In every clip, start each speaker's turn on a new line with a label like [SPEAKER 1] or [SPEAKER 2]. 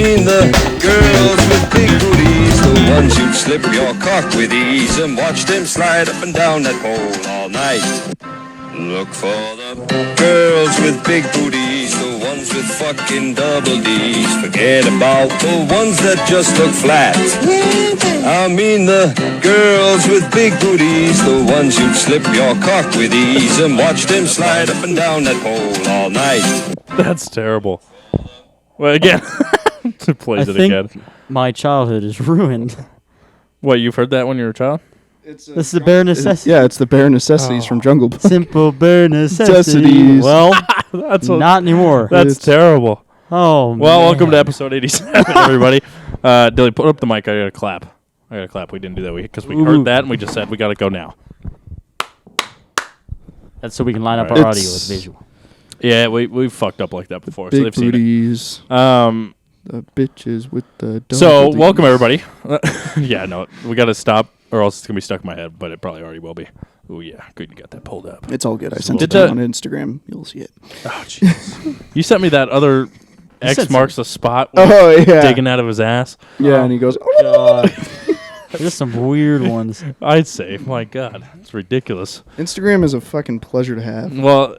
[SPEAKER 1] mean the girls with big booties, the ones you'd slip your cock with ease and watch them slide up and down that pole all night. Look for the girls with big booties, the ones with fucking double D's. Forget about the ones that just look flat. I mean the girls with big booties, the ones you'd slip your cock with ease and watch them slide up and down that pole all night.
[SPEAKER 2] That's terrible. Well, again, it plays it again.
[SPEAKER 3] My childhood is ruined.
[SPEAKER 2] What, you've heard that when you were a child?
[SPEAKER 3] This is the bare necessities.
[SPEAKER 4] Yeah, it's the bare necessities from Jungle Book.
[SPEAKER 3] Simple bare necessities. Well, not anymore.
[SPEAKER 2] That's terrible.
[SPEAKER 3] Oh,
[SPEAKER 2] well, welcome to episode 87, everybody. Dilly, put up the mic. I got to clap. We didn't do that because we heard that and we just said we got to go now.
[SPEAKER 3] That's so we can line up our audio with visual.
[SPEAKER 2] Yeah, we've fucked up like that before.
[SPEAKER 4] Big
[SPEAKER 2] so they've
[SPEAKER 4] booties.
[SPEAKER 2] Seen it.
[SPEAKER 4] The bitches with the
[SPEAKER 2] So, welcome, everybody. Yeah, no, we got to stop or else it's going to be stuck in my head, but it probably already will be. Oh, yeah, good, you got that pulled up.
[SPEAKER 4] It's all good. I sent it on Instagram. You'll see it.
[SPEAKER 2] Oh, jeez. You sent me that other X marks the spot digging out of his ass.
[SPEAKER 4] Yeah, and he goes,
[SPEAKER 3] oh, God. There's some weird ones.
[SPEAKER 2] I'd say, my God, it's ridiculous.
[SPEAKER 4] Instagram is a fucking pleasure to have.
[SPEAKER 2] Well,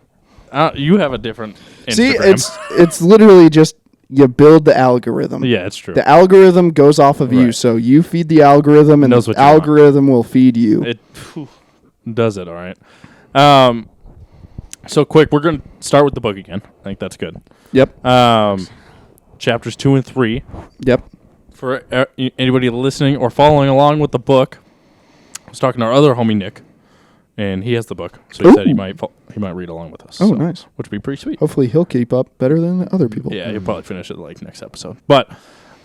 [SPEAKER 2] you have a different
[SPEAKER 4] Instagram. See, it's literally just you build the algorithm.
[SPEAKER 2] Yeah, it's true.
[SPEAKER 4] The algorithm goes off of you, so you feed the algorithm, and the algorithm will feed you.
[SPEAKER 2] It does it, all right. So quick, we're going to start with the book again. I think that's good.
[SPEAKER 4] Yep.
[SPEAKER 2] Chapters 2 and 3.
[SPEAKER 4] Yep.
[SPEAKER 2] For anybody listening or following along with the book, I was talking to our other homie, Nick, and he has the book, so he said he might read along with us.
[SPEAKER 4] Oh, nice.
[SPEAKER 2] Which would be pretty sweet.
[SPEAKER 4] Hopefully he'll keep up better than other people.
[SPEAKER 2] Yeah, he'll probably finish it like next episode. But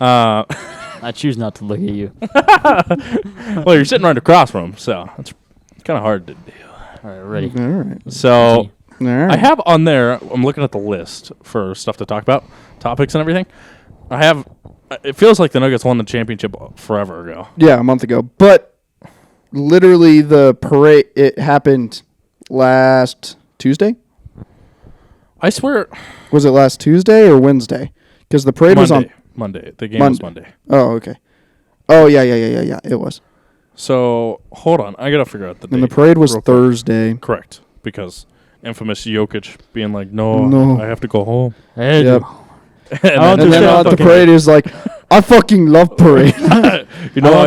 [SPEAKER 3] I choose not to look at you.
[SPEAKER 2] Well, you're sitting right across from him, so it's kind of hard to do.
[SPEAKER 3] All right, ready.
[SPEAKER 4] All right.
[SPEAKER 2] So
[SPEAKER 4] right.
[SPEAKER 2] I have on there, I'm looking at the list for stuff to talk about, topics and everything. It feels like the Nuggets won the championship forever ago.
[SPEAKER 4] Yeah, a month ago. But literally the parade, it happened last Tuesday?
[SPEAKER 2] I swear.
[SPEAKER 4] Was it last Tuesday or Wednesday? Because the parade was on
[SPEAKER 2] Monday. The game was Monday.
[SPEAKER 4] Oh, okay. Oh, yeah. It was.
[SPEAKER 2] So, hold on. I got to figure out the date.
[SPEAKER 4] And the parade was Thursday.
[SPEAKER 2] Correct. Because infamous Jokic being like, no, I have to go home.
[SPEAKER 4] Yep.
[SPEAKER 2] and
[SPEAKER 4] then the parade is like, I fucking love parade.
[SPEAKER 2] I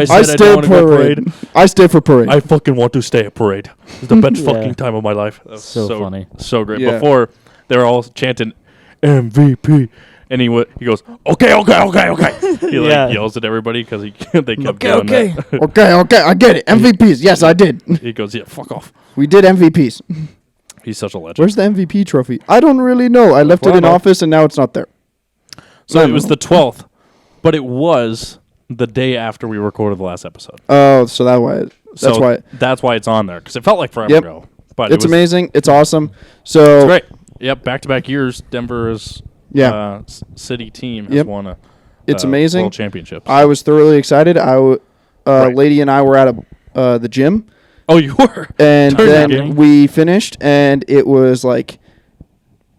[SPEAKER 2] said I don't want to go parade.
[SPEAKER 4] I stay for parade.
[SPEAKER 2] I fucking want to stay at parade. It's the best fucking time of my life. That was
[SPEAKER 3] so funny.
[SPEAKER 2] So great.
[SPEAKER 4] Yeah.
[SPEAKER 2] Before, they were all chanting MVP. And he goes, okay. He yells at everybody because they kept doing that.
[SPEAKER 4] Okay, I get it. MVPs. Yes, I did.
[SPEAKER 2] He goes, yeah, fuck off.
[SPEAKER 4] We did MVPs.
[SPEAKER 2] He's such a legend.
[SPEAKER 4] Where's the MVP trophy? I don't really know. I left it in office and now it's not there.
[SPEAKER 2] So it was the 12th, but it was the day after we recorded the last episode.
[SPEAKER 4] Oh, so that's why it's on there, because it felt like forever ago. But it's amazing. It's awesome. So
[SPEAKER 2] it's great. Yep, back-to-back years, Denver's city team has won a
[SPEAKER 4] it's amazing.
[SPEAKER 2] World Championship.
[SPEAKER 4] I was thoroughly excited. Lady and I were at the gym.
[SPEAKER 2] Oh, you were?
[SPEAKER 4] And then we finished, and it was like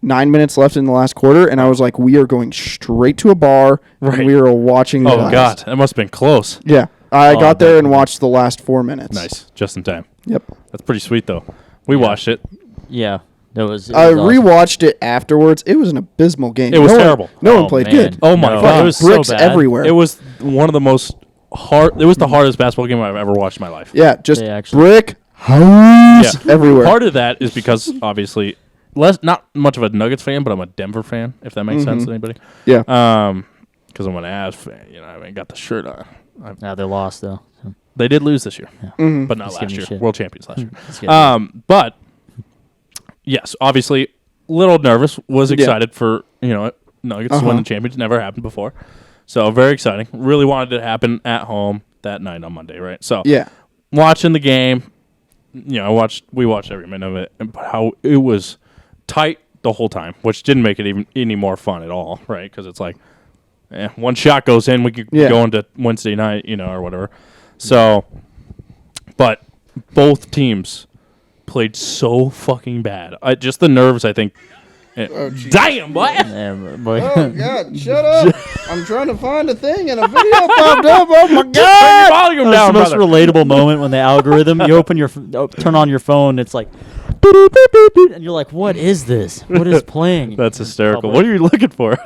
[SPEAKER 4] 9 minutes left in the last quarter, and I was like, we are going straight to a bar, and we were watching the last.
[SPEAKER 2] God, that must have been close.
[SPEAKER 4] Yeah. I got there and watched the last 4 minutes.
[SPEAKER 2] Nice. Just in time.
[SPEAKER 4] Yep.
[SPEAKER 2] That's pretty sweet, though. We watched it.
[SPEAKER 3] Yeah. It was
[SPEAKER 4] I
[SPEAKER 3] awesome.
[SPEAKER 4] Rewatched it afterwards. It was an abysmal game.
[SPEAKER 2] It was terrible.
[SPEAKER 4] No one played good.
[SPEAKER 2] Oh, my God.
[SPEAKER 4] It was bricks so everywhere.
[SPEAKER 2] It was one of the most It was the hardest basketball game I've ever watched in my life.
[SPEAKER 4] Yeah, just brick house everywhere.
[SPEAKER 2] Part of that is because, obviously, not much of a Nuggets fan, but I'm a Denver fan, if that makes sense to anybody.
[SPEAKER 4] Yeah.
[SPEAKER 2] Because I'm an Avs fan. I got the shirt on.
[SPEAKER 3] Now they lost, though.
[SPEAKER 2] They did lose this year, but not last year. World champions last year. But, yes, obviously, a little nervous. Was excited for, Nuggets to win the championship. Never happened before. So, very exciting. Really wanted it to happen at home that night on Monday, right? So, watching the game, we watched every minute of it, but how it was tight the whole time, which didn't make it any more fun at all, right? Because it's like, one shot goes in, we could go into Wednesday night, or whatever. So, but both teams played so fucking bad. Just the nerves, I think, Damn, boy.
[SPEAKER 3] Damn, boy.
[SPEAKER 4] Oh, God, shut up. I'm trying to find a thing and a video popped up. Oh, my
[SPEAKER 2] Turn your
[SPEAKER 4] God.
[SPEAKER 2] volume
[SPEAKER 3] That's
[SPEAKER 2] down,
[SPEAKER 3] the most
[SPEAKER 2] brother.
[SPEAKER 3] relatable moment when the algorithm, you open your, turn on your phone, it's like, boop, boop, boop, boop, boop, and you're like, what is this? What is playing?
[SPEAKER 2] That's hysterical. What are you looking for?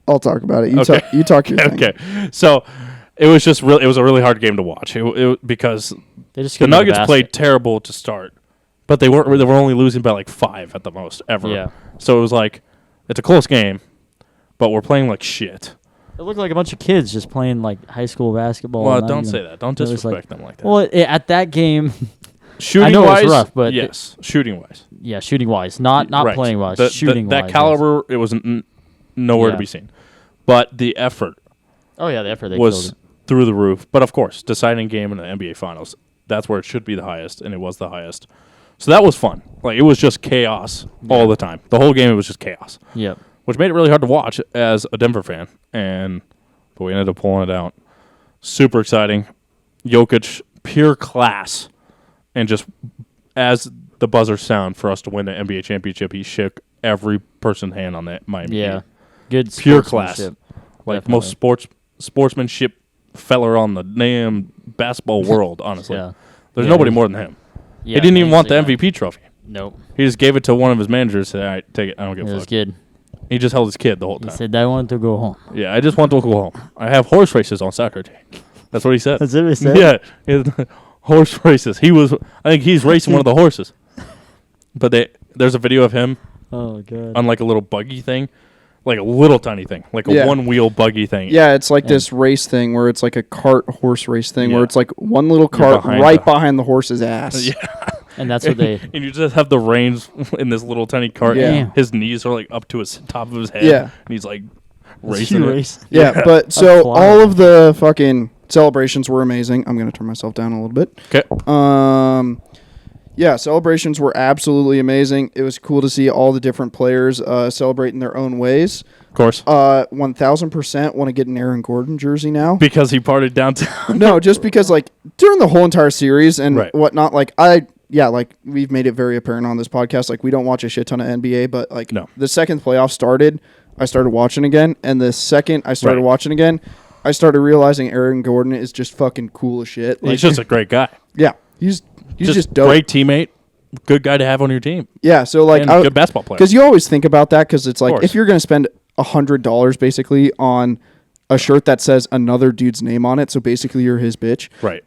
[SPEAKER 4] I'll talk about it. You,
[SPEAKER 2] Okay.
[SPEAKER 4] you talk your thing.
[SPEAKER 2] Okay. So it was just it was a really hard game to watch because
[SPEAKER 3] They just
[SPEAKER 2] the
[SPEAKER 3] couldn't hit
[SPEAKER 2] Nuggets
[SPEAKER 3] basket.
[SPEAKER 2] played terrible to start, but they were only losing by like 5 at the most ever.
[SPEAKER 3] Yeah.
[SPEAKER 2] So it was like it's a close game, but we're playing like shit.
[SPEAKER 3] It looked like a bunch of kids just playing like high school basketball.
[SPEAKER 2] Well,
[SPEAKER 3] not
[SPEAKER 2] don't
[SPEAKER 3] even-
[SPEAKER 2] say that. Don't
[SPEAKER 3] it was
[SPEAKER 2] disrespect
[SPEAKER 3] like-
[SPEAKER 2] them like that.
[SPEAKER 3] Well, at that game,
[SPEAKER 2] shooting
[SPEAKER 3] I know it
[SPEAKER 2] wise,
[SPEAKER 3] was rough, but
[SPEAKER 2] yes, shooting wise,
[SPEAKER 3] yeah, shooting wise, not
[SPEAKER 2] Right.
[SPEAKER 3] playing wise,
[SPEAKER 2] The-
[SPEAKER 3] shooting
[SPEAKER 2] that
[SPEAKER 3] wise.
[SPEAKER 2] caliber, it was nowhere to
[SPEAKER 3] Yeah.
[SPEAKER 2] be seen. But the effort
[SPEAKER 3] Oh yeah, the effort they
[SPEAKER 2] was
[SPEAKER 3] killed it.
[SPEAKER 2] through the roof. But of course, deciding game in the NBA Finals, that's where it should be the highest, and it was the highest. So that was fun. Like, it was just chaos all the time. The whole game, it was just chaos,
[SPEAKER 3] Yep.
[SPEAKER 2] which made it really hard to watch as a Denver fan. But we ended up pulling it out. Super exciting. Jokic, pure class. And just as the buzzer sound for us to win the NBA championship, he shook every person's hand on that Miami
[SPEAKER 3] Yeah.
[SPEAKER 2] team.
[SPEAKER 3] Good
[SPEAKER 2] Pure class.
[SPEAKER 3] sportsmanship.
[SPEAKER 2] Like
[SPEAKER 3] Definitely.
[SPEAKER 2] most sportsmanship feller on the damn basketball world, honestly.
[SPEAKER 3] Yeah.
[SPEAKER 2] There's
[SPEAKER 3] Yeah,
[SPEAKER 2] nobody
[SPEAKER 3] he's-
[SPEAKER 2] more than him.
[SPEAKER 3] Yeah,
[SPEAKER 2] He didn't even want the
[SPEAKER 3] amazing,
[SPEAKER 2] MVP trophy.
[SPEAKER 3] Nope.
[SPEAKER 2] He just gave it to one of his managers. Said, "All right, take it. I don't give
[SPEAKER 3] It
[SPEAKER 2] a
[SPEAKER 3] was
[SPEAKER 2] fuck."
[SPEAKER 3] good.
[SPEAKER 2] He just held his kid the whole
[SPEAKER 3] He
[SPEAKER 2] time.
[SPEAKER 3] said, "I want to go home."
[SPEAKER 2] Yeah, I just want to go home. I have horse races on Saturday. That's what he said.
[SPEAKER 3] That's what he said?
[SPEAKER 2] Yeah, horse races. I think he's racing one of the horses. But there's a video of him
[SPEAKER 3] Oh god.
[SPEAKER 2] on like a little buggy thing, like a little tiny thing, like a
[SPEAKER 4] Yeah.
[SPEAKER 2] one-wheel buggy thing.
[SPEAKER 4] Yeah, it's like this race thing where it's like a cart horse race thing
[SPEAKER 2] Yeah.
[SPEAKER 4] where it's like one little cart
[SPEAKER 2] behind
[SPEAKER 4] right
[SPEAKER 2] the-
[SPEAKER 4] behind the horse's ass.
[SPEAKER 2] Yeah.
[SPEAKER 3] And that's what they.
[SPEAKER 2] And you just have the reins in this little tiny cart.
[SPEAKER 4] Yeah.
[SPEAKER 2] And his knees are like up to his top of his head.
[SPEAKER 4] Yeah.
[SPEAKER 2] And he's like racing it.
[SPEAKER 3] race.
[SPEAKER 4] Yeah, but so
[SPEAKER 3] flying.
[SPEAKER 4] all of the fucking celebrations were amazing. I'm going to turn myself down a little bit.
[SPEAKER 2] Okay.
[SPEAKER 4] Yeah, celebrations were absolutely amazing. It was cool to see all the different players celebrate in their own ways.
[SPEAKER 2] Of course.
[SPEAKER 4] 1000% want to get an Aaron Gordon jersey now.
[SPEAKER 2] Because he partied downtown.
[SPEAKER 4] No, just because like during the whole entire series and
[SPEAKER 2] Right.
[SPEAKER 4] whatnot, like like we've made it very apparent on this podcast, like we don't watch a shit ton of NBA, but like
[SPEAKER 2] No.
[SPEAKER 4] the second playoffs started, I started watching again, and the second I started
[SPEAKER 2] Right.
[SPEAKER 4] watching again, I started realizing Aaron Gordon is just fucking cool as shit. Like,
[SPEAKER 2] He's just a great guy.
[SPEAKER 4] yeah, he's just dope.
[SPEAKER 2] great teammate. Good guy to have on your team.
[SPEAKER 4] Yeah, so like
[SPEAKER 2] And good basketball player.
[SPEAKER 4] because you always think about that because it's like
[SPEAKER 2] course.
[SPEAKER 4] if you're gonna spend $100 basically on a shirt that says another dude's name on it, so basically you're his bitch.
[SPEAKER 2] Right.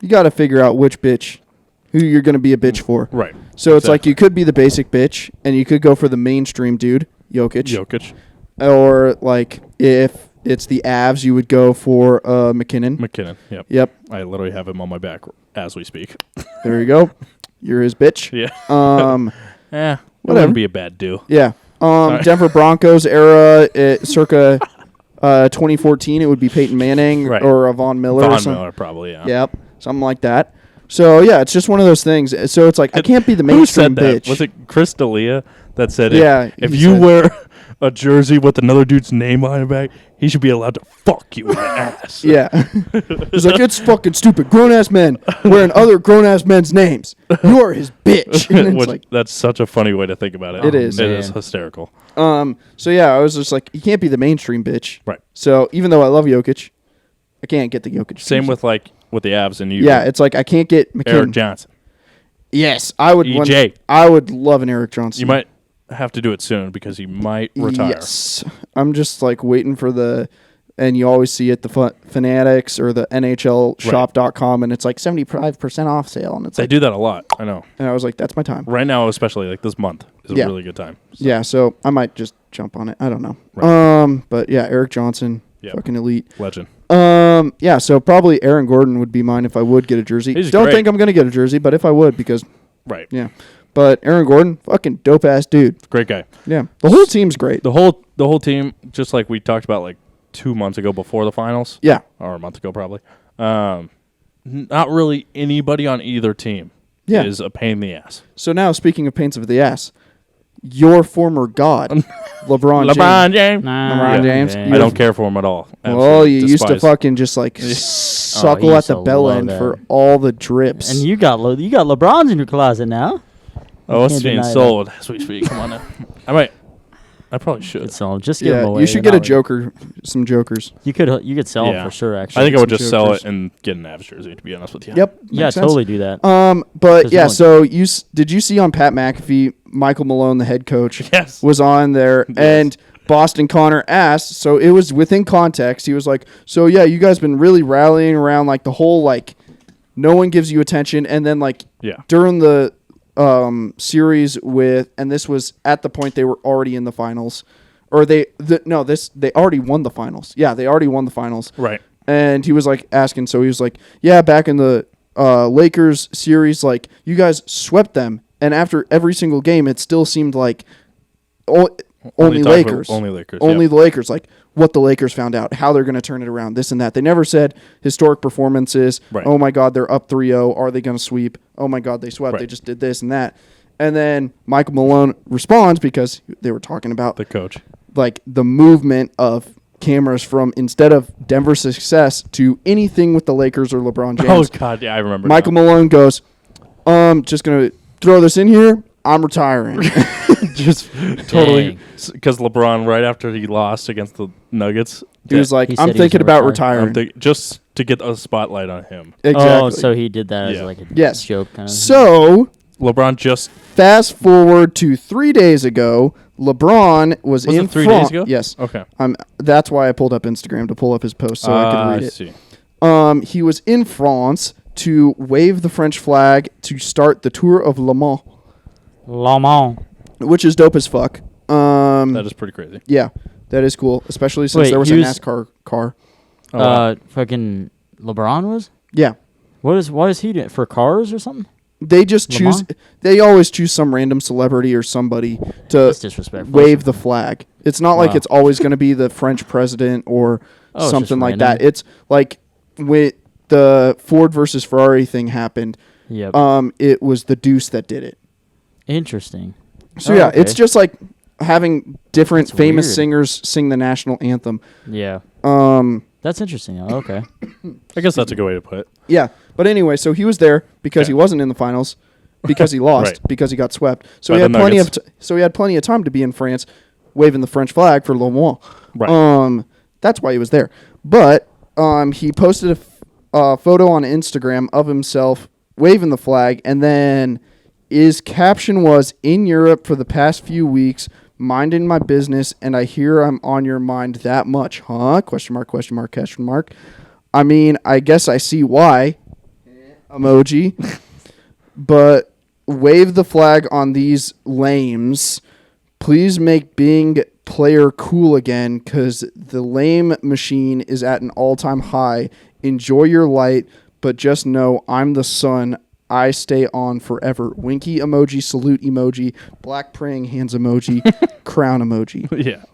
[SPEAKER 4] You got to figure out which bitch, who you're going to be a bitch for.
[SPEAKER 2] Right.
[SPEAKER 4] So it's like you could be the basic bitch, and you could go for the mainstream dude, Jokic. Or like if it's the Avs, you would go for McKinnon.
[SPEAKER 2] McKinnon. Yep.
[SPEAKER 4] Yep.
[SPEAKER 2] I literally have him on my back as we speak.
[SPEAKER 4] There you go. You're his bitch.
[SPEAKER 2] Yeah.
[SPEAKER 4] Whatever.
[SPEAKER 2] Wouldn't be a bad do.
[SPEAKER 4] Yeah. Denver Broncos era, circa 2014, it would be Peyton Manning
[SPEAKER 2] Right.
[SPEAKER 4] or a Von Miller. or
[SPEAKER 2] Von
[SPEAKER 4] something.
[SPEAKER 2] Miller, probably, yeah.
[SPEAKER 4] Yep. Something like that. So yeah, it's just one of those things. So it's like I can't be the
[SPEAKER 2] Who
[SPEAKER 4] mainstream
[SPEAKER 2] said that?
[SPEAKER 4] bitch.
[SPEAKER 2] Was it Chris D'Elia that said
[SPEAKER 4] Yeah,
[SPEAKER 2] if
[SPEAKER 4] he
[SPEAKER 2] you
[SPEAKER 4] said-
[SPEAKER 2] wear a jersey with another dude's name on your back, he should be allowed to fuck you in the ass.
[SPEAKER 4] Yeah. He's like, it's fucking stupid. Grown ass men wearing other grown ass men's names. You are his bitch. And it's
[SPEAKER 2] Which-
[SPEAKER 4] like,
[SPEAKER 2] that's such a funny way to think about it.
[SPEAKER 4] It is.
[SPEAKER 2] It is
[SPEAKER 3] Man.
[SPEAKER 2] hysterical.
[SPEAKER 4] so yeah, I was just like, you can't be the mainstream bitch.
[SPEAKER 2] Right.
[SPEAKER 4] So even though I love Jokic, I can't get the Jokic.
[SPEAKER 2] Same
[SPEAKER 4] jersey.
[SPEAKER 2] with the Avs and you.
[SPEAKER 4] Yeah, it's like I can't get McKinnon.
[SPEAKER 2] Eric Johnson.
[SPEAKER 4] Yes, I would.
[SPEAKER 2] EJ.
[SPEAKER 4] I would love an Eric Johnson.
[SPEAKER 2] You might have to do it soon because he might retire.
[SPEAKER 4] Yes, I'm just like waiting for the, and you always see it the Fanatics or the NHL shop.com, and it's like 75% off sale, and it's
[SPEAKER 2] They
[SPEAKER 4] like,
[SPEAKER 2] do that a lot. I know.
[SPEAKER 4] and I was like, that's my time.
[SPEAKER 2] Right now, especially like this month, is a
[SPEAKER 4] Yeah.
[SPEAKER 2] really good time.
[SPEAKER 4] Yeah, so I might just jump on it. I don't know. But yeah, Eric Johnson,
[SPEAKER 2] Yep.
[SPEAKER 4] fucking elite.
[SPEAKER 2] Legend.
[SPEAKER 4] Yeah, so probably Aaron Gordon would be mine if I would get a jersey.
[SPEAKER 2] He's
[SPEAKER 4] Don't
[SPEAKER 2] great.
[SPEAKER 4] think I'm gonna get a jersey, but if I would, because
[SPEAKER 2] Right.
[SPEAKER 4] yeah. But Aaron Gordon, fucking dope ass dude.
[SPEAKER 2] Great guy.
[SPEAKER 4] Yeah, the whole team's great.
[SPEAKER 2] The whole team, just like we talked about like 2 months ago before the finals.
[SPEAKER 4] Yeah,
[SPEAKER 2] Or a month ago probably. Not really anybody on either team
[SPEAKER 4] Yeah.
[SPEAKER 2] is a pain in the ass.
[SPEAKER 4] So now, speaking of pains of the ass, your former god, LeBron
[SPEAKER 2] LeBron
[SPEAKER 4] James.
[SPEAKER 2] James.
[SPEAKER 4] LeBron James.
[SPEAKER 2] I don't care for him at all.
[SPEAKER 4] Well,
[SPEAKER 2] Absolutely
[SPEAKER 4] you used to
[SPEAKER 2] despise.
[SPEAKER 4] fucking just like suckle
[SPEAKER 3] he
[SPEAKER 4] at
[SPEAKER 3] used
[SPEAKER 4] the
[SPEAKER 3] to
[SPEAKER 4] bell
[SPEAKER 3] love
[SPEAKER 4] end
[SPEAKER 3] that.
[SPEAKER 4] for all the drips.
[SPEAKER 3] And you got LeBron's in your closet now.
[SPEAKER 2] Oh, it's being sold as we speak. Come on now. I probably should.
[SPEAKER 3] Sell them. Just give them away.
[SPEAKER 4] You should get a joker, some jokers.
[SPEAKER 3] You could sell them for sure. Actually,
[SPEAKER 2] I think I would just sell it and get an Avs jersey. To be honest with you.
[SPEAKER 4] Yep.
[SPEAKER 3] Yeah, totally do that.
[SPEAKER 4] But yeah. So did you see on Pat McAfee, Michael Malone, the head coach, was on there, and Boston Connor asked. So it was within context. He was like, "So yeah, you guys been really rallying around like the whole like, no one gives you attention, and then like during the." Series with, and this was at the point they were already in the finals, or they already won the finals. Yeah, they already won the finals.
[SPEAKER 2] Right.
[SPEAKER 4] And he was like asking, so he was like, yeah, back in the Lakers series, like you guys swept them, and after every single game, it still seemed like only Lakers, only the Lakers, like what the Lakers found out, how they're going to turn it around, this and that. They never said historic performances. Right. Oh my God, they're up 3-0. Are they going to sweep? Oh my God, they swept. Right. They just did this and that. And then Michael Malone responds because they were talking about
[SPEAKER 2] the coach,
[SPEAKER 4] like the movement of cameras from instead of Denver's success to anything with the Lakers or LeBron James.
[SPEAKER 2] Oh God, yeah, I remember.
[SPEAKER 4] Michael Malone goes, just going to throw this in here. I'm retiring.
[SPEAKER 2] Just totally, because LeBron, right after he lost against the Nuggets,
[SPEAKER 4] he was like, I'm thinking about retiring.
[SPEAKER 2] Just to get a spotlight on him.
[SPEAKER 4] Exactly.
[SPEAKER 3] Oh, so he did that as like a joke kind of thing.
[SPEAKER 4] So
[SPEAKER 2] LeBron just...
[SPEAKER 4] Fast forward to 3 days ago, LeBron was in
[SPEAKER 2] 3 days ago?
[SPEAKER 4] Yes.
[SPEAKER 2] Okay.
[SPEAKER 4] That's why I pulled up Instagram to pull up his post so I could read it.
[SPEAKER 2] I see.
[SPEAKER 4] He was in France to wave the French flag to start the Tour of Le Mans.
[SPEAKER 3] Le Mans.
[SPEAKER 4] Which is dope as fuck.
[SPEAKER 2] That is pretty crazy.
[SPEAKER 4] Yeah, that is cool, especially since there was a NASCAR car.
[SPEAKER 3] Fucking LeBron was?
[SPEAKER 4] Yeah.
[SPEAKER 3] What is he doing? For cars or something?
[SPEAKER 4] They just choose. They always choose some random celebrity or somebody to wave the flag. It's not like it's always going to be the French president or something like that. It's like when the Ford versus Ferrari thing happened.
[SPEAKER 3] Yep.
[SPEAKER 4] It was the Deuce that did it.
[SPEAKER 3] Interesting.
[SPEAKER 4] So it's just like having different famous singers sing the national anthem.
[SPEAKER 3] Yeah. That's interesting. Okay.
[SPEAKER 2] I guess that's a good way to put it.
[SPEAKER 4] Yeah. But anyway, so he was there because he wasn't in the finals, because he lost, because he got swept. So he had plenty of time to be in France waving the French flag for Le Mans.
[SPEAKER 2] Right.
[SPEAKER 4] That's why he was there. But he posted a photo on Instagram of himself waving the flag, and then his caption was, "In Europe for the past few weeks, minding my business, and I hear I'm on your mind that much, huh? Question mark, question mark, question mark. I mean, I guess I see why." Emoji. But wave the flag on these lames. Please make being player cool again, because the lame machine is at an all-time high. Enjoy your light, but just know I'm the sun. I stay on forever. Winky emoji, salute emoji, black praying hands emoji, crown emoji.
[SPEAKER 2] Yeah.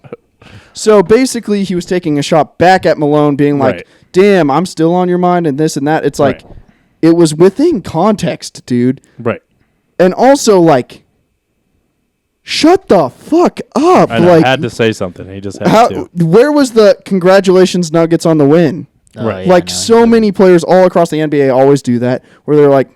[SPEAKER 4] So basically, he was taking a shot back at Malone, being like, damn, I'm still on your mind and this and that. It's like, it was within context, dude.
[SPEAKER 2] Right.
[SPEAKER 4] And also, like, shut the fuck up.
[SPEAKER 2] I know, like, had to say something. He just had to.
[SPEAKER 4] Where was the congratulations Nuggets on the win?
[SPEAKER 2] Right.
[SPEAKER 4] Like, so many players all across the NBA always do that, where they're like,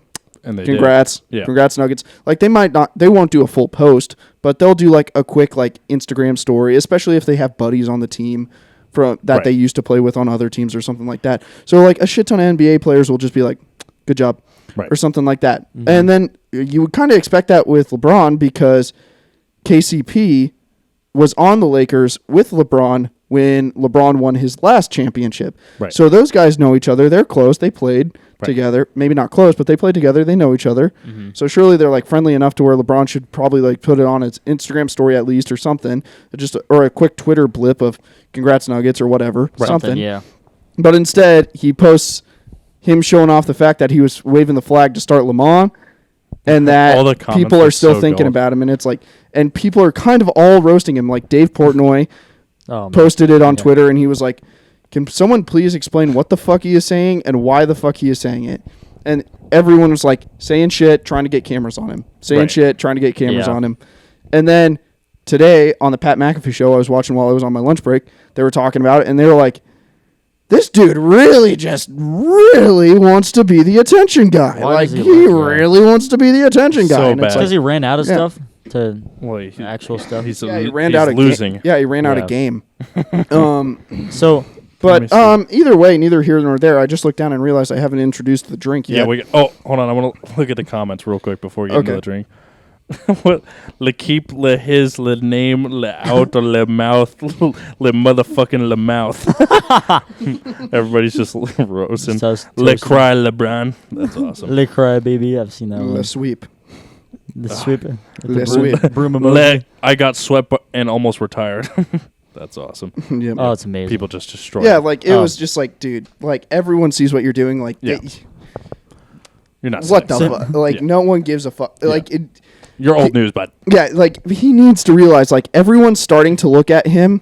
[SPEAKER 2] and they
[SPEAKER 4] congrats.
[SPEAKER 2] Yeah.
[SPEAKER 4] Congrats, Nuggets. Like, they won't do a full post, but they'll do, like, a quick, like, Instagram story, especially if they have buddies on the team that they used to play with on other teams or something like that. So, like, a shit ton of NBA players will just be like, good job, or something like that. Mm-hmm. And then you would kind of expect that with LeBron, because KCP was on the Lakers with LeBron when LeBron won his last championship.
[SPEAKER 2] Right.
[SPEAKER 4] So those guys know each other. They're close. They played together. Maybe not close, but they played together. They know each other. Mm-hmm. So surely they're like friendly enough to where LeBron should probably like put it on his Instagram story at least, or something, or a quick Twitter blip of congrats Nuggets or whatever, something.
[SPEAKER 3] Yeah.
[SPEAKER 4] But instead he posts him showing off the fact that he was waving the flag to start Le Mans, and that
[SPEAKER 2] all the
[SPEAKER 4] people are still thinking about him, and it's like, and people are kind of all roasting him. Like Dave Portnoy posted it on Twitter, and he was like, can someone please explain what the fuck he is saying and why the fuck he is saying it? And everyone was like, saying shit, trying to get cameras on him. Saying shit, trying to get cameras on him. And then today on the Pat McAfee show I was watching while I was on my lunch break, they were talking about it, and they were like, this dude really wants to be the attention guy.
[SPEAKER 3] Why
[SPEAKER 4] Like,
[SPEAKER 3] does he
[SPEAKER 4] he
[SPEAKER 3] like that?
[SPEAKER 4] really wants to be the attention guy.
[SPEAKER 2] So
[SPEAKER 4] And it's
[SPEAKER 2] bad.
[SPEAKER 3] Because he ran out of
[SPEAKER 4] Yeah.
[SPEAKER 3] stuff to
[SPEAKER 2] Well,
[SPEAKER 3] actual stuff.
[SPEAKER 2] He's,
[SPEAKER 4] yeah, he ran
[SPEAKER 2] he's
[SPEAKER 4] out of
[SPEAKER 2] losing.
[SPEAKER 4] Yeah, he ran out
[SPEAKER 3] Yeah.
[SPEAKER 4] of game.
[SPEAKER 3] So
[SPEAKER 4] But
[SPEAKER 2] Let me
[SPEAKER 4] either way, neither here nor there. I just looked down and realized I haven't introduced the drink yet.
[SPEAKER 2] Yeah, hold on. I want to look at the comments real quick before we get into
[SPEAKER 4] Okay.
[SPEAKER 2] the drink. What? Le keep, le his, le name, le out, le mouth, le motherfucking le mouth. Everybody's just roasting. Le cry, LeBron. That's awesome.
[SPEAKER 3] Le cry baby, I've seen that one.
[SPEAKER 4] Le sweep.
[SPEAKER 3] The sweep.
[SPEAKER 4] Le sweep.
[SPEAKER 3] Broom
[SPEAKER 2] Le,
[SPEAKER 3] emoji.
[SPEAKER 2] I got swept and almost retired. That's awesome.
[SPEAKER 4] Yep.
[SPEAKER 3] Oh, it's amazing.
[SPEAKER 2] People just destroy.
[SPEAKER 4] Yeah,
[SPEAKER 2] it.
[SPEAKER 4] like it was just like, dude, like everyone sees what you're doing. Like,
[SPEAKER 2] Yeah. You're not.
[SPEAKER 4] what the
[SPEAKER 2] saying-
[SPEAKER 4] fuck? Like,
[SPEAKER 2] Yeah.
[SPEAKER 4] no one gives a fuck. Like,
[SPEAKER 2] You're old news, bud.
[SPEAKER 4] yeah, like he needs to realize, like, everyone's starting to look at him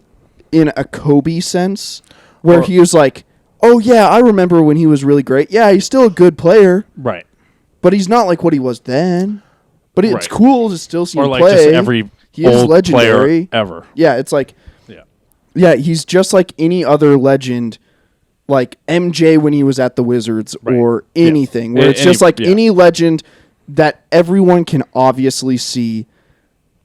[SPEAKER 4] in a Kobe sense, where
[SPEAKER 2] Or-
[SPEAKER 4] he was like, oh yeah, I remember when he was really great. Yeah, he's still a good player,
[SPEAKER 2] Right.
[SPEAKER 4] but he's not like what he was then. But it's
[SPEAKER 2] Right.
[SPEAKER 4] cool to still see
[SPEAKER 2] Or
[SPEAKER 4] him
[SPEAKER 2] like
[SPEAKER 4] play.
[SPEAKER 2] just every
[SPEAKER 4] He is
[SPEAKER 2] old
[SPEAKER 4] legendary.
[SPEAKER 2] player ever.
[SPEAKER 4] Yeah, it's like,
[SPEAKER 2] Yeah.
[SPEAKER 4] yeah, he's just like any other legend, like MJ when he was at the Wizards
[SPEAKER 2] Right.
[SPEAKER 4] or
[SPEAKER 2] Yeah.
[SPEAKER 4] anything, where it's
[SPEAKER 2] Any-
[SPEAKER 4] just like
[SPEAKER 2] yeah.
[SPEAKER 4] any legend that everyone can obviously see.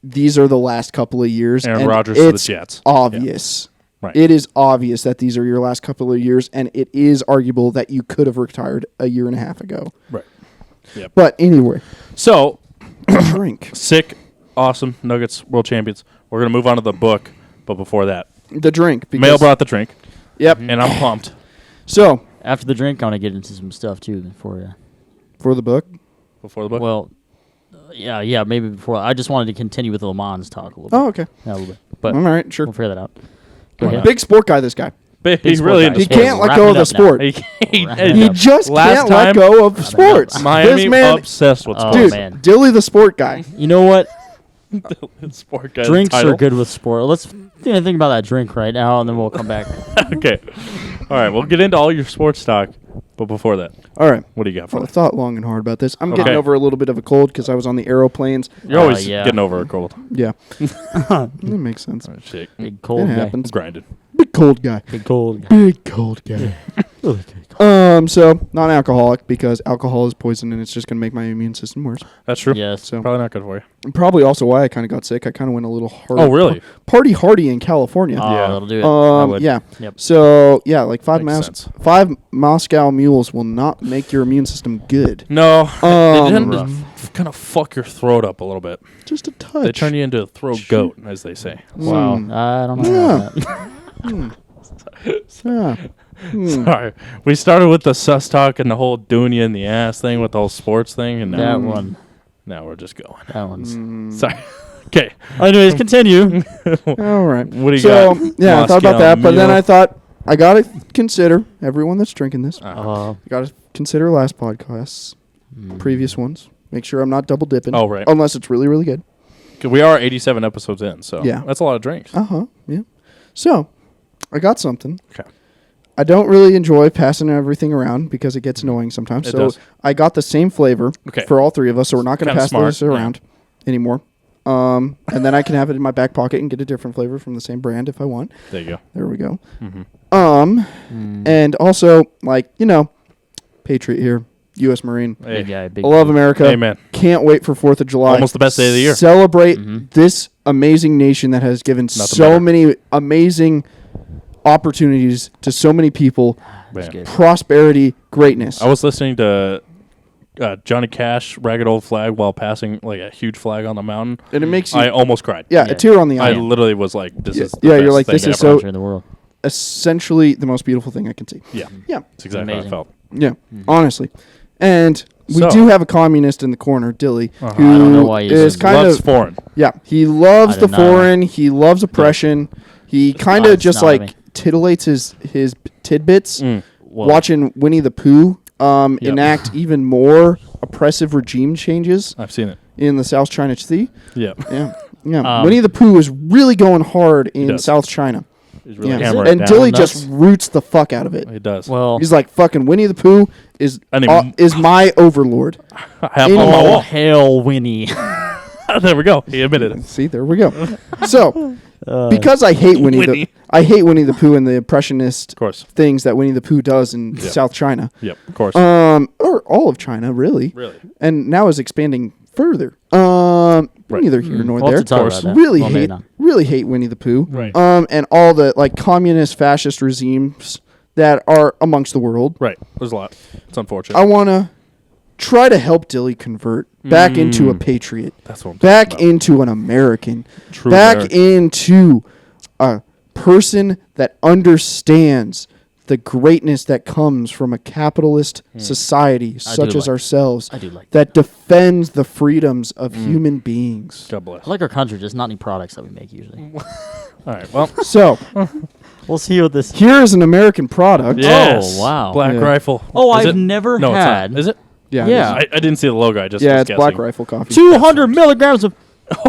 [SPEAKER 4] These are the last couple of years.
[SPEAKER 2] Aaron
[SPEAKER 4] and
[SPEAKER 2] Rodgers to the
[SPEAKER 4] it's
[SPEAKER 2] Jets.
[SPEAKER 4] obvious.
[SPEAKER 2] Right.
[SPEAKER 4] It is obvious that these are your last couple of years, and it is arguable that you could have retired a year and a half ago.
[SPEAKER 2] Right. Yep.
[SPEAKER 4] But anyway,
[SPEAKER 2] So
[SPEAKER 4] drink.
[SPEAKER 2] sick, awesome Nuggets world champions. We're gonna move on to the book, but before that,
[SPEAKER 4] The drink. Because,
[SPEAKER 2] Mail brought the drink,
[SPEAKER 4] Yep.
[SPEAKER 2] and I'm pumped.
[SPEAKER 4] So,
[SPEAKER 3] After the drink, I want to get into some stuff too for you.
[SPEAKER 4] for the book.
[SPEAKER 2] Before the book,
[SPEAKER 3] Well, yeah, maybe before. I just wanted to continue with Le Mans talk a little bit.
[SPEAKER 4] Oh, okay.
[SPEAKER 3] Yeah, a little bit. But
[SPEAKER 4] All right, sure.
[SPEAKER 3] we'll figure that out. Go ahead.
[SPEAKER 4] Big sport guy, this guy.
[SPEAKER 2] he's
[SPEAKER 3] sport
[SPEAKER 2] really
[SPEAKER 3] guy.
[SPEAKER 2] into
[SPEAKER 4] He
[SPEAKER 3] Sports.
[SPEAKER 4] can't let
[SPEAKER 3] Wrap
[SPEAKER 4] go
[SPEAKER 3] it
[SPEAKER 4] of the
[SPEAKER 3] up now.
[SPEAKER 4] sport.
[SPEAKER 2] He
[SPEAKER 4] He just can't let go of sports.
[SPEAKER 2] Miami
[SPEAKER 4] This man,
[SPEAKER 2] obsessed with
[SPEAKER 3] Oh,
[SPEAKER 2] sports.
[SPEAKER 4] dude,
[SPEAKER 3] man.
[SPEAKER 4] Dilly the sport guy.
[SPEAKER 3] You know what?
[SPEAKER 2] Sport guy
[SPEAKER 3] Drinks
[SPEAKER 2] title.
[SPEAKER 3] are good with sport. Let's think about that drink right now, and then we'll come back.
[SPEAKER 2] Okay, all right. We'll get into all your sports talk, but before that,
[SPEAKER 4] All right.
[SPEAKER 2] what do you got for
[SPEAKER 4] Well, I
[SPEAKER 2] us?
[SPEAKER 4] thought long and hard about this. I'm
[SPEAKER 2] Okay.
[SPEAKER 4] getting over a little bit of a cold because I was on the aeroplanes.
[SPEAKER 2] You're always
[SPEAKER 3] yeah.
[SPEAKER 2] getting over a cold.
[SPEAKER 4] Yeah. That makes sense.
[SPEAKER 2] All right, shake.
[SPEAKER 3] Big cold
[SPEAKER 4] It
[SPEAKER 3] guy.
[SPEAKER 4] happens.
[SPEAKER 2] Grinded.
[SPEAKER 4] Big cold guy.
[SPEAKER 3] Big cold guy.
[SPEAKER 4] Big cold guy. So non-alcoholic because alcohol is poison and it's just gonna make my immune system worse.
[SPEAKER 2] That's true.
[SPEAKER 3] Yes.
[SPEAKER 4] So
[SPEAKER 2] Probably not good for you.
[SPEAKER 4] and probably also why I kind of got sick. I kind of went a little hard.
[SPEAKER 2] Oh, really?
[SPEAKER 4] Party hardy in California.
[SPEAKER 3] Oh,
[SPEAKER 2] Yeah.
[SPEAKER 3] that'll do it. I would.
[SPEAKER 4] Yeah.
[SPEAKER 3] Yep.
[SPEAKER 4] So yeah, like
[SPEAKER 2] Makes sense.
[SPEAKER 4] five Moscow mules will not make your immune system good.
[SPEAKER 2] No, they tend
[SPEAKER 3] rough.
[SPEAKER 2] to kind of fuck your throat up a little bit.
[SPEAKER 4] Just a touch.
[SPEAKER 2] They turn you into a throat goat, as they say.
[SPEAKER 3] Wow. I don't know.
[SPEAKER 4] Yeah.
[SPEAKER 3] About that.
[SPEAKER 4] Yeah.
[SPEAKER 2] Sorry, we started with the sus talk and the whole doing you in the ass thing with the whole sports thing, and
[SPEAKER 3] That
[SPEAKER 2] now,
[SPEAKER 3] one.
[SPEAKER 2] now we're just going.
[SPEAKER 3] That one's.
[SPEAKER 2] Sorry. Okay,
[SPEAKER 3] Anyways, continue.
[SPEAKER 4] All right.
[SPEAKER 2] what do you
[SPEAKER 4] So
[SPEAKER 2] got?
[SPEAKER 4] yeah, I thought about
[SPEAKER 2] Moscow
[SPEAKER 4] that, but then
[SPEAKER 2] Mule?
[SPEAKER 4] I thought I gotta consider everyone that's drinking this.
[SPEAKER 3] Uh,
[SPEAKER 4] I gotta consider last podcasts, previous ones. Make sure I'm not double dipping.
[SPEAKER 2] Oh, right.
[SPEAKER 4] Unless it's really, really good.
[SPEAKER 2] 'Cause we are 87 episodes in, so
[SPEAKER 4] Yeah.
[SPEAKER 2] that's a lot of drinks.
[SPEAKER 4] Yeah. So I got something.
[SPEAKER 2] Okay.
[SPEAKER 4] I don't really enjoy passing everything around because it gets annoying sometimes.
[SPEAKER 2] It
[SPEAKER 4] So
[SPEAKER 2] does.
[SPEAKER 4] I got the same flavor
[SPEAKER 2] Okay.
[SPEAKER 4] for all three of us. So we're not going to
[SPEAKER 2] Kinda
[SPEAKER 4] pass
[SPEAKER 2] smart,
[SPEAKER 4] this around anymore. And then I can have it in my back pocket and get a different flavor from the same brand if I want.
[SPEAKER 2] There you go.
[SPEAKER 4] There we go.
[SPEAKER 2] Mm-hmm.
[SPEAKER 4] And also, like, Patriot here, U.S. Marine.
[SPEAKER 2] Hey,
[SPEAKER 3] big guy. Big.
[SPEAKER 4] I love America.
[SPEAKER 2] Amen.
[SPEAKER 4] Can't wait for 4th of July.
[SPEAKER 2] Almost the best day of the year.
[SPEAKER 4] Celebrate this amazing nation that has given so
[SPEAKER 2] better.
[SPEAKER 4] many amazing opportunities to so many people,
[SPEAKER 2] Man.
[SPEAKER 3] good.
[SPEAKER 4] prosperity, greatness.
[SPEAKER 2] I was listening to Johnny Cash, Ragged Old Flag, while passing like a huge flag on the mountain.
[SPEAKER 4] And it makes you,
[SPEAKER 2] I almost cried.
[SPEAKER 4] a tear on the
[SPEAKER 2] I
[SPEAKER 4] eye.
[SPEAKER 2] literally was like, "This is the
[SPEAKER 4] Yeah, you're
[SPEAKER 2] best
[SPEAKER 4] like,
[SPEAKER 2] thing
[SPEAKER 4] this is
[SPEAKER 2] ever.
[SPEAKER 4] so-
[SPEAKER 3] Country in the world.
[SPEAKER 4] Essentially the most beautiful thing I can see.
[SPEAKER 2] Yeah,
[SPEAKER 4] Yeah,
[SPEAKER 2] that's exactly how I
[SPEAKER 3] Amazing.
[SPEAKER 2] felt.
[SPEAKER 4] yeah, honestly. And we
[SPEAKER 2] So-
[SPEAKER 4] do have a communist in the corner, Dilly,
[SPEAKER 2] Uh-huh.
[SPEAKER 4] who
[SPEAKER 3] I don't know why he
[SPEAKER 4] is
[SPEAKER 3] says
[SPEAKER 4] kind
[SPEAKER 2] Loves
[SPEAKER 4] of
[SPEAKER 2] foreign.
[SPEAKER 4] yeah. He loves
[SPEAKER 3] I
[SPEAKER 4] the
[SPEAKER 3] did not know.
[SPEAKER 4] foreign. He loves oppression. He kind
[SPEAKER 3] Oh,
[SPEAKER 4] of
[SPEAKER 3] it's
[SPEAKER 4] just
[SPEAKER 3] not
[SPEAKER 4] like
[SPEAKER 3] me.
[SPEAKER 4] titillates his tidbits.
[SPEAKER 3] Well,
[SPEAKER 4] Watching Winnie the Pooh enact even more oppressive regime changes
[SPEAKER 2] I've seen it.
[SPEAKER 4] in the South China Sea.
[SPEAKER 2] Yeah,
[SPEAKER 4] Yeah, yeah.
[SPEAKER 3] Um,
[SPEAKER 4] Winnie the Pooh is really going hard in
[SPEAKER 2] does.
[SPEAKER 4] South China.
[SPEAKER 2] he's really
[SPEAKER 4] Yeah,
[SPEAKER 2] hammering
[SPEAKER 4] and
[SPEAKER 2] it
[SPEAKER 4] Dilly
[SPEAKER 2] down.
[SPEAKER 4] just roots the fuck out of it.
[SPEAKER 2] He does.
[SPEAKER 3] well,
[SPEAKER 4] He's like, fucking Winnie the Pooh is
[SPEAKER 2] I need
[SPEAKER 4] is my overlord.
[SPEAKER 2] I have him on my
[SPEAKER 3] all
[SPEAKER 2] wall.
[SPEAKER 3] hail Winnie.
[SPEAKER 2] There we go. He admitted it.
[SPEAKER 4] See, there we go. So, because I hate Winnie the Pooh and the impressionist things that Winnie the Pooh does in South China.
[SPEAKER 2] Yep, of course.
[SPEAKER 4] Or all of China, really.
[SPEAKER 2] Really.
[SPEAKER 4] And now is expanding further. Neither here nor
[SPEAKER 3] We'll
[SPEAKER 4] there.
[SPEAKER 3] have to talk about that.
[SPEAKER 4] Really hate Winnie the Pooh.
[SPEAKER 2] Right.
[SPEAKER 4] And all the like communist fascist regimes that are amongst the world.
[SPEAKER 2] Right. There's a lot. It's unfortunate.
[SPEAKER 4] I want to try to help Dilly convert back into a patriot.
[SPEAKER 2] That's what I'm
[SPEAKER 4] back
[SPEAKER 2] talking about.
[SPEAKER 4] into an American.
[SPEAKER 2] True
[SPEAKER 4] back
[SPEAKER 2] American.
[SPEAKER 4] into a person that understands the greatness that comes from a capitalist society such as ourselves that defends the freedoms of human beings.
[SPEAKER 2] God bless.
[SPEAKER 3] I like our country, just not any products that we make usually.
[SPEAKER 2] All right. Well,
[SPEAKER 4] So,
[SPEAKER 3] We'll see what this.
[SPEAKER 4] here is an American product.
[SPEAKER 2] yes.
[SPEAKER 3] Oh, wow.
[SPEAKER 2] Black
[SPEAKER 4] Yeah.
[SPEAKER 2] Rifle.
[SPEAKER 3] Oh,
[SPEAKER 2] Is
[SPEAKER 3] I've
[SPEAKER 2] it?
[SPEAKER 3] never
[SPEAKER 2] No,
[SPEAKER 3] had.
[SPEAKER 2] it's not. Is it?
[SPEAKER 4] Yeah.
[SPEAKER 3] Yeah.
[SPEAKER 4] it
[SPEAKER 2] I didn't see the logo. I just
[SPEAKER 4] is. Yeah,
[SPEAKER 2] was
[SPEAKER 4] it's
[SPEAKER 2] guessing.
[SPEAKER 4] Black Rifle coffee.
[SPEAKER 3] 200 milligrams of.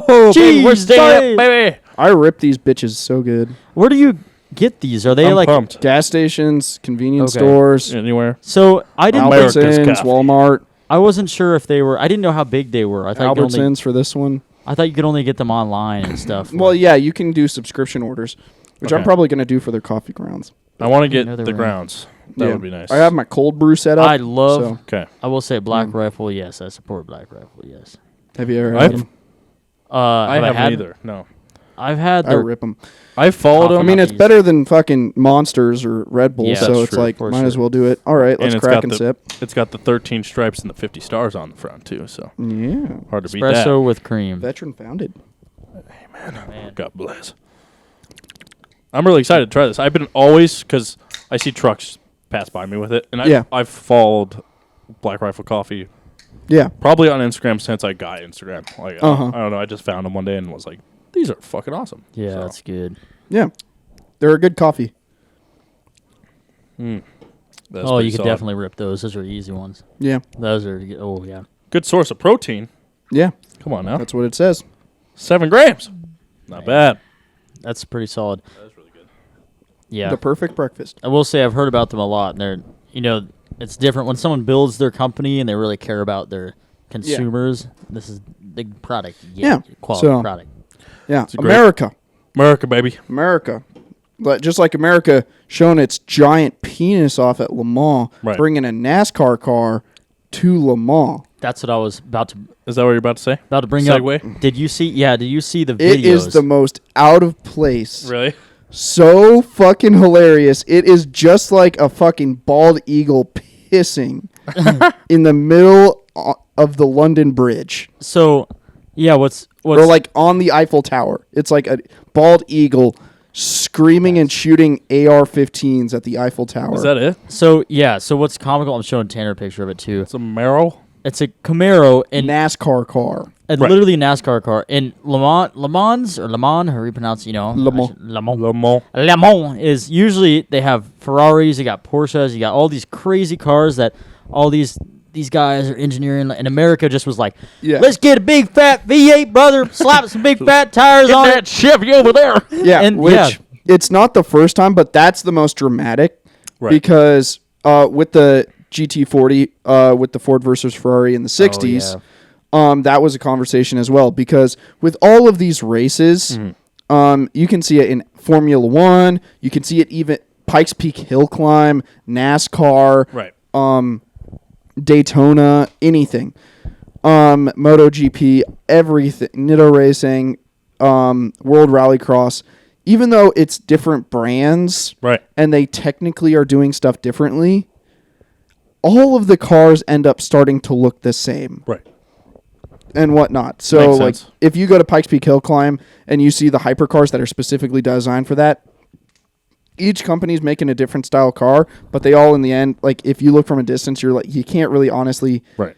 [SPEAKER 2] Oh, baby, we're
[SPEAKER 3] Jeez,
[SPEAKER 2] staying up, baby.
[SPEAKER 4] I rip these bitches so good.
[SPEAKER 3] Where do you get these? Are they
[SPEAKER 2] I'm
[SPEAKER 3] like?
[SPEAKER 2] pumped.
[SPEAKER 4] Gas stations, convenience
[SPEAKER 3] Okay.
[SPEAKER 4] stores,
[SPEAKER 2] Anywhere.
[SPEAKER 3] So I didn't.
[SPEAKER 2] America's
[SPEAKER 4] Albertsons,
[SPEAKER 2] coffee.
[SPEAKER 4] Walmart,
[SPEAKER 3] I wasn't sure if they were. I didn't know how big they were. I thought you could only.
[SPEAKER 4] Albertsons for this one.
[SPEAKER 3] I thought you could only get them online and stuff.
[SPEAKER 4] Well, yeah, you can do subscription orders, which I'm
[SPEAKER 2] Okay.
[SPEAKER 4] probably going to do for their coffee grounds.
[SPEAKER 2] I want to get
[SPEAKER 3] know they
[SPEAKER 2] the
[SPEAKER 3] were-
[SPEAKER 2] grounds. That
[SPEAKER 4] Yeah.
[SPEAKER 2] would be nice.
[SPEAKER 4] I have my cold brew set up.
[SPEAKER 3] I love.
[SPEAKER 4] so-
[SPEAKER 2] Okay.
[SPEAKER 3] I will say Black Rifle. Yes, I support Black Rifle. Yes.
[SPEAKER 4] Have you ever
[SPEAKER 2] I've-
[SPEAKER 4] had them?
[SPEAKER 2] I
[SPEAKER 3] Have
[SPEAKER 2] haven't
[SPEAKER 3] had,
[SPEAKER 2] either. No.
[SPEAKER 3] I've had
[SPEAKER 4] I
[SPEAKER 3] the.
[SPEAKER 4] rip them.
[SPEAKER 2] I followed
[SPEAKER 3] I
[SPEAKER 2] them.
[SPEAKER 4] I mean, it's
[SPEAKER 3] Coffees.
[SPEAKER 4] better than fucking Monsters or Red Bull,
[SPEAKER 3] Yeah,
[SPEAKER 4] so
[SPEAKER 2] that's
[SPEAKER 4] it's
[SPEAKER 2] true,
[SPEAKER 4] like,
[SPEAKER 3] for
[SPEAKER 4] might as
[SPEAKER 3] sure.
[SPEAKER 4] well do it. All right, let's
[SPEAKER 2] it's
[SPEAKER 4] crack
[SPEAKER 2] got
[SPEAKER 4] and
[SPEAKER 2] the,
[SPEAKER 4] sip.
[SPEAKER 2] It's got the 13 stripes and the 50 stars on the front too. So
[SPEAKER 4] Yeah.
[SPEAKER 2] hard to beat that.
[SPEAKER 3] Espresso with cream.
[SPEAKER 4] Veteran founded.
[SPEAKER 3] Man.
[SPEAKER 2] God bless. I'm really excited to try this. I've been always because I see trucks pass by me with it, and I've followed Black Rifle Coffee
[SPEAKER 4] Yeah.
[SPEAKER 2] probably on Instagram since I got Instagram. Like
[SPEAKER 4] Uh-huh.
[SPEAKER 2] I don't know. I just found them one day and was like, these are fucking awesome.
[SPEAKER 3] Yeah,
[SPEAKER 2] So,
[SPEAKER 3] that's good.
[SPEAKER 4] Yeah. They're a good coffee.
[SPEAKER 2] that's
[SPEAKER 3] Oh,
[SPEAKER 2] pretty
[SPEAKER 3] you could
[SPEAKER 2] solid.
[SPEAKER 3] definitely rip those. Those are easy ones.
[SPEAKER 4] Yeah.
[SPEAKER 3] Those are. Oh yeah.
[SPEAKER 2] Good source of protein.
[SPEAKER 4] Yeah.
[SPEAKER 2] Come on now,
[SPEAKER 4] That's what it says.
[SPEAKER 2] 7 grams. Not bad.
[SPEAKER 3] That's pretty solid.
[SPEAKER 2] That's really good.
[SPEAKER 3] Yeah.
[SPEAKER 4] The perfect breakfast.
[SPEAKER 3] I will say I've heard about them a lot, and they're, it's different when someone builds their company and they really care about their consumers. This is the product.
[SPEAKER 4] Yeah.
[SPEAKER 3] Quality
[SPEAKER 4] So-
[SPEAKER 3] product.
[SPEAKER 4] Yeah.
[SPEAKER 2] a great-
[SPEAKER 4] America.
[SPEAKER 2] America, baby.
[SPEAKER 4] America. Just like America showing its giant penis off at Le Mans,
[SPEAKER 2] Right.
[SPEAKER 4] bringing a NASCAR car to Le Mans.
[SPEAKER 3] That's what I was about to
[SPEAKER 2] Is that what you're about to say?
[SPEAKER 3] bring
[SPEAKER 2] Segue?
[SPEAKER 3] up. Did you see? Yeah. Did you see the videos?
[SPEAKER 4] It is the most out of place.
[SPEAKER 2] Really?
[SPEAKER 4] So fucking hilarious. It is just like a fucking bald eagle pissing in the middle of the London Bridge.
[SPEAKER 3] So, yeah. What's
[SPEAKER 4] Or like on the Eiffel Tower. It's like a bald eagle screaming and shooting AR-15s at the Eiffel Tower.
[SPEAKER 2] Is that it?
[SPEAKER 3] so yeah. So what's comical? I'm showing Tanner a picture of it too.
[SPEAKER 2] It's a Merrill.
[SPEAKER 3] It's a Camaro and
[SPEAKER 4] NASCAR car.
[SPEAKER 2] Right.
[SPEAKER 3] literally a NASCAR car. And Le Mans, however you pronounce,
[SPEAKER 4] Le Mans.
[SPEAKER 3] Le Mans.
[SPEAKER 2] Le Mans.
[SPEAKER 3] Le Mans is usually they have Ferraris, you got Porsches, you got all these crazy cars that all these guys are engineering. And America just was like,
[SPEAKER 4] Yeah.
[SPEAKER 3] let's get a big fat V8, brother, slap some big fat tires on
[SPEAKER 2] That
[SPEAKER 3] it.
[SPEAKER 2] Chevy over there.
[SPEAKER 4] Yeah,
[SPEAKER 3] And-
[SPEAKER 4] which
[SPEAKER 3] yeah.
[SPEAKER 4] it's not the first time, but that's the most dramatic
[SPEAKER 2] Right.
[SPEAKER 4] because with the GT40, with the Ford versus Ferrari in the 60s, that was a conversation as well. Because with all of these races, you can see it in Formula One, you can see it even Pikes Peak Hill Climb, NASCAR,
[SPEAKER 2] Right.
[SPEAKER 4] Daytona, anything. MotoGP, everything, Nitto Racing, World Rallycross, even though it's different brands
[SPEAKER 2] Right.
[SPEAKER 4] and they technically are doing stuff differently, all of the cars end up starting to look the same
[SPEAKER 2] Right.
[SPEAKER 4] and whatnot. So,
[SPEAKER 2] Makes
[SPEAKER 4] like,
[SPEAKER 2] sense.
[SPEAKER 4] if you go to Pikes Peak Hill Climb and you see the hypercars that are specifically designed for that, each company's making a different style car, but they all in the end, like, if you look from a distance, you're like, you can't really honestly
[SPEAKER 2] Right.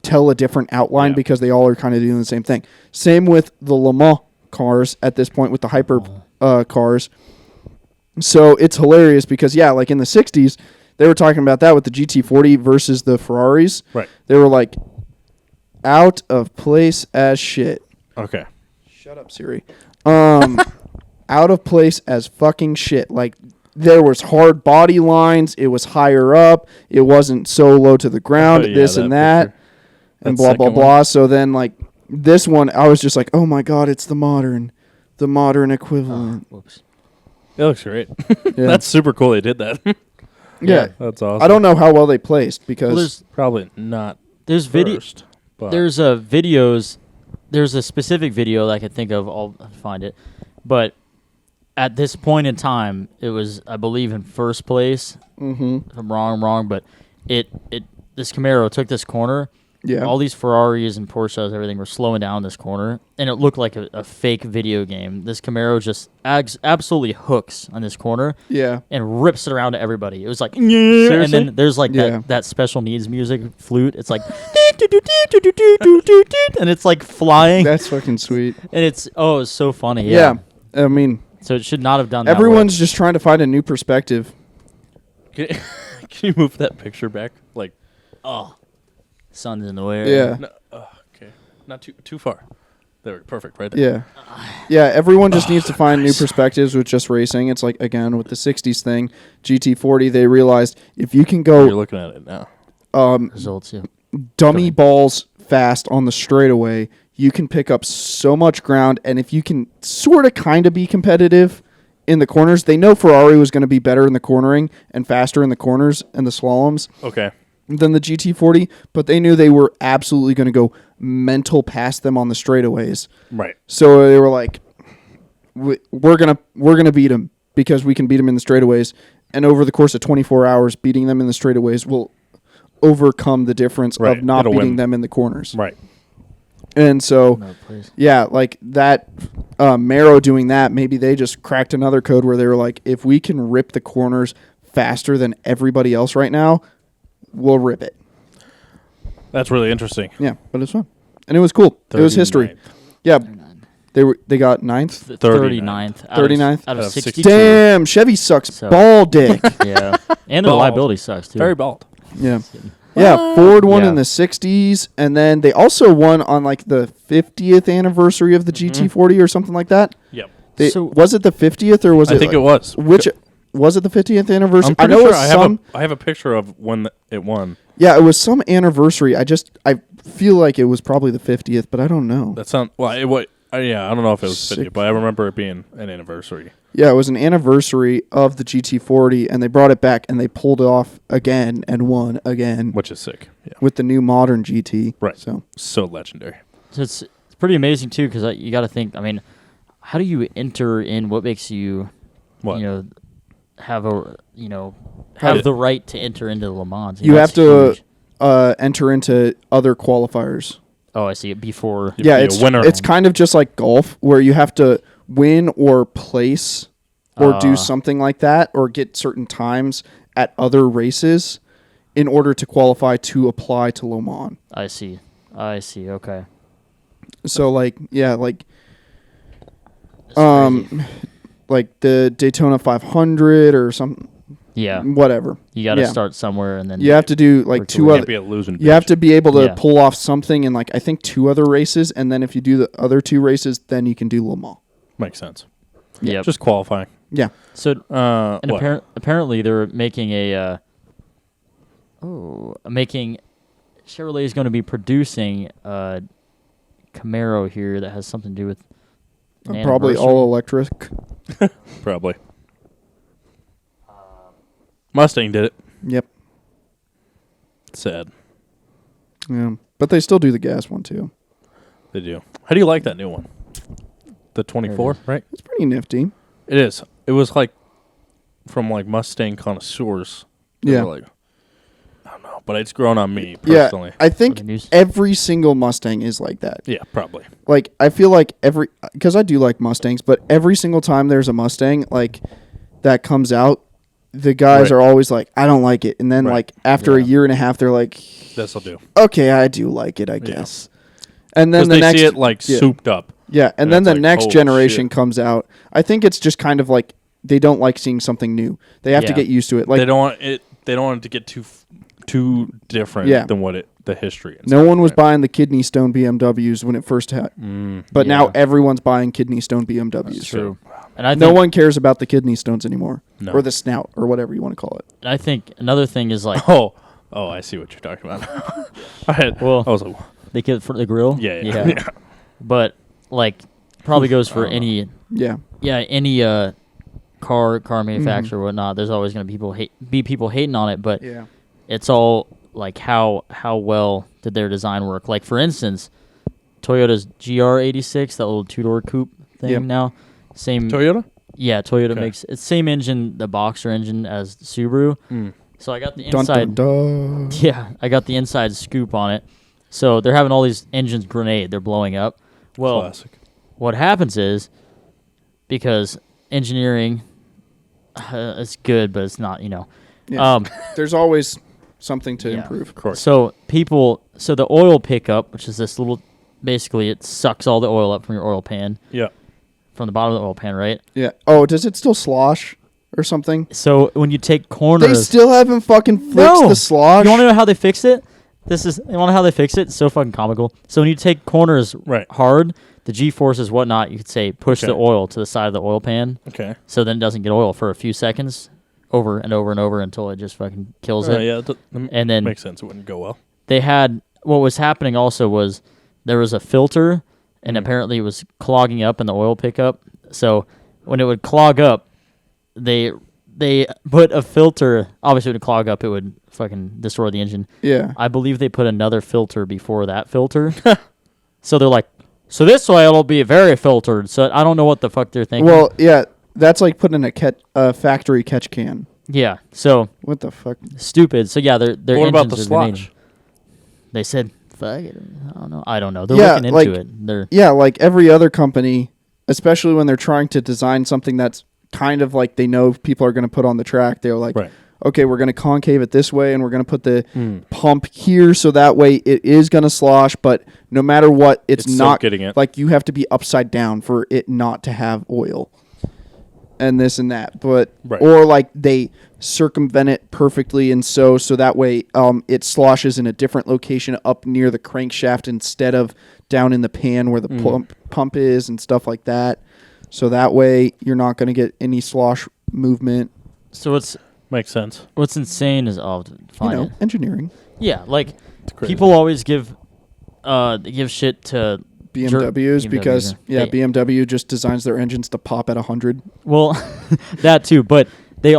[SPEAKER 4] tell a different outline
[SPEAKER 2] Yeah.
[SPEAKER 4] because they all are kind of doing the same thing. Same with the Le Mans cars at this point with the hyper cars. So it's hilarious because, yeah, like in the 60s, they were talking about that with the GT40 versus the Ferraris.
[SPEAKER 2] Right.
[SPEAKER 4] They were like, out of place as shit.
[SPEAKER 2] Okay.
[SPEAKER 4] Shut up, Siri. Out of place as fucking shit. Like, there was hard body lines. It was higher up. It wasn't so low to the ground.
[SPEAKER 2] Yeah,
[SPEAKER 4] this and that.
[SPEAKER 2] picture.
[SPEAKER 4] And
[SPEAKER 2] That
[SPEAKER 4] blah, blah,
[SPEAKER 2] second
[SPEAKER 4] blah. So then, like, this one, I was just like, oh my god, it's the modern equivalent.
[SPEAKER 3] Whoops.
[SPEAKER 2] It looks great.
[SPEAKER 4] Yeah.
[SPEAKER 2] That's super cool. They did that.
[SPEAKER 4] Yeah,
[SPEAKER 2] That's awesome.
[SPEAKER 4] I don't know how well they placed because
[SPEAKER 2] Probably not.
[SPEAKER 3] There's
[SPEAKER 2] First, but
[SPEAKER 3] There's videos. There's a specific video that I can think of. I'll find it. But at this point in time, it was, I believe, in first place.
[SPEAKER 4] mm-hmm.
[SPEAKER 3] If I'm wrong. But this Camaro took this corner.
[SPEAKER 4] Yeah.
[SPEAKER 3] All these Ferraris and Porsches, everything were slowing down this corner, and it looked like a fake video game. This Camaro just absolutely hooks on this corner.
[SPEAKER 4] Yeah.
[SPEAKER 3] And rips it around to everybody. It was like, yeah. And then there's like
[SPEAKER 4] Yeah.
[SPEAKER 3] that special needs music flute. It's like, and it's like flying.
[SPEAKER 4] That's fucking sweet.
[SPEAKER 3] And it's so funny.
[SPEAKER 4] Yeah. I mean,
[SPEAKER 3] So it should not have done that.
[SPEAKER 4] everyone's just trying to find a new perspective.
[SPEAKER 2] can you move that picture back? Like,
[SPEAKER 3] Sun's in the way.
[SPEAKER 4] Yeah.
[SPEAKER 2] no, okay, not too far. There, perfect, right there.
[SPEAKER 4] Yeah. Yeah, everyone just needs to find new perspectives with just racing. It's like, again, with the 60s thing, GT40, they realized if you can
[SPEAKER 2] You're
[SPEAKER 4] go
[SPEAKER 2] looking at it now.
[SPEAKER 3] Results, yeah.
[SPEAKER 4] dummy balls fast on the straightaway, you can pick up so much ground. And if you can sort of kind of be competitive in the corners, they know Ferrari was going to be better in the cornering and faster in the corners and the slaloms
[SPEAKER 2] Okay.
[SPEAKER 4] than the GT40, but they knew they were absolutely going to go mental past them on the straightaways.
[SPEAKER 2] Right.
[SPEAKER 4] So they were like, we're gonna beat them because we can beat them in the straightaways, and over the course of 24 hours, beating them in the straightaways will overcome the difference
[SPEAKER 2] Right.
[SPEAKER 4] of not
[SPEAKER 2] It'll
[SPEAKER 4] beating
[SPEAKER 2] win.
[SPEAKER 4] them in the corners.
[SPEAKER 2] Right.
[SPEAKER 4] And so,
[SPEAKER 3] No, please.
[SPEAKER 4] yeah, like that, Marrow doing that, maybe they just cracked another code where they were like, if we can rip the corners faster than everybody else right now, we'll rip it.
[SPEAKER 2] That's really interesting.
[SPEAKER 4] Yeah, but it was fun. And it was cool. It was history.
[SPEAKER 2] 39th.
[SPEAKER 4] Yeah. They got 9th.
[SPEAKER 3] 39th.
[SPEAKER 4] 39th?
[SPEAKER 3] Out of
[SPEAKER 2] Out of
[SPEAKER 3] 62.
[SPEAKER 4] Damn, Chevy sucks
[SPEAKER 3] So-
[SPEAKER 4] ball dick.
[SPEAKER 3] Yeah. And the
[SPEAKER 2] Bald.
[SPEAKER 3] liability sucks, too.
[SPEAKER 2] Very bald.
[SPEAKER 4] Yeah. Yeah, Ford won
[SPEAKER 3] Yeah.
[SPEAKER 4] in the 60s, and then they also won on like the 50th anniversary of the GT40 or something like that.
[SPEAKER 2] Yep.
[SPEAKER 3] So-
[SPEAKER 4] Was it the 50th or was it?
[SPEAKER 2] I think
[SPEAKER 4] like-
[SPEAKER 2] it was.
[SPEAKER 4] Which was it the 50th anniversary?
[SPEAKER 2] I'm pretty
[SPEAKER 4] I know
[SPEAKER 2] sure
[SPEAKER 4] it was
[SPEAKER 2] I
[SPEAKER 4] some.
[SPEAKER 2] have a picture of when it won.
[SPEAKER 4] Yeah, it was some anniversary. I feel like it was probably the 50th, but I don't know.
[SPEAKER 2] That sounds yeah, I don't know if it was 50,
[SPEAKER 4] Sick.
[SPEAKER 2] but I remember it being an anniversary.
[SPEAKER 4] Yeah, it was an anniversary of the GT40, and they brought it back and they pulled it off again and won again
[SPEAKER 2] Which is sick. Yeah.
[SPEAKER 4] with the new modern GT.
[SPEAKER 2] Right.
[SPEAKER 4] So
[SPEAKER 2] Legendary.
[SPEAKER 3] So it's pretty amazing, too, because you got to think, I mean, how do you enter in what makes you,
[SPEAKER 2] What?
[SPEAKER 3] have
[SPEAKER 4] How
[SPEAKER 3] the right to enter into Le Mans?
[SPEAKER 4] you
[SPEAKER 3] That's
[SPEAKER 4] have to
[SPEAKER 3] huge.
[SPEAKER 4] enter into other qualifiers.
[SPEAKER 3] Oh, I see it before.
[SPEAKER 2] You
[SPEAKER 4] Yeah,
[SPEAKER 2] be a
[SPEAKER 4] it's
[SPEAKER 2] winner.
[SPEAKER 4] it's kind of just like golf where you have to win or place or do something like that or get certain times at other races in order to qualify to apply to Le Mans.
[SPEAKER 3] I see. Okay.
[SPEAKER 4] So like
[SPEAKER 3] That's crazy.
[SPEAKER 4] like the Daytona 500 or something,
[SPEAKER 3] Yeah.
[SPEAKER 4] whatever.
[SPEAKER 3] You got to
[SPEAKER 4] Yeah.
[SPEAKER 3] start somewhere, and then
[SPEAKER 4] You have to do like
[SPEAKER 3] Work
[SPEAKER 4] two
[SPEAKER 3] your way
[SPEAKER 4] other.
[SPEAKER 2] Can't be a losing
[SPEAKER 4] You have
[SPEAKER 2] bitch.
[SPEAKER 4] to be able to
[SPEAKER 3] Yeah.
[SPEAKER 4] pull off something in like I think 2 other races, and then if you do the other 2 races, then you can do Le Mans.
[SPEAKER 2] Makes sense.
[SPEAKER 3] Yeah.
[SPEAKER 2] Just qualifying.
[SPEAKER 4] Yeah.
[SPEAKER 3] So and
[SPEAKER 2] What?
[SPEAKER 3] apparently they're making Chevrolet is going to be producing a Camaro here that has something to do with an
[SPEAKER 4] Probably
[SPEAKER 3] anniversary.
[SPEAKER 4] all electric.
[SPEAKER 2] Probably. Mustang did it.
[SPEAKER 4] Yep.
[SPEAKER 2] Sad.
[SPEAKER 4] Yeah. But they still do the gas one too.
[SPEAKER 2] They do. How do you like that new one? The 24, right?
[SPEAKER 4] It's pretty nifty.
[SPEAKER 2] It is. It was like from like Mustang connoisseurs. They
[SPEAKER 4] Yeah.
[SPEAKER 2] were like, I don't know, but it's grown on me
[SPEAKER 4] Yeah.
[SPEAKER 2] personally.
[SPEAKER 4] I think
[SPEAKER 3] What it is.
[SPEAKER 4] every single Mustang is like that.
[SPEAKER 2] Yeah, probably.
[SPEAKER 4] Like I feel like because I do like Mustangs, but every single time there's a Mustang like that comes out, the guys
[SPEAKER 2] Right.
[SPEAKER 4] are always like, I don't like it. And then
[SPEAKER 2] Right.
[SPEAKER 4] like after a
[SPEAKER 3] Yeah.
[SPEAKER 4] year and a half, they're like,
[SPEAKER 2] This'll do.
[SPEAKER 4] okay, I do like it, I guess. And then
[SPEAKER 2] Because
[SPEAKER 4] the
[SPEAKER 2] they
[SPEAKER 4] next
[SPEAKER 2] see it like
[SPEAKER 4] yeah.
[SPEAKER 2] souped up.
[SPEAKER 4] Yeah, and
[SPEAKER 2] and
[SPEAKER 4] then
[SPEAKER 2] it's
[SPEAKER 4] the
[SPEAKER 2] like,
[SPEAKER 4] next
[SPEAKER 2] oh,
[SPEAKER 4] generation
[SPEAKER 2] shit.
[SPEAKER 4] comes out. I think it's just kind of like they don't like seeing something new. They have to
[SPEAKER 3] Yeah.
[SPEAKER 4] get used to it. Like
[SPEAKER 2] They don't want it. They don't want it to get too different
[SPEAKER 4] Yeah.
[SPEAKER 2] than what the history is.
[SPEAKER 4] no one was
[SPEAKER 2] Right.
[SPEAKER 4] buying the kidney stone BMWs when it first had, but now
[SPEAKER 3] Yeah.
[SPEAKER 4] everyone's buying kidney stone BMWs.
[SPEAKER 2] That's true.
[SPEAKER 3] And I think,
[SPEAKER 4] No one cares about the kidney stones anymore,
[SPEAKER 2] No.
[SPEAKER 4] or the snout, or whatever you want to call it.
[SPEAKER 3] and I think another thing is like
[SPEAKER 2] Oh, I see what you're talking about. I
[SPEAKER 3] Well-
[SPEAKER 2] was like,
[SPEAKER 3] They get for the grill.
[SPEAKER 2] Yeah.
[SPEAKER 3] But like, probably goes for any.
[SPEAKER 4] Yeah.
[SPEAKER 3] Yeah, any car manufacturer or whatnot. There's always going to be people hating on it, but
[SPEAKER 4] Yeah.
[SPEAKER 3] it's all like how well did their design work? Like for instance, Toyota's GR86, that little 2-door coupe thing now, same
[SPEAKER 2] Toyota.
[SPEAKER 3] Yeah, Toyota makes it's same engine, the Boxer engine as Subaru. So I got the inside.
[SPEAKER 4] Dun, dun, dun.
[SPEAKER 3] Yeah, I got the inside scoop on it. So they're having all these engines grenade. They're blowing up. Well,
[SPEAKER 2] Classic.
[SPEAKER 3] what happens is because engineering is good, but it's not.
[SPEAKER 4] Yeah. There's always something to improve.
[SPEAKER 2] Of course.
[SPEAKER 3] So the oil pickup, which is this little, basically it sucks all the oil up from your oil pan.
[SPEAKER 2] Yeah.
[SPEAKER 3] From the bottom of the oil pan, right?
[SPEAKER 4] Yeah. Oh, does it still slosh or something?
[SPEAKER 3] So when you take corners,
[SPEAKER 4] They still haven't fucking fixed the slosh.
[SPEAKER 3] You want to know how they fixed it? You want to know how they fixed it? It's so fucking comical. So when you take corners hard, the G-forces, whatnot, you could say push the oil to the side of the oil pan.
[SPEAKER 2] Okay.
[SPEAKER 3] So then it doesn't get oil for a few seconds, over and over and over until it just fucking kills it.
[SPEAKER 2] Yeah,
[SPEAKER 3] and then
[SPEAKER 2] makes sense. It wouldn't go well.
[SPEAKER 3] They had what was happening also was there was a filter, and apparently it was clogging up in the oil pickup. So when it would clog up, they put a filter. Obviously, it would clog up. It would fucking destroy the engine.
[SPEAKER 4] Yeah.
[SPEAKER 3] I believe they put another filter before that filter. So they're like, so this oil will be very filtered. So I don't know what the fuck they're thinking.
[SPEAKER 4] Well, yeah, that's like putting a factory catch can.
[SPEAKER 3] Yeah. So
[SPEAKER 4] What the fuck?
[SPEAKER 3] stupid. So yeah, their
[SPEAKER 2] What about the
[SPEAKER 3] engines are
[SPEAKER 2] slosh?
[SPEAKER 3] grenading. They said, fuck it. I don't know. They're
[SPEAKER 4] Yeah,
[SPEAKER 3] looking
[SPEAKER 4] like-
[SPEAKER 3] into it. They're
[SPEAKER 4] Yeah, like every other company, especially when they're trying to design something that's kind of like they know people are going to put on the track, they're like, okay, we're going to concave it this way and we're going to put the pump here so that way it is going to slosh, but no matter what, it's not
[SPEAKER 2] getting it.
[SPEAKER 4] Like you have to be upside down for it not to have oil and this and that. But or like they circumvent it perfectly and so that way it sloshes in a different location up near the crankshaft instead of down in the pan where the pump is and stuff like that. So that way you're not going to get any slosh movement.
[SPEAKER 3] so it's
[SPEAKER 2] Makes sense.
[SPEAKER 3] what's insane is fine.
[SPEAKER 4] Engineering.
[SPEAKER 3] Yeah, like
[SPEAKER 2] crazy.
[SPEAKER 3] people always give shit to
[SPEAKER 4] BMWs because
[SPEAKER 3] They-
[SPEAKER 4] BMW just designs their engines to pop at 100.
[SPEAKER 3] Well, that too, but they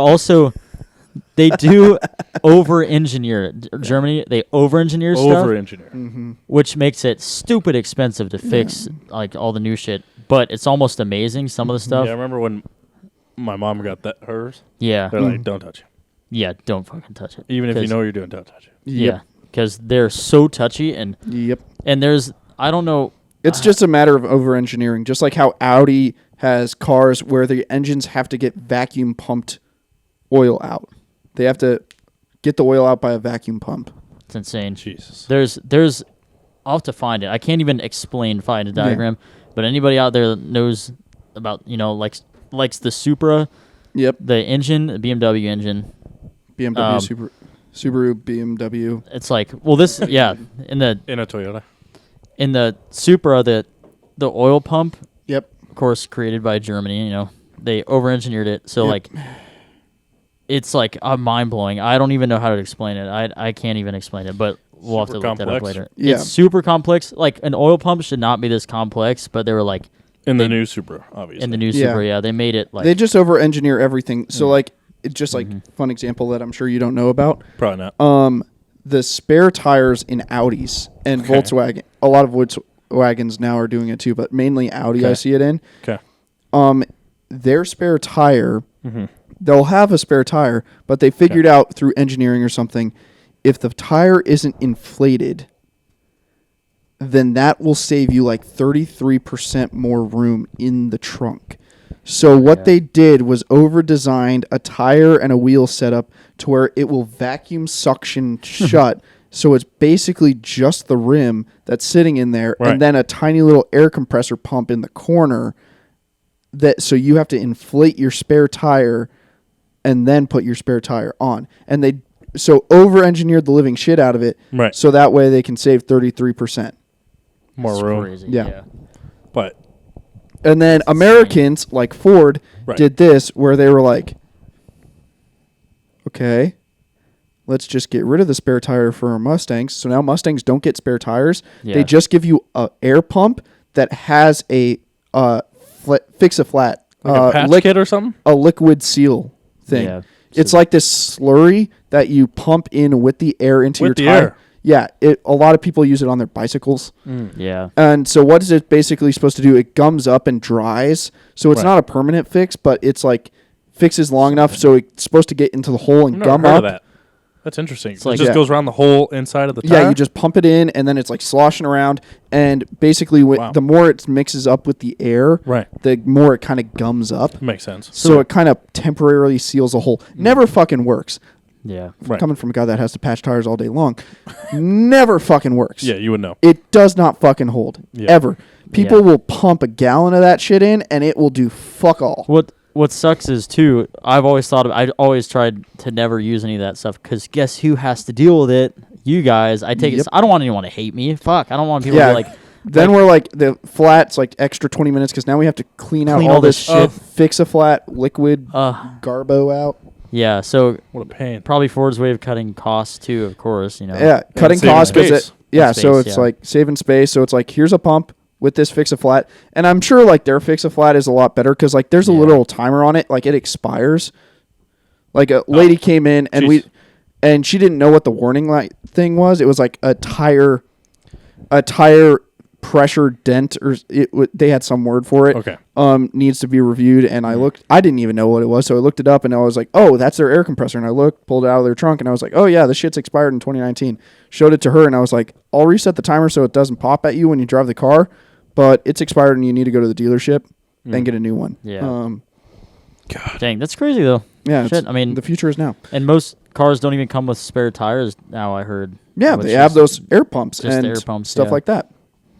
[SPEAKER 3] do over-engineer it. Germany, they over-engineer stuff,
[SPEAKER 2] Over-engineer.
[SPEAKER 3] which makes it stupid expensive to fix like all the new shit. But it's almost amazing some of the stuff.
[SPEAKER 2] Yeah, I remember when my mom got hers.
[SPEAKER 3] Yeah,
[SPEAKER 2] They're like, don't touch it.
[SPEAKER 3] yeah, don't fucking touch it.
[SPEAKER 2] Even if you
[SPEAKER 3] 'Cause-
[SPEAKER 2] know what you're doing, don't touch it.
[SPEAKER 3] Yeah, because they're so touchy and
[SPEAKER 4] Yep.
[SPEAKER 3] there's I don't know.
[SPEAKER 4] It's just a matter of over-engineering, just like how Audi has cars where the engines have to get vacuum pumped oil out. They have to get the oil out by a vacuum pump.
[SPEAKER 3] It's insane.
[SPEAKER 2] Jesus.
[SPEAKER 3] There's I'll have to find it. I can't even find a diagram, but anybody out there that knows about, likes the Supra,
[SPEAKER 4] Yep.
[SPEAKER 3] the engine, the BMW engine.
[SPEAKER 4] BMW, Subaru, BMW.
[SPEAKER 3] It's like, well, this, yeah, in the
[SPEAKER 2] In a Toyota.
[SPEAKER 3] Supra, the oil pump,
[SPEAKER 4] Yep.
[SPEAKER 3] of course, created by Germany. They over-engineered it, so like, it's like mind blowing. I don't even know how to explain it. I can't even explain it, but we'll have to look that up later.
[SPEAKER 4] Yeah.
[SPEAKER 3] It's super complex. Like an oil pump should not be this complex, but they were like
[SPEAKER 2] In the new Supra, obviously.
[SPEAKER 3] in the new Supra, yeah, they made it like
[SPEAKER 4] They just over-engineer everything. So like, it's just like fun example that I'm sure you don't know about.
[SPEAKER 2] Probably not.
[SPEAKER 4] The spare tires in Audis and Volkswagen. A lot of Volkswagens now are doing it too, but mainly Audi I see it in.
[SPEAKER 2] Okay.
[SPEAKER 4] Their spare tire, they'll have a spare tire, but they figured out through engineering or something, if the tire isn't inflated, then that will save you like 33% more room in the trunk. So what they did was over-designed a tire and a wheel setup to where it will vacuum suction shut. So it's basically just the rim that's sitting in there, and then a tiny little air compressor pump in the corner. So you have to inflate your spare tire and then put your spare tire on. And they over-engineered the living shit out of it.
[SPEAKER 2] Right.
[SPEAKER 4] So that way they can save 33%.
[SPEAKER 2] More
[SPEAKER 3] it's
[SPEAKER 2] room.
[SPEAKER 3] crazy.
[SPEAKER 4] Yeah.
[SPEAKER 2] But
[SPEAKER 4] And then Americans, like Ford, did this where they were like, okay, let's just get rid of the spare tire for our Mustangs. So now Mustangs don't get spare tires.
[SPEAKER 3] Yeah.
[SPEAKER 4] They just give you a air pump that has a fix-a-flat
[SPEAKER 2] Like a patch kit or something?
[SPEAKER 4] a liquid seal thing.
[SPEAKER 3] Yeah.
[SPEAKER 4] It's like this slurry that you pump in with the air into your tire.
[SPEAKER 2] Air.
[SPEAKER 4] Yeah, a lot of people use it on their bicycles.
[SPEAKER 3] Yeah.
[SPEAKER 4] And so what is it basically supposed to do? It gums up and dries. So it's not a permanent fix, but it's like fixes long enough so it's supposed to get into the hole and
[SPEAKER 2] I've never
[SPEAKER 4] gum
[SPEAKER 2] heard
[SPEAKER 4] up.
[SPEAKER 2] of that. That's interesting. It
[SPEAKER 3] like-
[SPEAKER 2] just goes around the whole inside of the tire?
[SPEAKER 4] Yeah, you just pump it in, and then it's like sloshing around. And basically, the more it mixes up with the air,
[SPEAKER 2] Right.
[SPEAKER 4] the more it kind of gums up.
[SPEAKER 2] Makes sense.
[SPEAKER 4] So it kind of temporarily seals a hole. Never fucking works.
[SPEAKER 3] Yeah.
[SPEAKER 2] Right.
[SPEAKER 4] Coming from a guy that has to patch tires all day long, never fucking works.
[SPEAKER 2] Yeah, you would know.
[SPEAKER 4] It does not fucking hold.
[SPEAKER 2] Yeah.
[SPEAKER 4] Ever. People will pump a gallon of that shit in, and it will do fuck all.
[SPEAKER 3] What sucks is too. I always tried to never use any of that stuff because guess who has to deal with it? You guys. I take it. I don't want anyone to hate me. Fuck. I don't want people to be like.
[SPEAKER 4] Then we're like the flat's like extra 20 minutes because now we have to clean out all this shit. Fix a flat liquid garbo out.
[SPEAKER 3] Yeah. So
[SPEAKER 2] What a pain.
[SPEAKER 3] probably Ford's way of cutting costs too. Of course,
[SPEAKER 4] Yeah, cutting
[SPEAKER 2] saving
[SPEAKER 4] costs because
[SPEAKER 2] space.
[SPEAKER 4] so it's like saving space. So it's like here's a pump with this fix a flat, and I'm sure like their fix a flat is a lot better because like there's a little timer on it, like it expires. Like a lady came in and she didn't know what the warning light thing was. It was like a tire pressure dent, or they had some word for it.
[SPEAKER 2] Okay.
[SPEAKER 4] Needs to be reviewed, and I didn't even know what it was, so I looked it up, and I was like, oh, that's their air compressor, and I pulled it out of their trunk, and I was like, oh yeah, this shit's expired in 2019. Showed it to her, and I was like, I'll reset the timer so it doesn't pop at you when you drive the car, but it's expired, and you need to go to the dealership and get a new one.
[SPEAKER 3] Yeah.
[SPEAKER 2] God.
[SPEAKER 3] Dang, that's crazy though.
[SPEAKER 4] Yeah,
[SPEAKER 3] Shit. I mean,
[SPEAKER 4] the future is now.
[SPEAKER 3] and most cars don't even come with spare tires now. I heard.
[SPEAKER 4] Yeah,
[SPEAKER 3] Which
[SPEAKER 4] they have
[SPEAKER 3] is
[SPEAKER 4] those air pumps
[SPEAKER 3] just
[SPEAKER 4] and
[SPEAKER 3] air pumps,
[SPEAKER 4] stuff
[SPEAKER 3] yeah.
[SPEAKER 4] like that.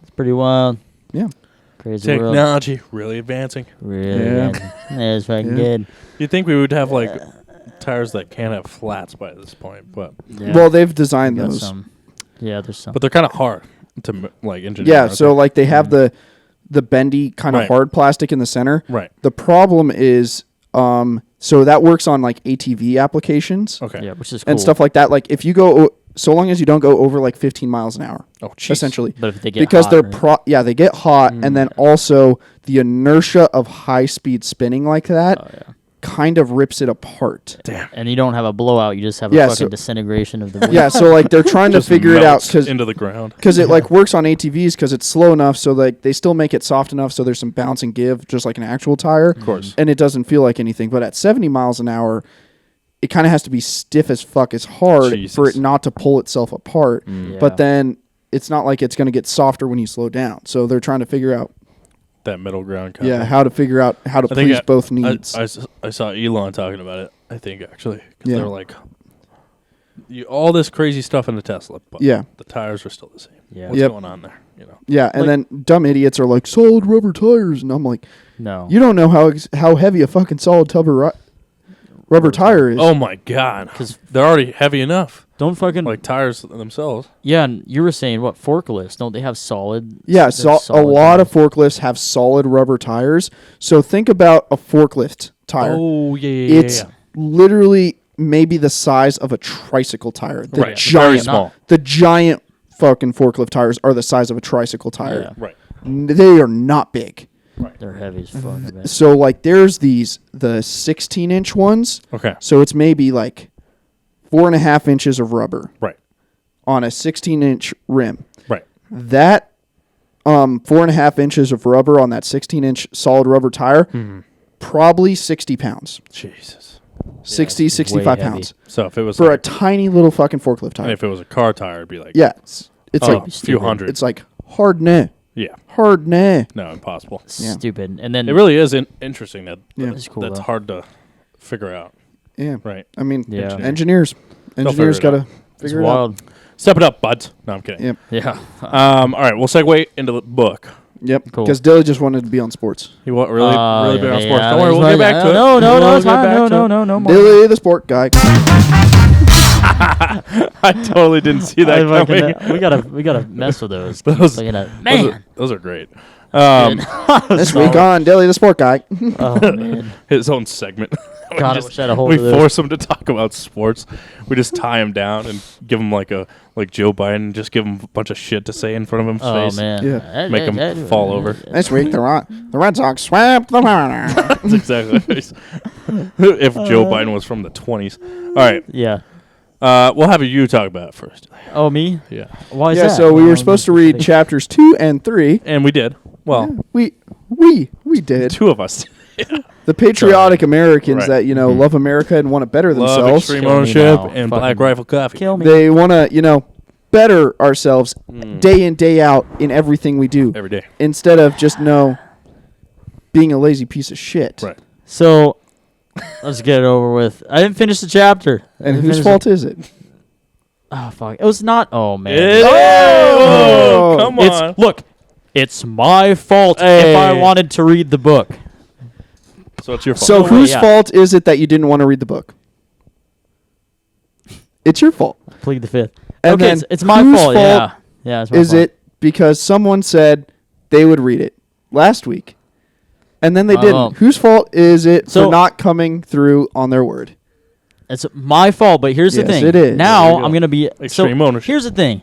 [SPEAKER 3] It's pretty wild.
[SPEAKER 4] Yeah.
[SPEAKER 3] Crazy world.
[SPEAKER 2] Technology really advancing.
[SPEAKER 3] Really.
[SPEAKER 4] Yeah.
[SPEAKER 3] It's fucking
[SPEAKER 4] Yeah.
[SPEAKER 3] good.
[SPEAKER 2] You'd think we would have like tires that can't have flats by this point, but
[SPEAKER 3] Yeah.
[SPEAKER 4] Well, they've designed
[SPEAKER 3] Got
[SPEAKER 4] those.
[SPEAKER 3] some. Yeah, there's some.
[SPEAKER 2] but they're kind of hard to like engineer.
[SPEAKER 4] Yeah,
[SPEAKER 2] aren't
[SPEAKER 4] so
[SPEAKER 2] they?
[SPEAKER 4] like they have the bendy kind of
[SPEAKER 2] Right.
[SPEAKER 4] hard plastic in the center.
[SPEAKER 2] Right.
[SPEAKER 4] The problem is so that works on like ATV applications
[SPEAKER 2] Okay.
[SPEAKER 3] yeah, which is cool.
[SPEAKER 4] and stuff like that. Like if you go so long as you don't go over like 15 miles an hour.
[SPEAKER 2] Oh, jeez.
[SPEAKER 4] Essentially.
[SPEAKER 3] But if they get
[SPEAKER 4] because
[SPEAKER 3] hot,
[SPEAKER 4] they're
[SPEAKER 3] right?
[SPEAKER 4] they get hot, and then also the inertia of high speed spinning like that
[SPEAKER 3] Oh, yeah.
[SPEAKER 4] kind of rips it apart.
[SPEAKER 2] Damn.
[SPEAKER 3] And you don't have a blowout. You just have a
[SPEAKER 4] Yeah,
[SPEAKER 3] fucking
[SPEAKER 4] so-
[SPEAKER 3] disintegration of the wheel.
[SPEAKER 4] Yeah, so like they're trying to
[SPEAKER 2] Just
[SPEAKER 4] figure it out
[SPEAKER 2] melts into the ground.
[SPEAKER 4] because it like works on ATVs because it's slow enough so like they still make it soft enough so there's some bounce and give just like an actual tire. Of
[SPEAKER 2] course.
[SPEAKER 4] And it doesn't feel like anything. But at 70 miles an hour, it kind of has to be stiff as fuck. It's hard
[SPEAKER 2] Jesus.
[SPEAKER 4] for it not to pull itself apart.
[SPEAKER 3] Yeah.
[SPEAKER 4] But then it's not like it's going to get softer when you slow down. So they're trying to figure out
[SPEAKER 2] That middle ground. Kind
[SPEAKER 4] how to figure out how to
[SPEAKER 2] I think
[SPEAKER 4] please both needs.
[SPEAKER 2] I saw Elon talking about it. I think actually, 'cause
[SPEAKER 4] Yeah.
[SPEAKER 2] they're like, all this crazy stuff in the Tesla, but
[SPEAKER 4] Yeah.
[SPEAKER 2] the tires are still the same.
[SPEAKER 3] Yeah.
[SPEAKER 2] What's
[SPEAKER 4] Yep.
[SPEAKER 2] going on there? You know.
[SPEAKER 4] Yeah, and
[SPEAKER 2] Like-
[SPEAKER 4] then dumb idiots are like solid rubber tires, and I'm like,
[SPEAKER 3] No.
[SPEAKER 4] you don't know how heavy a fucking solid rubber tire is.
[SPEAKER 2] Oh my god!
[SPEAKER 3] 'Cause-
[SPEAKER 2] they're already heavy enough,
[SPEAKER 3] Don't fucking
[SPEAKER 2] like tires themselves.
[SPEAKER 3] Yeah, and you were saying what forklifts? Don't they have solid?
[SPEAKER 4] Yeah,
[SPEAKER 3] they're
[SPEAKER 4] so a
[SPEAKER 3] solid
[SPEAKER 4] lot
[SPEAKER 3] tires.
[SPEAKER 4] of forklifts have solid rubber tires. So think about a forklift tire.
[SPEAKER 2] Oh yeah,
[SPEAKER 4] It's literally maybe the size of a tricycle tire. The
[SPEAKER 2] Right,
[SPEAKER 4] giant,
[SPEAKER 2] very small.
[SPEAKER 4] The giant fucking forklift tires are the size of a tricycle tire.
[SPEAKER 2] right.
[SPEAKER 4] They are not big.
[SPEAKER 3] They're heavy as fuck. I bet.
[SPEAKER 4] So like there's the 16-inch ones.
[SPEAKER 2] Okay,
[SPEAKER 4] So it's maybe like 4.5 inches of rubber
[SPEAKER 2] right,
[SPEAKER 4] on a 16-inch rim.
[SPEAKER 2] right.
[SPEAKER 4] That 4.5 inches of rubber on that 16-inch solid rubber tire, probably 60 pounds.
[SPEAKER 2] Jesus.
[SPEAKER 4] 60,
[SPEAKER 3] way
[SPEAKER 4] 65
[SPEAKER 3] heavy.
[SPEAKER 4] pounds.
[SPEAKER 2] So if it was
[SPEAKER 4] For a
[SPEAKER 2] like,
[SPEAKER 4] tiny little fucking forklift
[SPEAKER 2] and
[SPEAKER 4] tire.
[SPEAKER 2] if it was a car tire, it'd be like
[SPEAKER 4] Yeah. It's
[SPEAKER 2] oh,
[SPEAKER 4] like
[SPEAKER 2] a few hundred.
[SPEAKER 4] it's like hard nah.
[SPEAKER 2] yeah,
[SPEAKER 4] Hard nah.
[SPEAKER 2] no, impossible.
[SPEAKER 4] Yeah.
[SPEAKER 3] Stupid. And then
[SPEAKER 2] It really is interesting that
[SPEAKER 4] Yeah.
[SPEAKER 3] It's cool,
[SPEAKER 2] that's
[SPEAKER 3] though.
[SPEAKER 2] hard to figure out.
[SPEAKER 4] Yeah.
[SPEAKER 2] Right.
[SPEAKER 4] I mean,
[SPEAKER 3] Yeah.
[SPEAKER 4] engineers
[SPEAKER 2] figure it
[SPEAKER 4] got to
[SPEAKER 2] out.
[SPEAKER 3] it's
[SPEAKER 4] figure it out.
[SPEAKER 3] wild.
[SPEAKER 2] Step it up, buds. No, I'm kidding.
[SPEAKER 4] Yep.
[SPEAKER 3] Yeah.
[SPEAKER 2] All right, we'll segue into the book.
[SPEAKER 4] Yep.
[SPEAKER 3] Cool.
[SPEAKER 4] Because Dilly just wanted to be on sports.
[SPEAKER 2] You want really big on sports?
[SPEAKER 3] yeah,
[SPEAKER 2] Don't worry, we'll
[SPEAKER 3] that's
[SPEAKER 2] get back
[SPEAKER 3] fine.
[SPEAKER 2] to it.
[SPEAKER 3] No,
[SPEAKER 2] We'll
[SPEAKER 3] it's
[SPEAKER 2] get
[SPEAKER 3] fine.
[SPEAKER 2] back to it.
[SPEAKER 3] No more.
[SPEAKER 4] Dilly, the sport guy.
[SPEAKER 2] I totally didn't see that
[SPEAKER 3] I fucking-
[SPEAKER 2] coming.
[SPEAKER 3] we gotta mess with those.
[SPEAKER 2] Those-
[SPEAKER 3] Man.
[SPEAKER 2] Those are great.
[SPEAKER 4] This week on Daily the Sport Guy.
[SPEAKER 3] Oh man,
[SPEAKER 2] His own segment.
[SPEAKER 3] God, I wish I had a hold
[SPEAKER 2] We
[SPEAKER 3] of this.
[SPEAKER 2] force him to talk about sports. We just tie him down and give him like Joe Biden, just give him a bunch of shit to say in front of his face.
[SPEAKER 3] Oh man,
[SPEAKER 4] Yeah.
[SPEAKER 2] Make him fall over.
[SPEAKER 4] This week the Red Sox swept the Mariners.
[SPEAKER 2] That's exactly if Joe Biden was from the 20s. All right.
[SPEAKER 3] Yeah.
[SPEAKER 2] We'll have you talk about it first.
[SPEAKER 3] Oh, me?
[SPEAKER 2] Yeah.
[SPEAKER 3] Why is
[SPEAKER 4] Yeah,
[SPEAKER 3] that?
[SPEAKER 4] so we were supposed to read chapters 2 and 3.
[SPEAKER 2] And we did. Well,
[SPEAKER 4] We did.
[SPEAKER 2] two of us. Yeah.
[SPEAKER 4] The patriotic Americans
[SPEAKER 2] Right.
[SPEAKER 4] that, love America and want to better
[SPEAKER 2] Love
[SPEAKER 4] themselves.
[SPEAKER 2] extreme
[SPEAKER 3] Kill me
[SPEAKER 2] ownership
[SPEAKER 3] now.
[SPEAKER 2] and
[SPEAKER 3] Fucking
[SPEAKER 2] Black Rifle Coffee.
[SPEAKER 3] Kill me.
[SPEAKER 4] They want to, better ourselves day in, day out in everything we do.
[SPEAKER 2] Every day.
[SPEAKER 4] Instead of just, being a lazy piece of shit.
[SPEAKER 2] Right.
[SPEAKER 3] So, let's get it over with. I didn't finish the chapter.
[SPEAKER 4] And whose fault is it?
[SPEAKER 3] Oh, fuck. It was not. Oh, man.
[SPEAKER 2] It is.
[SPEAKER 4] Oh!
[SPEAKER 2] Come on.
[SPEAKER 3] It's my fault if I
[SPEAKER 2] Hey.
[SPEAKER 3] wanted to read the book.
[SPEAKER 2] So it's your fault.
[SPEAKER 4] So
[SPEAKER 3] No way,
[SPEAKER 4] whose
[SPEAKER 3] yeah.
[SPEAKER 4] fault is it that you didn't want to read the book? It's your fault.
[SPEAKER 3] Plead the fifth.
[SPEAKER 4] And
[SPEAKER 3] Okay,
[SPEAKER 4] then
[SPEAKER 3] it's my
[SPEAKER 4] whose
[SPEAKER 3] fault. Yeah. Yeah, it's my
[SPEAKER 4] Is
[SPEAKER 3] fault.
[SPEAKER 4] it because someone said they would read it last week, and then they
[SPEAKER 3] My
[SPEAKER 4] didn't?
[SPEAKER 3] fault.
[SPEAKER 4] Whose fault is it
[SPEAKER 3] So-
[SPEAKER 4] for not coming through on their word?
[SPEAKER 3] It's my fault, but here's
[SPEAKER 4] Yes,
[SPEAKER 3] the thing.
[SPEAKER 4] it is.
[SPEAKER 3] Now
[SPEAKER 2] There you go.
[SPEAKER 3] I'm going to be...
[SPEAKER 2] Extreme
[SPEAKER 3] so
[SPEAKER 2] ownership.
[SPEAKER 3] Here's the thing.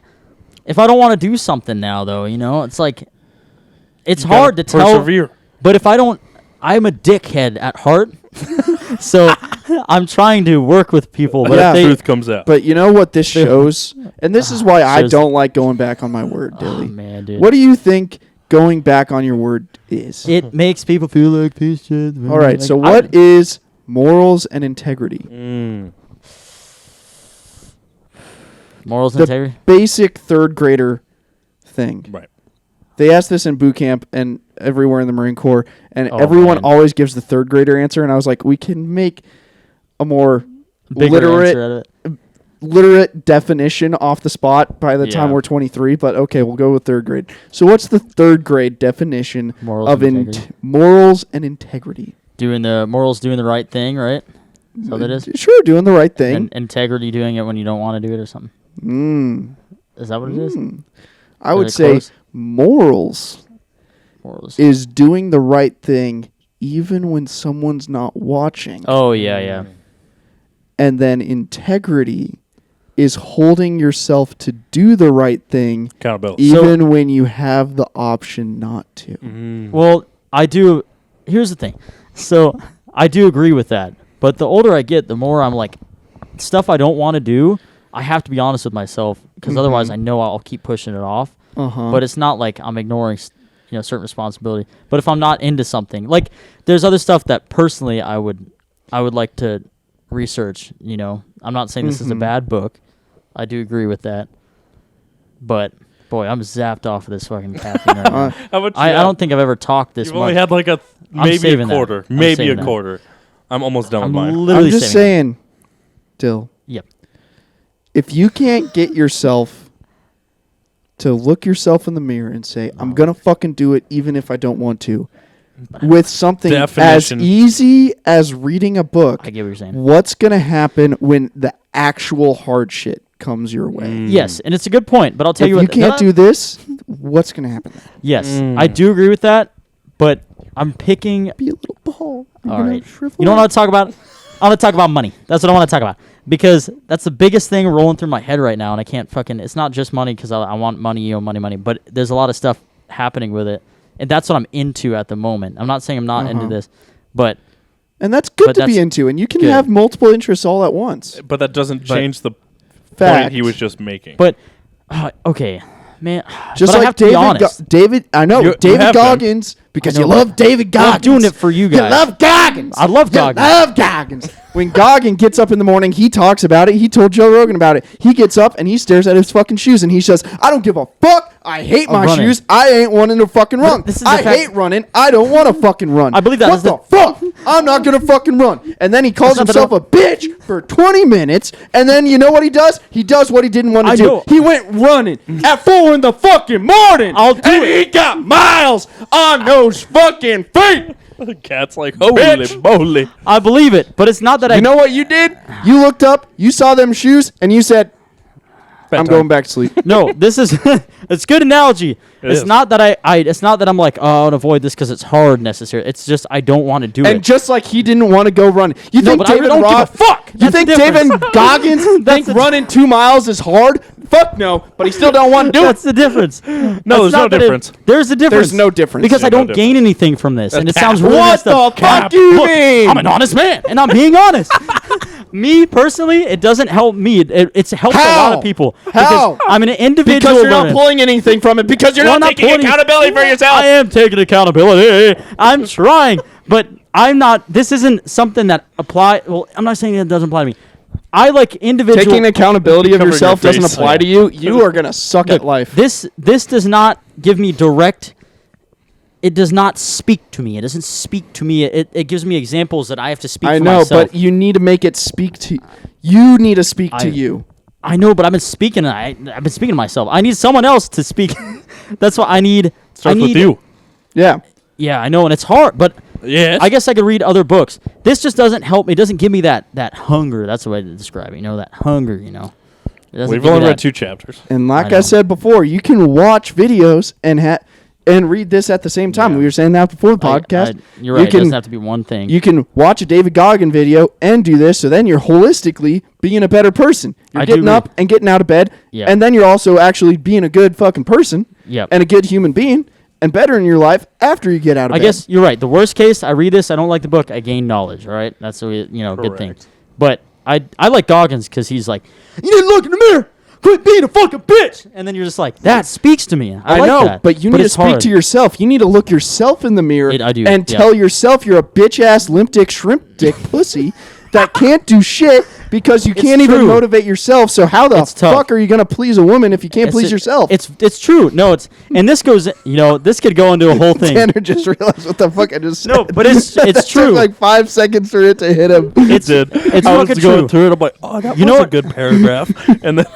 [SPEAKER 3] If I don't want to do something now, though, it's like... It's
[SPEAKER 2] You
[SPEAKER 3] hard to
[SPEAKER 2] gotta
[SPEAKER 3] tell...
[SPEAKER 2] persevere.
[SPEAKER 3] But if I don't... I'm a dickhead at heart. So I'm trying to work with people. But
[SPEAKER 4] Yeah.
[SPEAKER 3] if they,
[SPEAKER 2] Truth comes out.
[SPEAKER 4] But you know what this shows, and this is why I
[SPEAKER 3] shows-
[SPEAKER 4] don't like going back on my word,
[SPEAKER 3] oh,
[SPEAKER 4] Dilly.
[SPEAKER 3] man, dude.
[SPEAKER 4] What do you think going back on your word is?
[SPEAKER 3] It makes people feel like piece of shit.
[SPEAKER 4] All right,
[SPEAKER 3] Like,
[SPEAKER 4] so what is morals and integrity?
[SPEAKER 3] morals and
[SPEAKER 4] the
[SPEAKER 3] integrity?
[SPEAKER 4] basic third grader thing.
[SPEAKER 2] Right.
[SPEAKER 4] They asked this in boot camp and everywhere in the Marine Corps, and
[SPEAKER 3] Oh,
[SPEAKER 4] everyone
[SPEAKER 3] man.
[SPEAKER 4] always gives the third grader answer. And I was like, we can make a more
[SPEAKER 3] Bigger answer out of it.
[SPEAKER 4] literate definition off the spot by the time
[SPEAKER 3] Yeah.
[SPEAKER 4] we're 23. But okay, we'll go with third grade. So what's the third grade definition
[SPEAKER 3] Morals
[SPEAKER 4] of
[SPEAKER 3] and integrity.
[SPEAKER 4] morals and integrity?
[SPEAKER 3] Doing the right thing, right? Is that what it is?
[SPEAKER 4] Sure, doing the right thing.
[SPEAKER 3] And integrity, doing it when you don't want to do it or something. Is that what it is?
[SPEAKER 4] I would
[SPEAKER 3] it
[SPEAKER 4] say
[SPEAKER 3] close?
[SPEAKER 4] morals
[SPEAKER 3] Morals.
[SPEAKER 4] is doing the right thing even when someone's not watching.
[SPEAKER 3] Oh, yeah.
[SPEAKER 4] And then integrity is holding yourself to do the right thing
[SPEAKER 2] Accountability.
[SPEAKER 4] even when you have the option not to.
[SPEAKER 3] Well, I do. Here's the thing. So I do agree with that. But the older I get, the more I'm like, stuff I don't want to do, I have to be honest with myself because otherwise I know I'll keep pushing it off. But it's not like I'm ignoring certain responsibility. But if I'm not into something, like there's other stuff that personally I would like to research. I'm not saying this is a bad book. I do agree with that. But boy, I'm zapped off of this fucking caffeine right now.
[SPEAKER 2] How much?
[SPEAKER 3] I don't think I've ever talked this
[SPEAKER 2] You've
[SPEAKER 3] much.
[SPEAKER 2] only had like maybe a
[SPEAKER 3] saving that.
[SPEAKER 2] quarter.
[SPEAKER 3] I'm
[SPEAKER 2] Maybe
[SPEAKER 3] saving
[SPEAKER 2] a
[SPEAKER 3] that.
[SPEAKER 2] quarter. I'm almost done
[SPEAKER 3] I'm
[SPEAKER 2] with mine.
[SPEAKER 3] literally
[SPEAKER 4] I'm just
[SPEAKER 3] saving
[SPEAKER 4] saying, Dill,
[SPEAKER 3] that. Yep.
[SPEAKER 4] if you can't get yourself to look yourself in the mirror and say, I'm going to fucking do it even if I don't want to, with something
[SPEAKER 2] Definition.
[SPEAKER 4] as easy as reading a book,
[SPEAKER 3] I get what you're saying.
[SPEAKER 4] what's going to happen when the actual hard shit comes your way?
[SPEAKER 3] Yes, and it's a good point, but I'll tell
[SPEAKER 4] If
[SPEAKER 3] you
[SPEAKER 4] you
[SPEAKER 3] what.
[SPEAKER 4] can't do this, what's going to happen then?
[SPEAKER 3] Yes, I do agree with that, but I'm picking.
[SPEAKER 4] Be a little ball. You're
[SPEAKER 3] All
[SPEAKER 4] gonna
[SPEAKER 3] right.
[SPEAKER 4] shrivel
[SPEAKER 3] You know what I
[SPEAKER 4] up.
[SPEAKER 3] want to talk about? I want to talk about money. That's what I want to talk about because that's the biggest thing rolling through my head right now, and I can't fucking. It's not just money because I want money, money, but there's a lot of stuff happening with it, and that's what I'm into at the moment. I'm not saying I'm not into this, but
[SPEAKER 4] And that's good
[SPEAKER 3] But
[SPEAKER 4] to be
[SPEAKER 3] that's
[SPEAKER 4] into, and you can
[SPEAKER 3] good.
[SPEAKER 4] have multiple interests all at once.
[SPEAKER 2] But that doesn't change the
[SPEAKER 4] Fact.
[SPEAKER 2] point he was just making.
[SPEAKER 3] okay, man.
[SPEAKER 4] Just
[SPEAKER 3] but I
[SPEAKER 4] like
[SPEAKER 3] have to be honest.
[SPEAKER 4] David, I know
[SPEAKER 2] You
[SPEAKER 4] David
[SPEAKER 2] have been.
[SPEAKER 4] Goggins because
[SPEAKER 3] I
[SPEAKER 4] you
[SPEAKER 3] know,
[SPEAKER 4] love
[SPEAKER 3] but-
[SPEAKER 4] David
[SPEAKER 3] Well, I'm
[SPEAKER 4] Goggins.
[SPEAKER 3] doing it for you guys.
[SPEAKER 4] You love Goggins.
[SPEAKER 3] I love
[SPEAKER 4] You
[SPEAKER 3] Goggins.
[SPEAKER 4] love Goggins. When Goggins gets up in the morning, he talks about it. He told Joe Rogan about it. He gets up and he stares at his fucking shoes and he says, "I don't give a fuck. I hate
[SPEAKER 3] I'm
[SPEAKER 4] my
[SPEAKER 3] running."
[SPEAKER 4] shoes. I ain't wanting to fucking run.
[SPEAKER 3] this is the
[SPEAKER 4] I
[SPEAKER 3] fact-
[SPEAKER 4] hate running. I don't want to fucking run.
[SPEAKER 3] I believe that.
[SPEAKER 4] What
[SPEAKER 3] That's
[SPEAKER 4] the fuck? I'm not gonna fucking run." And then he calls
[SPEAKER 3] That's not
[SPEAKER 4] himself
[SPEAKER 3] the-
[SPEAKER 4] a bitch for 20 minutes. And then you know what he does? He does what he didn't want to
[SPEAKER 3] I
[SPEAKER 4] do.
[SPEAKER 3] know.
[SPEAKER 4] He went running at 4 in the fucking morning.
[SPEAKER 3] I'll do
[SPEAKER 4] and
[SPEAKER 3] it.
[SPEAKER 4] he got miles on those fucking feet.
[SPEAKER 2] The cat's like, holy
[SPEAKER 4] Bitch.
[SPEAKER 2] moly.
[SPEAKER 3] I believe it, but it's not that I.
[SPEAKER 4] You know what you did? You looked up, you saw them shoes, and you said, I'm going back to sleep.
[SPEAKER 3] No, this is it's a good analogy. It's not that it's not that I'm like, oh, I would avoid this because it's hard necessarily. It's just I don't want to do it.
[SPEAKER 4] And just like he didn't want to go run. You think David
[SPEAKER 3] don't give a fuck.
[SPEAKER 4] You think David Goggins think running 2 miles is hard? Fuck no, but he still don't want to do it.
[SPEAKER 3] That's the difference.
[SPEAKER 2] No, there's no difference.
[SPEAKER 3] There's a difference.
[SPEAKER 4] There's no difference.
[SPEAKER 3] Because I don't gain anything from this, and it sounds really messed up.
[SPEAKER 4] What the fuck do you mean?
[SPEAKER 3] I'm an honest man, and I'm being honest. Me personally, it doesn't help me. It helps a lot of people.
[SPEAKER 4] How?
[SPEAKER 3] I'm an individual.
[SPEAKER 4] Because you're not pulling anything from it. Because you're not taking accountability for yourself.
[SPEAKER 3] I am taking accountability. I'm trying, but I'm not. This isn't something that apply. Well, I'm not saying it doesn't apply to me. I like individual.
[SPEAKER 4] Taking accountability of yourself doesn't apply to you. You are gonna suck at life.
[SPEAKER 3] This does not give me direct. It does not speak to me. It doesn't speak to me. It gives me examples that I have to speak for myself.
[SPEAKER 4] I know, but you need to make it speak to you. Need to speak to you.
[SPEAKER 3] I know, but I've been speaking. I've been speaking to myself. I need someone else to speak. That's what I need.
[SPEAKER 2] Starts with you.
[SPEAKER 4] Yeah.
[SPEAKER 3] Yeah, I know, and it's hard, but
[SPEAKER 2] yes.
[SPEAKER 3] I guess I could read other books. This just doesn't help me. It doesn't give me that hunger. That's the way to describe it. You know, that hunger, you know.
[SPEAKER 2] We've only read 2 chapters.
[SPEAKER 4] And like I said before, you can watch videos and read this at the same time.
[SPEAKER 3] Yeah.
[SPEAKER 4] We were saying that before the podcast.
[SPEAKER 3] You're right. It doesn't have to be one thing.
[SPEAKER 4] You can watch a David Goggin video and do this, so then you're holistically being a better person. You're getting up and getting out of bed, and then you're also actually being a good fucking person and a good human being and better in your life after you get out of bed.
[SPEAKER 3] I guess you're right. The worst case, I read this, I don't like the book, I gain knowledge, all right? That's a good thing. But I like Goggins because he's like, you need to look in the mirror. Quit being a fucking bitch. And then you're just like, that speaks to me. I like
[SPEAKER 4] know,
[SPEAKER 3] that.
[SPEAKER 4] but you need to speak to yourself. You need to look yourself in the mirror and tell yourself you're a bitch-ass, limp dick, shrimp dick pussy that can't do shit because you can't even motivate yourself. So how the fuck are you going to please a woman if you can't please yourself?
[SPEAKER 3] It's true. No, and this goes, this could go into a whole thing.
[SPEAKER 4] Tanner just realized what the fuck I just said.
[SPEAKER 3] No, but it's true.
[SPEAKER 4] Took like 5 seconds for it to hit him.
[SPEAKER 2] It's I was going through it. I'm like, oh, that was a good paragraph. And then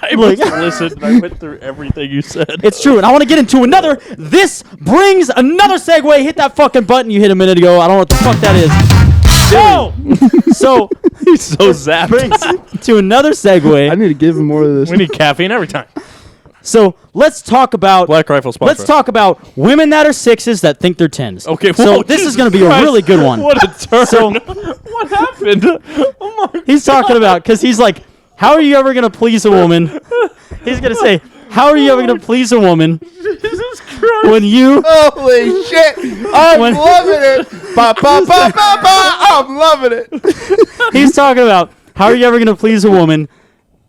[SPEAKER 2] I listened and I went through everything you said.
[SPEAKER 3] It's true. And I want to get into another. This brings another segue. Hit that fucking button you hit a minute ago. I don't know what the fuck that is. No! So
[SPEAKER 2] he's so zapped.
[SPEAKER 3] Brings to another segue.
[SPEAKER 4] I need to give him more of this.
[SPEAKER 2] We need caffeine every time.
[SPEAKER 3] So let's talk about
[SPEAKER 2] Black Rifle sponsor.
[SPEAKER 3] Let's talk about women that are 6s that think they're 10s.
[SPEAKER 2] Okay,
[SPEAKER 3] so this is going to be a really good one.
[SPEAKER 2] What a turn!
[SPEAKER 3] So,
[SPEAKER 2] what happened? Oh my!
[SPEAKER 3] He's talking about because he's like, how are you ever going to please a woman? He's going to say, how are you ever going to please a woman?
[SPEAKER 2] Jesus Christ!
[SPEAKER 3] When you
[SPEAKER 4] holy shit! I'm loving it. Ba, ba, ba, ba, ba, I'm loving it.
[SPEAKER 3] He's talking about how are you ever going to please a woman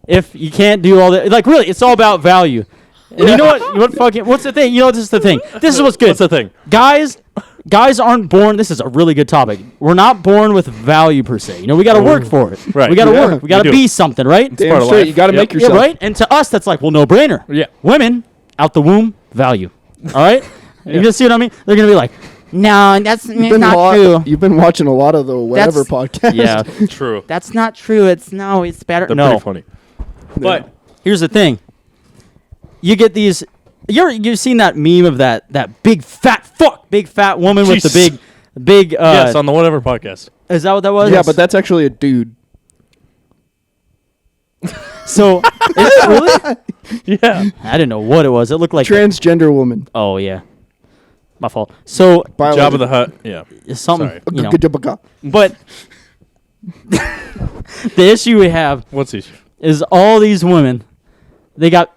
[SPEAKER 3] if you can't do all that? Like, really, it's all about value. And you know what? What's the thing? You know, this is the thing. This is what's good.
[SPEAKER 2] What's the thing?
[SPEAKER 3] Guys aren't born. This is a really good topic. We're not born with value per se. You know, we got to work for it.
[SPEAKER 2] Right.
[SPEAKER 3] We got to work. We got to be something, right?
[SPEAKER 4] Damn straight. You got to make yourself.
[SPEAKER 3] Yeah, right? And to us, that's like, well, no brainer.
[SPEAKER 2] Yeah.
[SPEAKER 3] Women, out the womb, value. All right? You just see what I mean? They're going to be like, no, that's not true.
[SPEAKER 4] You've been watching a lot of the whatever podcasts.
[SPEAKER 3] Yeah.
[SPEAKER 2] True.
[SPEAKER 3] That's not true. It's better.
[SPEAKER 2] They're pretty funny.
[SPEAKER 3] But here's the thing. You get these... You've seen that meme of that big fat woman with the big
[SPEAKER 2] yes, on the whatever podcast.
[SPEAKER 3] Is that what that was?
[SPEAKER 4] Yeah, but that's actually a dude.
[SPEAKER 3] So really?
[SPEAKER 2] Yeah.
[SPEAKER 3] I didn't know what it was. It looked like
[SPEAKER 4] transgender woman.
[SPEAKER 3] Oh yeah. My fault. So
[SPEAKER 2] Jabba the Hutt. Yeah.
[SPEAKER 3] Something.
[SPEAKER 2] Sorry.
[SPEAKER 3] You know.
[SPEAKER 4] But
[SPEAKER 3] the issue we have.
[SPEAKER 2] What's the issue?
[SPEAKER 3] Is all these women, they get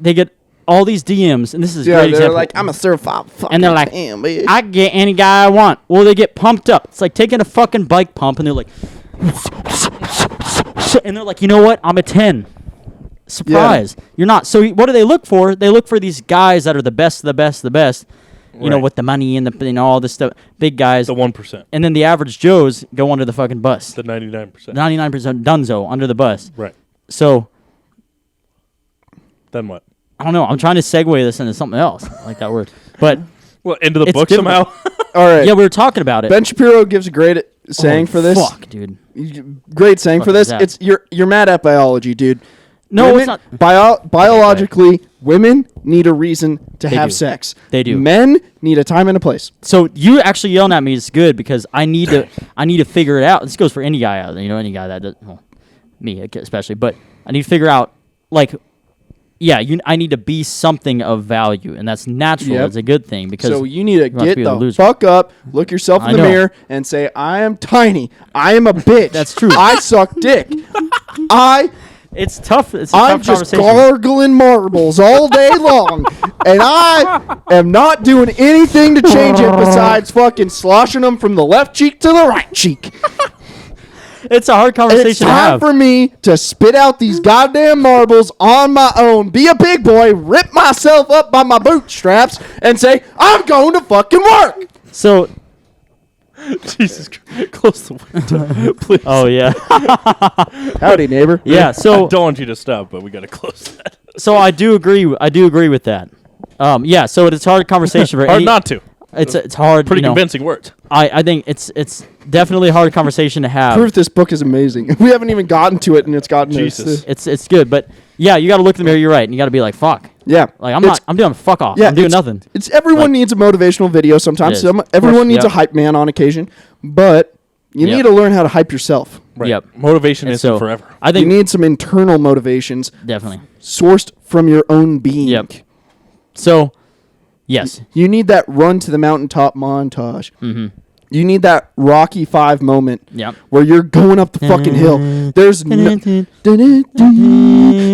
[SPEAKER 3] all these DMs, and this is a great example.
[SPEAKER 4] They're like, I'm a certified fucking
[SPEAKER 3] and they're like,
[SPEAKER 4] bitch.
[SPEAKER 3] I get any guy I want. Well, they get pumped up. It's like taking a fucking bike pump, and they're like, and they're like, you know what? I'm a 10. Surprise. Yeah. You're not. So what do they look for? They look for these guys that are the best of the best of the best. You know, with the money and all this stuff. Big guys.
[SPEAKER 2] The 1%.
[SPEAKER 3] And then the average Joes go under the fucking bus.
[SPEAKER 2] The 99%.
[SPEAKER 3] 99% dunzo under the bus.
[SPEAKER 2] Right.
[SPEAKER 3] So.
[SPEAKER 2] Then what?
[SPEAKER 3] I don't know. I'm trying to segue this into something else. I like that word. But.
[SPEAKER 2] Well, into the book somehow?
[SPEAKER 4] All right.
[SPEAKER 3] Yeah, we were talking about it.
[SPEAKER 4] Ben Shapiro gives a great saying for this.
[SPEAKER 3] Fuck, dude.
[SPEAKER 4] Great saying for this. It's you're mad at biology, dude.
[SPEAKER 3] No,
[SPEAKER 4] women,
[SPEAKER 3] it's not.
[SPEAKER 4] Biologically, women need a reason to have sex.
[SPEAKER 3] They do.
[SPEAKER 4] Men need a time and a place.
[SPEAKER 3] So you actually yelling at me is good because I need to figure it out. This goes for any guy out there, any guy that does, well, me especially. But I need to figure out, like, I need to be something of value, and that's natural.
[SPEAKER 4] Yep.
[SPEAKER 3] It's a good thing because
[SPEAKER 4] so you need to get
[SPEAKER 3] be a
[SPEAKER 4] the
[SPEAKER 3] loser.
[SPEAKER 4] fuck up, look yourself in
[SPEAKER 3] I
[SPEAKER 4] the
[SPEAKER 3] know.
[SPEAKER 4] mirror, and say, "I am tiny. I am a bitch.
[SPEAKER 3] That's true.
[SPEAKER 4] I suck dick.
[SPEAKER 3] It's tough. It's a
[SPEAKER 4] I'm
[SPEAKER 3] tough
[SPEAKER 4] just
[SPEAKER 3] conversation.
[SPEAKER 4] gargling marbles all day long, and I am not doing anything to change it besides fucking sloshing them from the left cheek to the right cheek.
[SPEAKER 3] It's a hard
[SPEAKER 4] And
[SPEAKER 3] conversation
[SPEAKER 4] it's
[SPEAKER 3] to
[SPEAKER 4] time
[SPEAKER 3] have.
[SPEAKER 4] for me to spit out these goddamn marbles on my own, be a big boy, rip myself up by my bootstraps, and say, I'm going to fucking work.
[SPEAKER 3] So,
[SPEAKER 2] Jesus Christ. Close the window, please.
[SPEAKER 3] oh yeah,
[SPEAKER 4] Howdy, neighbor.
[SPEAKER 3] yeah.
[SPEAKER 2] I
[SPEAKER 3] So,
[SPEAKER 2] don't want you to stop, but we got to close that.
[SPEAKER 3] so I do agree. I do agree with that. Yeah. So it's a hard conversation for
[SPEAKER 2] Hard
[SPEAKER 3] any,
[SPEAKER 2] not to.
[SPEAKER 3] It's hard.
[SPEAKER 2] Pretty
[SPEAKER 3] you know,
[SPEAKER 2] convincing words.
[SPEAKER 3] I think it's definitely a hard conversation to have.
[SPEAKER 4] Proof this book is amazing. We haven't even gotten to it, and it's gotten
[SPEAKER 2] Jesus.
[SPEAKER 3] It's good, but yeah, you got to look in the mirror. You're right, and you got to be like, fuck.
[SPEAKER 4] Yeah.
[SPEAKER 3] Like I'm
[SPEAKER 4] It's-
[SPEAKER 3] doing fuck off.
[SPEAKER 4] Yeah,
[SPEAKER 3] I'm doing
[SPEAKER 4] it's-
[SPEAKER 3] nothing.
[SPEAKER 4] It's everyone
[SPEAKER 3] Like-
[SPEAKER 4] needs a motivational video sometimes.
[SPEAKER 3] It is.
[SPEAKER 4] Everyone
[SPEAKER 3] Of course,
[SPEAKER 4] needs
[SPEAKER 3] yeah.
[SPEAKER 4] a hype man on occasion, but you
[SPEAKER 3] Yep.
[SPEAKER 4] need to learn how to hype yourself.
[SPEAKER 2] Right.
[SPEAKER 3] Yep.
[SPEAKER 2] Motivation
[SPEAKER 3] And
[SPEAKER 2] isn't
[SPEAKER 3] so,
[SPEAKER 2] forever.
[SPEAKER 3] I
[SPEAKER 4] You
[SPEAKER 3] think
[SPEAKER 4] need some internal motivations
[SPEAKER 3] definitely.
[SPEAKER 4] sourced from your own being.
[SPEAKER 3] Yep. So, yes.
[SPEAKER 4] You need that run to the mountaintop montage.
[SPEAKER 3] Mm-hmm.
[SPEAKER 4] You need that Rocky 5 moment
[SPEAKER 3] Yep.
[SPEAKER 4] where you're going up the fucking hill. There's no,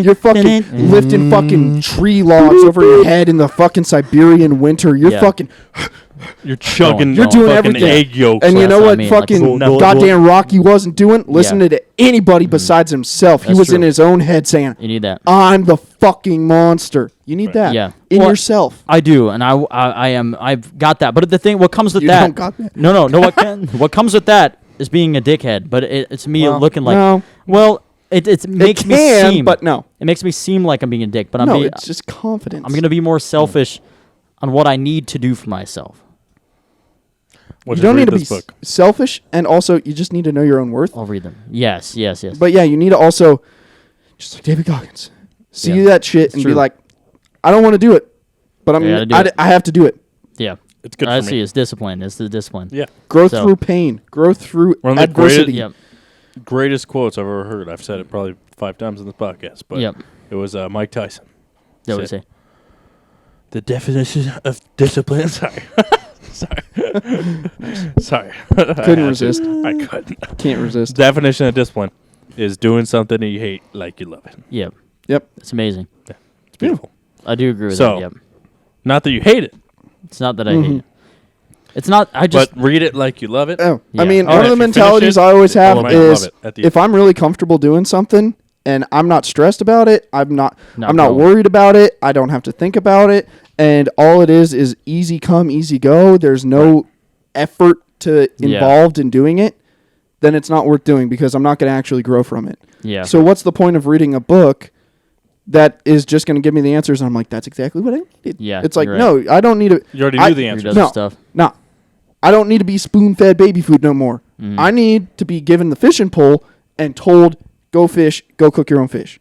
[SPEAKER 4] you're fucking lifting fucking tree logs over your head in the fucking Siberian winter. You're
[SPEAKER 3] Yeah.
[SPEAKER 4] fucking
[SPEAKER 2] You're chugging.
[SPEAKER 4] You're doing
[SPEAKER 2] fucking
[SPEAKER 4] everything.
[SPEAKER 2] egg yolks.
[SPEAKER 4] and you
[SPEAKER 3] that's
[SPEAKER 4] know
[SPEAKER 3] what I
[SPEAKER 4] what
[SPEAKER 3] mean, like,
[SPEAKER 4] fucking
[SPEAKER 3] go-
[SPEAKER 4] goddamn Rocky wasn't doing? Listening
[SPEAKER 3] Yeah.
[SPEAKER 4] to anybody besides himself. He
[SPEAKER 3] That's
[SPEAKER 4] was in
[SPEAKER 3] true.
[SPEAKER 4] his own head saying,
[SPEAKER 3] You need that.
[SPEAKER 4] I'm the fucking monster. You need that
[SPEAKER 3] Yeah.
[SPEAKER 4] in
[SPEAKER 3] Well,
[SPEAKER 4] yourself.
[SPEAKER 3] I do, and I've got that. But the thing, what comes with
[SPEAKER 4] You
[SPEAKER 3] that?
[SPEAKER 4] don't got that?
[SPEAKER 3] No. What comes with that is being a dickhead. But it's me
[SPEAKER 4] Well,
[SPEAKER 3] looking like.
[SPEAKER 4] no.
[SPEAKER 3] Well, it makes me
[SPEAKER 4] can,
[SPEAKER 3] seem.
[SPEAKER 4] but no.
[SPEAKER 3] It makes me seem like I'm being a dick. But
[SPEAKER 4] No, it's just confidence.
[SPEAKER 3] I'm gonna be more selfish on what I need to do for myself.
[SPEAKER 2] Well,
[SPEAKER 4] You
[SPEAKER 2] just
[SPEAKER 4] don't
[SPEAKER 2] read
[SPEAKER 4] need to be
[SPEAKER 2] this book.
[SPEAKER 4] selfish, and also you just need to know your own worth.
[SPEAKER 3] I'll read them. Yes.
[SPEAKER 4] But yeah, you need to also, just like David Goggins, see
[SPEAKER 3] Yeah.
[SPEAKER 4] that shit
[SPEAKER 3] It's
[SPEAKER 4] and
[SPEAKER 3] true.
[SPEAKER 4] be like, I don't want to do it, but
[SPEAKER 3] I gotta do it.
[SPEAKER 4] I have to do it.
[SPEAKER 3] Yeah.
[SPEAKER 2] It's good
[SPEAKER 3] I
[SPEAKER 2] for
[SPEAKER 3] see.
[SPEAKER 2] me.
[SPEAKER 3] It's discipline. It's the discipline.
[SPEAKER 2] Yeah.
[SPEAKER 4] Growth
[SPEAKER 3] So-
[SPEAKER 4] through pain, growth through
[SPEAKER 2] One of the
[SPEAKER 4] adversity.
[SPEAKER 3] Yep.
[SPEAKER 2] Greatest quotes I've ever heard. I've said it probably 5 times in this podcast, but
[SPEAKER 3] Yep.
[SPEAKER 2] it was Mike Tyson.
[SPEAKER 3] That would
[SPEAKER 2] Said,
[SPEAKER 3] say.
[SPEAKER 2] The definition of discipline. Sorry.
[SPEAKER 4] Couldn't resist.
[SPEAKER 2] I couldn't.
[SPEAKER 4] Can't resist.
[SPEAKER 2] Definition of discipline is doing something that you hate like you love it.
[SPEAKER 3] Yep.
[SPEAKER 4] Yep.
[SPEAKER 3] It's amazing.
[SPEAKER 2] It's beautiful.
[SPEAKER 3] I do agree with
[SPEAKER 2] So-
[SPEAKER 3] that. Yep.
[SPEAKER 2] Not that you hate it,
[SPEAKER 3] It's not that I hate it. It's not. I just.
[SPEAKER 2] but read it like you love it.
[SPEAKER 4] Oh,
[SPEAKER 3] Yeah.
[SPEAKER 4] I mean,
[SPEAKER 2] Oh,
[SPEAKER 4] one
[SPEAKER 2] if
[SPEAKER 4] of the
[SPEAKER 2] you finish
[SPEAKER 4] mentalities
[SPEAKER 2] it,
[SPEAKER 4] I always have
[SPEAKER 2] you might love
[SPEAKER 4] is
[SPEAKER 2] it at the
[SPEAKER 4] if I'm really comfortable doing something and I'm not stressed about it, I'm not
[SPEAKER 3] go.
[SPEAKER 4] worried about it. I don't have to think about it, and all it is easy come, easy go. There's no effort involved in doing it. Then it's not worth doing because I'm not going to actually grow from it.
[SPEAKER 3] Yeah.
[SPEAKER 4] So what's the point of reading a book that is just going to give me the answers? And I'm like, that's exactly what I needed.
[SPEAKER 3] Yeah,
[SPEAKER 4] It's like,
[SPEAKER 3] you're
[SPEAKER 4] no, I don't need to.
[SPEAKER 2] You already
[SPEAKER 4] I-
[SPEAKER 2] knew the
[SPEAKER 3] Read
[SPEAKER 2] answer.
[SPEAKER 3] other
[SPEAKER 4] No.
[SPEAKER 3] stuff.
[SPEAKER 4] No, I don't need to be spoon-fed baby food no more.
[SPEAKER 3] Mm-hmm.
[SPEAKER 4] I need to be given the fishing pole and told, go fish, go cook your own fish.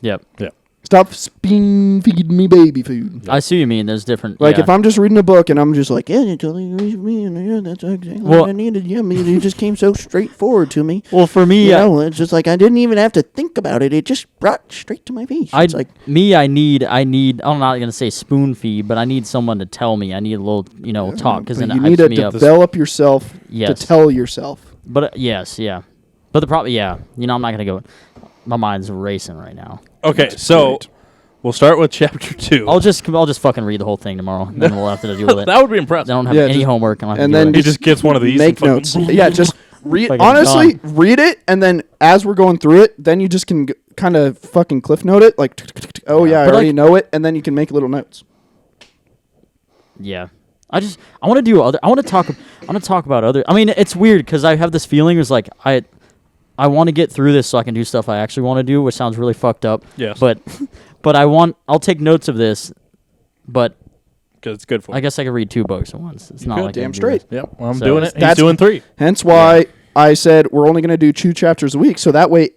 [SPEAKER 3] Yep.
[SPEAKER 2] Yeah.
[SPEAKER 4] Stop spoon-feeding me baby food.
[SPEAKER 3] I see what you mean. There's different.
[SPEAKER 4] Like,
[SPEAKER 3] yeah.
[SPEAKER 4] if I'm just reading a book and I'm just like, yeah, you totally agree with me, and yeah, that's exactly
[SPEAKER 3] Well-
[SPEAKER 4] what I needed. Yeah, I mean, it just came so straightforward to me.
[SPEAKER 3] Well, for me,
[SPEAKER 4] You know, it's just like I didn't even have to think about it. It just brought straight to my face. It's like,
[SPEAKER 3] I need. I'm not gonna say spoon feed, but I need someone to tell me. I need a little, talk because
[SPEAKER 4] but
[SPEAKER 3] then it
[SPEAKER 4] you need
[SPEAKER 3] hypes
[SPEAKER 4] to
[SPEAKER 3] me up.
[SPEAKER 4] develop yourself
[SPEAKER 3] Yes.
[SPEAKER 4] to tell yourself.
[SPEAKER 3] But yes, yeah. But the problem, yeah. I'm not gonna go. My mind's racing right now.
[SPEAKER 2] Okay, so we'll start with chapter 2.
[SPEAKER 3] I'll just fucking read the whole thing tomorrow, and then we'll have to deal with it.
[SPEAKER 2] That would be
[SPEAKER 3] I
[SPEAKER 2] impressive.
[SPEAKER 3] don't have
[SPEAKER 4] Yeah,
[SPEAKER 3] any
[SPEAKER 4] just-
[SPEAKER 3] homework. I don't have
[SPEAKER 4] and
[SPEAKER 3] to do
[SPEAKER 4] then
[SPEAKER 3] it.
[SPEAKER 2] He just gets one of these.
[SPEAKER 4] Make
[SPEAKER 2] and
[SPEAKER 4] notes.
[SPEAKER 2] fucking-
[SPEAKER 4] Yeah, just read.
[SPEAKER 3] Fucking
[SPEAKER 4] Honestly,
[SPEAKER 3] done.
[SPEAKER 4] read it, and then as we're going through it, then you just can kind of fucking cliff note it. Like, oh yeah, I
[SPEAKER 3] But,
[SPEAKER 4] already
[SPEAKER 3] like-
[SPEAKER 4] know it, and then you can make little notes.
[SPEAKER 3] Yeah. I want to do other. I want to talk about other. I mean, it's weird because I have this feeling. It's like I want to get through this so I can do stuff I actually want to do, which sounds really fucked up.
[SPEAKER 2] Yes.
[SPEAKER 3] But I'll take notes of this. But
[SPEAKER 2] Because it's good for
[SPEAKER 3] I
[SPEAKER 2] you.
[SPEAKER 3] guess I could read 2 books at once. It's not
[SPEAKER 2] could,
[SPEAKER 3] like I
[SPEAKER 4] damn
[SPEAKER 3] can do
[SPEAKER 4] straight.
[SPEAKER 3] this.
[SPEAKER 2] Yep, well, I'm
[SPEAKER 3] So
[SPEAKER 2] doing it. He's
[SPEAKER 4] that's-
[SPEAKER 2] doing 3.
[SPEAKER 4] Hence why I said we're only going to do 2 chapters a week, so that way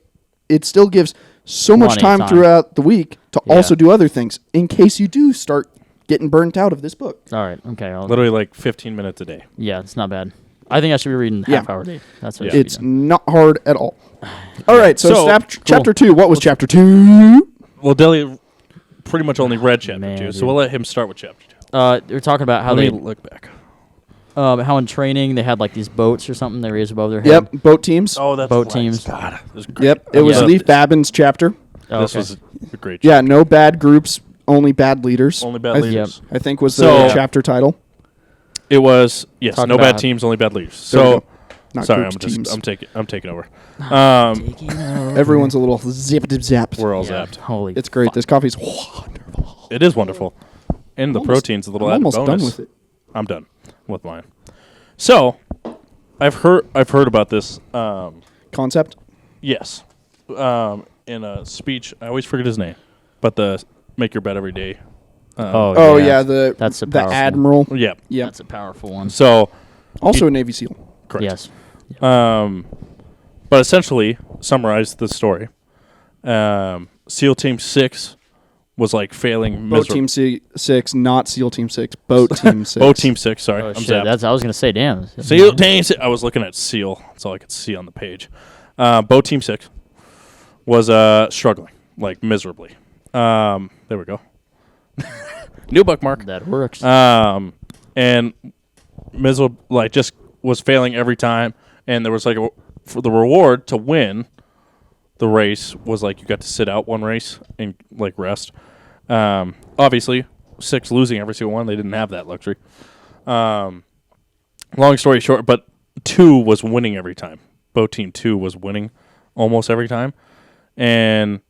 [SPEAKER 4] it still gives so much
[SPEAKER 3] Plenty of
[SPEAKER 4] time
[SPEAKER 3] time.
[SPEAKER 4] throughout the week to
[SPEAKER 3] Yeah.
[SPEAKER 4] also do other things in case you do start getting burnt out of this book.
[SPEAKER 3] All right. Okay.
[SPEAKER 2] Literally like 15 minutes a day.
[SPEAKER 3] Yeah, it's not bad. I think I should be reading
[SPEAKER 4] Yeah.
[SPEAKER 3] half-hour a day. That's what
[SPEAKER 2] Yeah.
[SPEAKER 3] I should
[SPEAKER 4] It's
[SPEAKER 3] be doing.
[SPEAKER 4] not hard at all. All right, so,
[SPEAKER 2] So,
[SPEAKER 4] chapter 2. What was chapter 2?
[SPEAKER 2] Well, Deli, pretty much only read chapter
[SPEAKER 3] Man,
[SPEAKER 2] 2,
[SPEAKER 3] dude.
[SPEAKER 2] so we'll let him start with chapter 2.
[SPEAKER 3] They're talking about how
[SPEAKER 2] Let
[SPEAKER 3] they
[SPEAKER 2] me look back.
[SPEAKER 3] how in training they had like these boats or something they raised above their head.
[SPEAKER 4] Yep, boat teams.
[SPEAKER 2] Oh, that's
[SPEAKER 3] Boat
[SPEAKER 2] right.
[SPEAKER 3] teams.
[SPEAKER 2] God, this is great.
[SPEAKER 4] Yep, it was
[SPEAKER 3] Yeah.
[SPEAKER 4] Leaf Babin's chapter.
[SPEAKER 3] Oh,
[SPEAKER 2] This
[SPEAKER 3] okay.
[SPEAKER 2] was a great
[SPEAKER 4] Yeah, no bad groups, only bad leaders.
[SPEAKER 2] Only bad
[SPEAKER 4] I
[SPEAKER 2] leaders.
[SPEAKER 4] I think was the
[SPEAKER 2] So-
[SPEAKER 4] chapter title.
[SPEAKER 2] It was, yes,
[SPEAKER 3] Talking
[SPEAKER 2] no bad
[SPEAKER 3] about-
[SPEAKER 2] teams, only bad leaders.
[SPEAKER 4] There we
[SPEAKER 2] So,
[SPEAKER 4] go. Not
[SPEAKER 2] sorry,
[SPEAKER 4] groups, teams.
[SPEAKER 2] I'm taking over.
[SPEAKER 4] Everyone's a little zap.
[SPEAKER 2] We're all
[SPEAKER 3] Yeah,
[SPEAKER 2] zapped.
[SPEAKER 3] holy.
[SPEAKER 4] It's great. This coffee's wonderful.
[SPEAKER 2] It is wonderful. And the protein's a little
[SPEAKER 4] I'm
[SPEAKER 2] added
[SPEAKER 4] almost
[SPEAKER 2] bonus.
[SPEAKER 4] done with it.
[SPEAKER 2] I'm done with mine. So, I've heard about this.
[SPEAKER 4] Concept.
[SPEAKER 2] Yes, in a speech. I always forget his name, but the make your bed every day.
[SPEAKER 4] Oh yeah,
[SPEAKER 3] That's a
[SPEAKER 4] the
[SPEAKER 3] powerful-
[SPEAKER 4] admiral.
[SPEAKER 2] Yeah.
[SPEAKER 4] Yep.
[SPEAKER 3] That's a powerful one.
[SPEAKER 2] So,
[SPEAKER 4] Also a Navy SEAL.
[SPEAKER 2] correct.
[SPEAKER 3] Yes.
[SPEAKER 2] But essentially, summarize the story. SEAL Team 6 was like failing.
[SPEAKER 4] Boat Team 6, not SEAL Team 6. Boat Team 6.
[SPEAKER 2] Boat Team 6. Sorry,
[SPEAKER 3] Oh
[SPEAKER 2] I'm
[SPEAKER 3] shit!
[SPEAKER 2] zapped.
[SPEAKER 3] I was gonna say, damn.
[SPEAKER 2] SEAL Team 6. I was looking at SEAL. That's all I could see on the page. Boat Team 6 was struggling, like miserably. There we go. New bookmark.
[SPEAKER 3] That works.
[SPEAKER 2] And miserable, like just was failing every time. And there was like for the reward to win the race was like you got to sit out one race and like rest. Obviously, 6 losing every single one, they didn't have that luxury. Long story short, but 2 was winning every time. Boat Team 2 was winning almost every time. And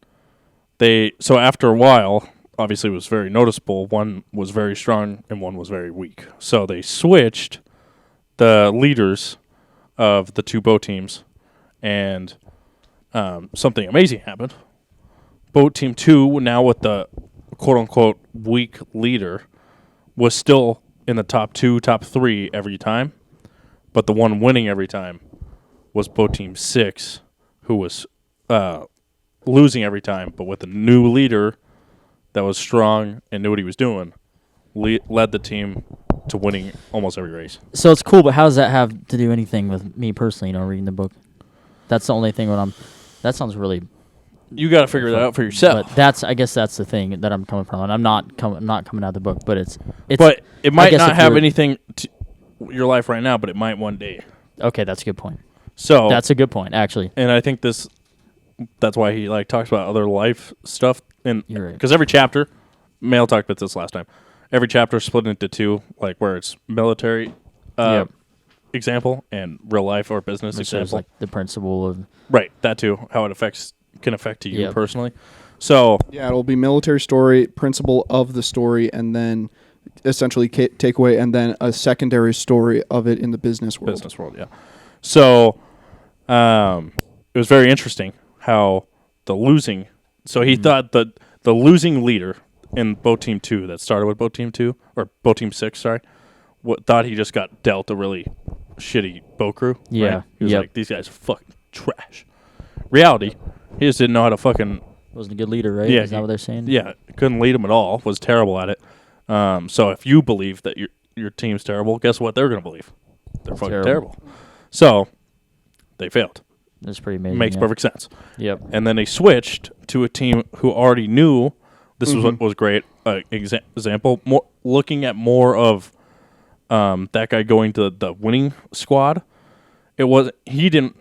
[SPEAKER 2] so after a while, obviously it was very noticeable. One was very strong and one was very weak. So they switched the leaders of the 2 boat teams, and something amazing happened. Boat Team 2, now with the quote-unquote weak leader, was still in the top 2, top 3 every time, but the one winning every time was Boat Team 6, who was losing every time, but with a new leader that was strong and knew what he was doing, led the team to winning almost every race.
[SPEAKER 3] So it's cool, but how does that have to do anything with me personally? Reading the book. That's the only thing. That sounds really.
[SPEAKER 2] You got to figure that out for yourself.
[SPEAKER 3] But I guess that's the thing that I'm coming from. And I'm not coming out of the book, but it's.
[SPEAKER 2] But it
[SPEAKER 3] I
[SPEAKER 2] might
[SPEAKER 3] guess
[SPEAKER 2] not
[SPEAKER 3] if
[SPEAKER 2] have
[SPEAKER 3] you're-
[SPEAKER 2] anything to your life right now, but it might one day.
[SPEAKER 3] Okay, that's a good point.
[SPEAKER 2] So
[SPEAKER 3] That's a good point, actually.
[SPEAKER 2] and I think that's why he like talks about other life stuff, and
[SPEAKER 3] You're right.
[SPEAKER 2] because every chapter, Mail talked about this last time. Every chapter is split into 2, like where it's military
[SPEAKER 3] Yep.
[SPEAKER 2] example and real life or business
[SPEAKER 3] Which shows
[SPEAKER 2] example.
[SPEAKER 3] like the principle of.
[SPEAKER 2] Right, that too. How it can affect you
[SPEAKER 3] Yep.
[SPEAKER 2] personally. So
[SPEAKER 4] Yeah, it'll be military story, principle of the story, and then essentially takeaway, and then a secondary story of it in the business world.
[SPEAKER 2] business world, yeah. So it was very interesting how the losing. So he thought that the losing leader in Boat Team 2 that started with Boat Team 2 or Boat Team 6, sorry, thought he just got dealt a really shitty boat crew.
[SPEAKER 3] Yeah,
[SPEAKER 2] right? He was
[SPEAKER 3] yep.
[SPEAKER 2] like, these guys are fucking trash. Reality, he just didn't know how to fucking
[SPEAKER 3] Wasn't a good leader, right?
[SPEAKER 2] Yeah,
[SPEAKER 3] Is that what they're saying?
[SPEAKER 2] yeah, couldn't lead them at all. Was terrible at it. So if you believe that your team's terrible, guess what they're going to believe? They're fucking terrible. So they failed.
[SPEAKER 3] That's pretty amazing.
[SPEAKER 2] Makes
[SPEAKER 3] yeah.
[SPEAKER 2] perfect sense.
[SPEAKER 3] Yep.
[SPEAKER 2] And then they switched to a team who already knew this was what was great. Example, looking at more of that guy going to the winning squad. He didn't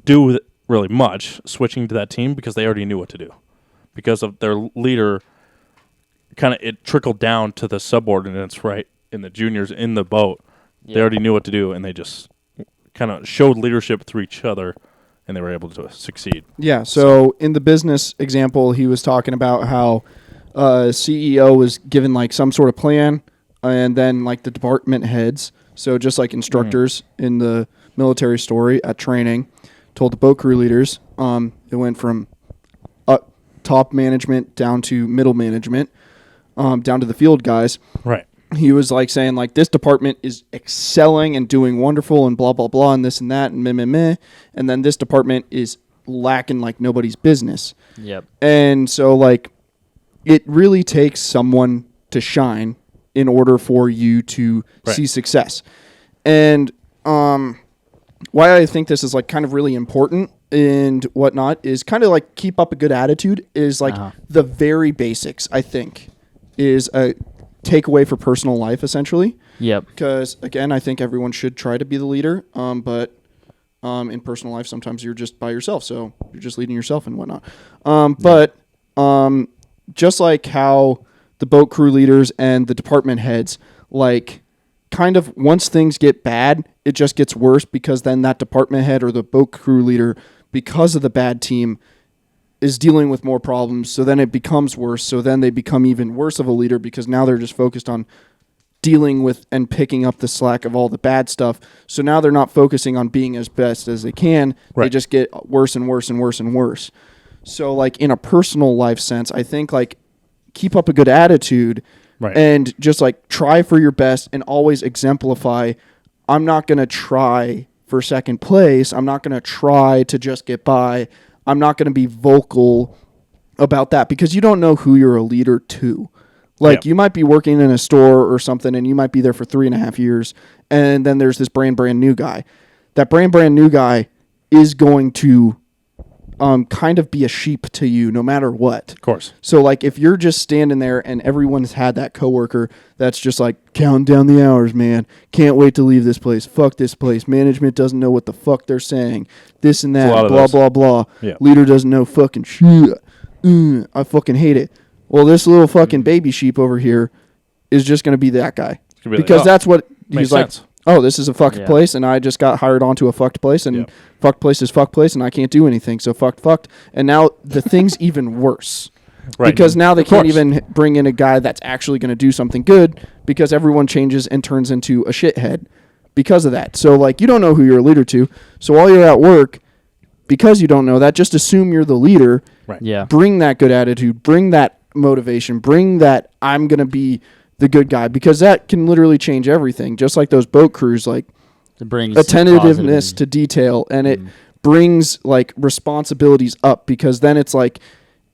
[SPEAKER 2] do really much switching to that team because they already knew what to do. Because of their leader, it trickled down to the subordinates, right, in the juniors in the boat.
[SPEAKER 3] Yeah.
[SPEAKER 2] They already knew what to do, and they just kind of showed leadership through each other, and they were able to succeed.
[SPEAKER 4] Yeah, so in the business example, he was talking about how CEO was given like some sort of plan, and then like the department heads, so just like instructors in the military story at training, told the boat crew leaders, it went from top management down to middle management, down to the field guys.
[SPEAKER 2] Right.
[SPEAKER 4] He was like saying like this department is excelling and doing wonderful and blah blah blah and this and that and meh, and then this department is lacking like nobody's business.
[SPEAKER 3] Yep.
[SPEAKER 4] And so like it really takes someone to shine in order for you to see success. And why I think this is like kind of really important and whatnot is kind of like keep up a good attitude is like the very basics, I think, is a takeaway for personal life, essentially.
[SPEAKER 3] Yep.
[SPEAKER 4] Because, again, I think everyone should try to be the leader, but in personal life, sometimes you're just by yourself, so you're just leading yourself and whatnot. But just like how the boat crew leaders and the department heads, like, kind of once things get bad, it just gets worse because then that department head or the boat crew leader, because of the bad team, is dealing with more problems. So then it becomes worse. So then they become even worse of a leader because now they're just focused on dealing with and picking up the slack of all the bad stuff. So now they're not focusing on being as best as they can. Right. They just get worse and worse and worse and worse. So like in a personal life sense, I think like keep up a good attitude and just like try for your best and always exemplify. I'm not going to try for second place. I'm not going to try to just get by. I'm not going to be vocal about that because you don't know who you're a leader to. Like you might be working in a store or something and you might be there for 3.5 years. And then there's this brand new guy. That brand new guy is going to kind of be a sheep to you no matter what.
[SPEAKER 2] Of course.
[SPEAKER 4] So like if you're just standing there and everyone's had that coworker that's just like counting down the hours, man, can't wait to leave this place. Fuck this place. Management doesn't know what the fuck they're saying. This and that, blah, blah, blah. Yeah. Leader doesn't know fucking shit. I fucking hate it. Well, this little fucking baby sheep over here is just going to be that guy. Because that's what he's like. Oh, this is a fucked place, and I just got hired onto a fucked place, and fucked place is fucked place, and I can't do anything, so fucked. And now the thing's even worse. Right. Because now they can't even bring in a guy that's actually going to do something good because everyone changes and turns into a shithead because of that. So, like, you don't know who you're a leader to. So while you're at work, because you don't know that, just assume you're the leader.
[SPEAKER 2] Right.
[SPEAKER 3] Yeah.
[SPEAKER 4] Bring that good attitude. Bring that motivation. Bring that I'm going to be the good guy because that can literally change everything. Just like those boat crews, like
[SPEAKER 3] it brings
[SPEAKER 4] attentiveness to detail, and it brings like responsibilities up because then it's like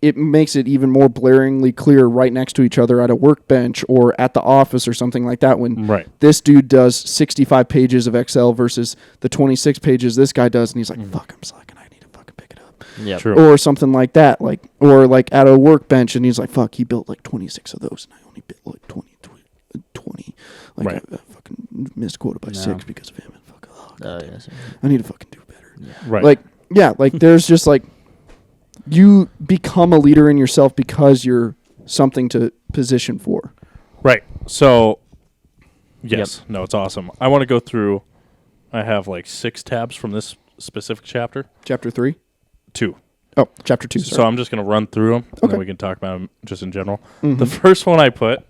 [SPEAKER 4] it makes it even more blaringly clear right next to each other at a workbench or at the office or something like that when this dude does 65 pages of Excel versus the 26 pages this guy does, and he's like, fuck, I'm slacking. I need to fucking pick it up.
[SPEAKER 3] Yeah,
[SPEAKER 4] or something like that, like or like at a workbench, and he's like, fuck, he built like 26 of those, and I only built like 20. Like I fucking missed quota by 6 because of him. And fuck, I need to fucking do better.
[SPEAKER 2] Yeah. Right.
[SPEAKER 4] Like there's just like you become a leader in yourself because you're something to position for.
[SPEAKER 2] Right. So, yes. No, it's awesome. I want to go through. I have like 6 tabs from this specific chapter.
[SPEAKER 4] Chapter 3?
[SPEAKER 2] 2.
[SPEAKER 4] Oh, chapter 2. Sorry.
[SPEAKER 2] So I'm just going to run through them, and then we can talk about them just in general. Mm-hmm. The first one I put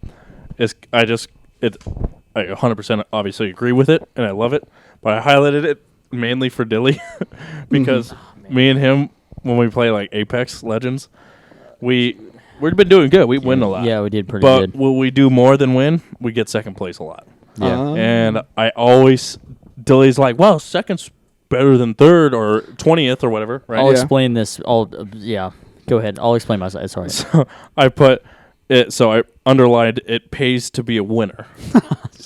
[SPEAKER 2] is I 100% obviously agree with it, and I love it, but I highlighted it mainly for Dilly because me and him, when we play like Apex Legends, we've been doing good. We win a lot.
[SPEAKER 3] Yeah, we did pretty good.
[SPEAKER 2] But will we do more than win? We get second place a lot.
[SPEAKER 3] Yeah.
[SPEAKER 2] And I always, Dilly's like, well, second's better than third or 20th or whatever, right?
[SPEAKER 3] I'll explain this. Go ahead. I'll explain my side. Sorry.
[SPEAKER 2] So I put it, so I underlined, it pays to be a winner.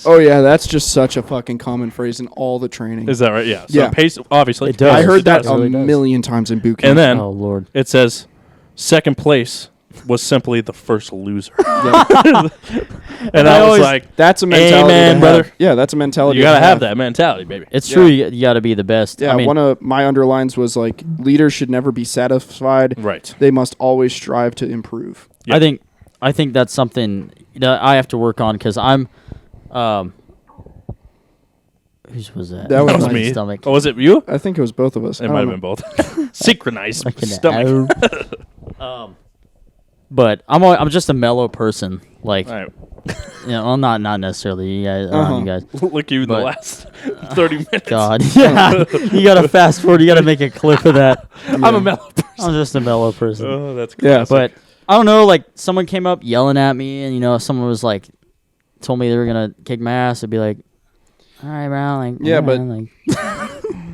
[SPEAKER 4] Oh, yeah, that's just such a fucking common phrase in all the training.
[SPEAKER 2] Is that right? Yeah. So it pays, obviously.
[SPEAKER 3] It does.
[SPEAKER 4] I heard that a million times in boot camp.
[SPEAKER 2] And then
[SPEAKER 3] oh, Lord.
[SPEAKER 2] It says second place was simply the first loser. And I was like,
[SPEAKER 4] that's a mentality.
[SPEAKER 2] Amen, brother.
[SPEAKER 4] Yeah, that's a mentality.
[SPEAKER 2] You got to have that mentality, baby.
[SPEAKER 3] It's true. You got to be the best.
[SPEAKER 4] Yeah, one of my underlines was like, leaders should never be satisfied.
[SPEAKER 2] Right.
[SPEAKER 4] They must always strive to improve.
[SPEAKER 2] Yep.
[SPEAKER 3] I think that's something that I have to work on because I'm. Whose was that?
[SPEAKER 4] That was
[SPEAKER 2] me.
[SPEAKER 3] Stomach.
[SPEAKER 2] Oh, was it you?
[SPEAKER 4] I think it was both of us.
[SPEAKER 2] It might have been both. Synchronized stomach.
[SPEAKER 3] But I'm just a mellow person. Like,
[SPEAKER 2] all right.
[SPEAKER 3] Not necessarily you guys. You guys.
[SPEAKER 2] Look at you in the last 30 minutes.
[SPEAKER 3] God, yeah. You gotta fast forward. You gotta make a clip of that.
[SPEAKER 2] I'm a mellow person.
[SPEAKER 3] I'm just a mellow person.
[SPEAKER 2] Oh, that's classic.
[SPEAKER 3] Yeah, but I don't know. Like, someone came up yelling at me, and someone was like, told me they were gonna kick my ass. I'd be like, all right, bro. Like,
[SPEAKER 4] yeah, but
[SPEAKER 3] like,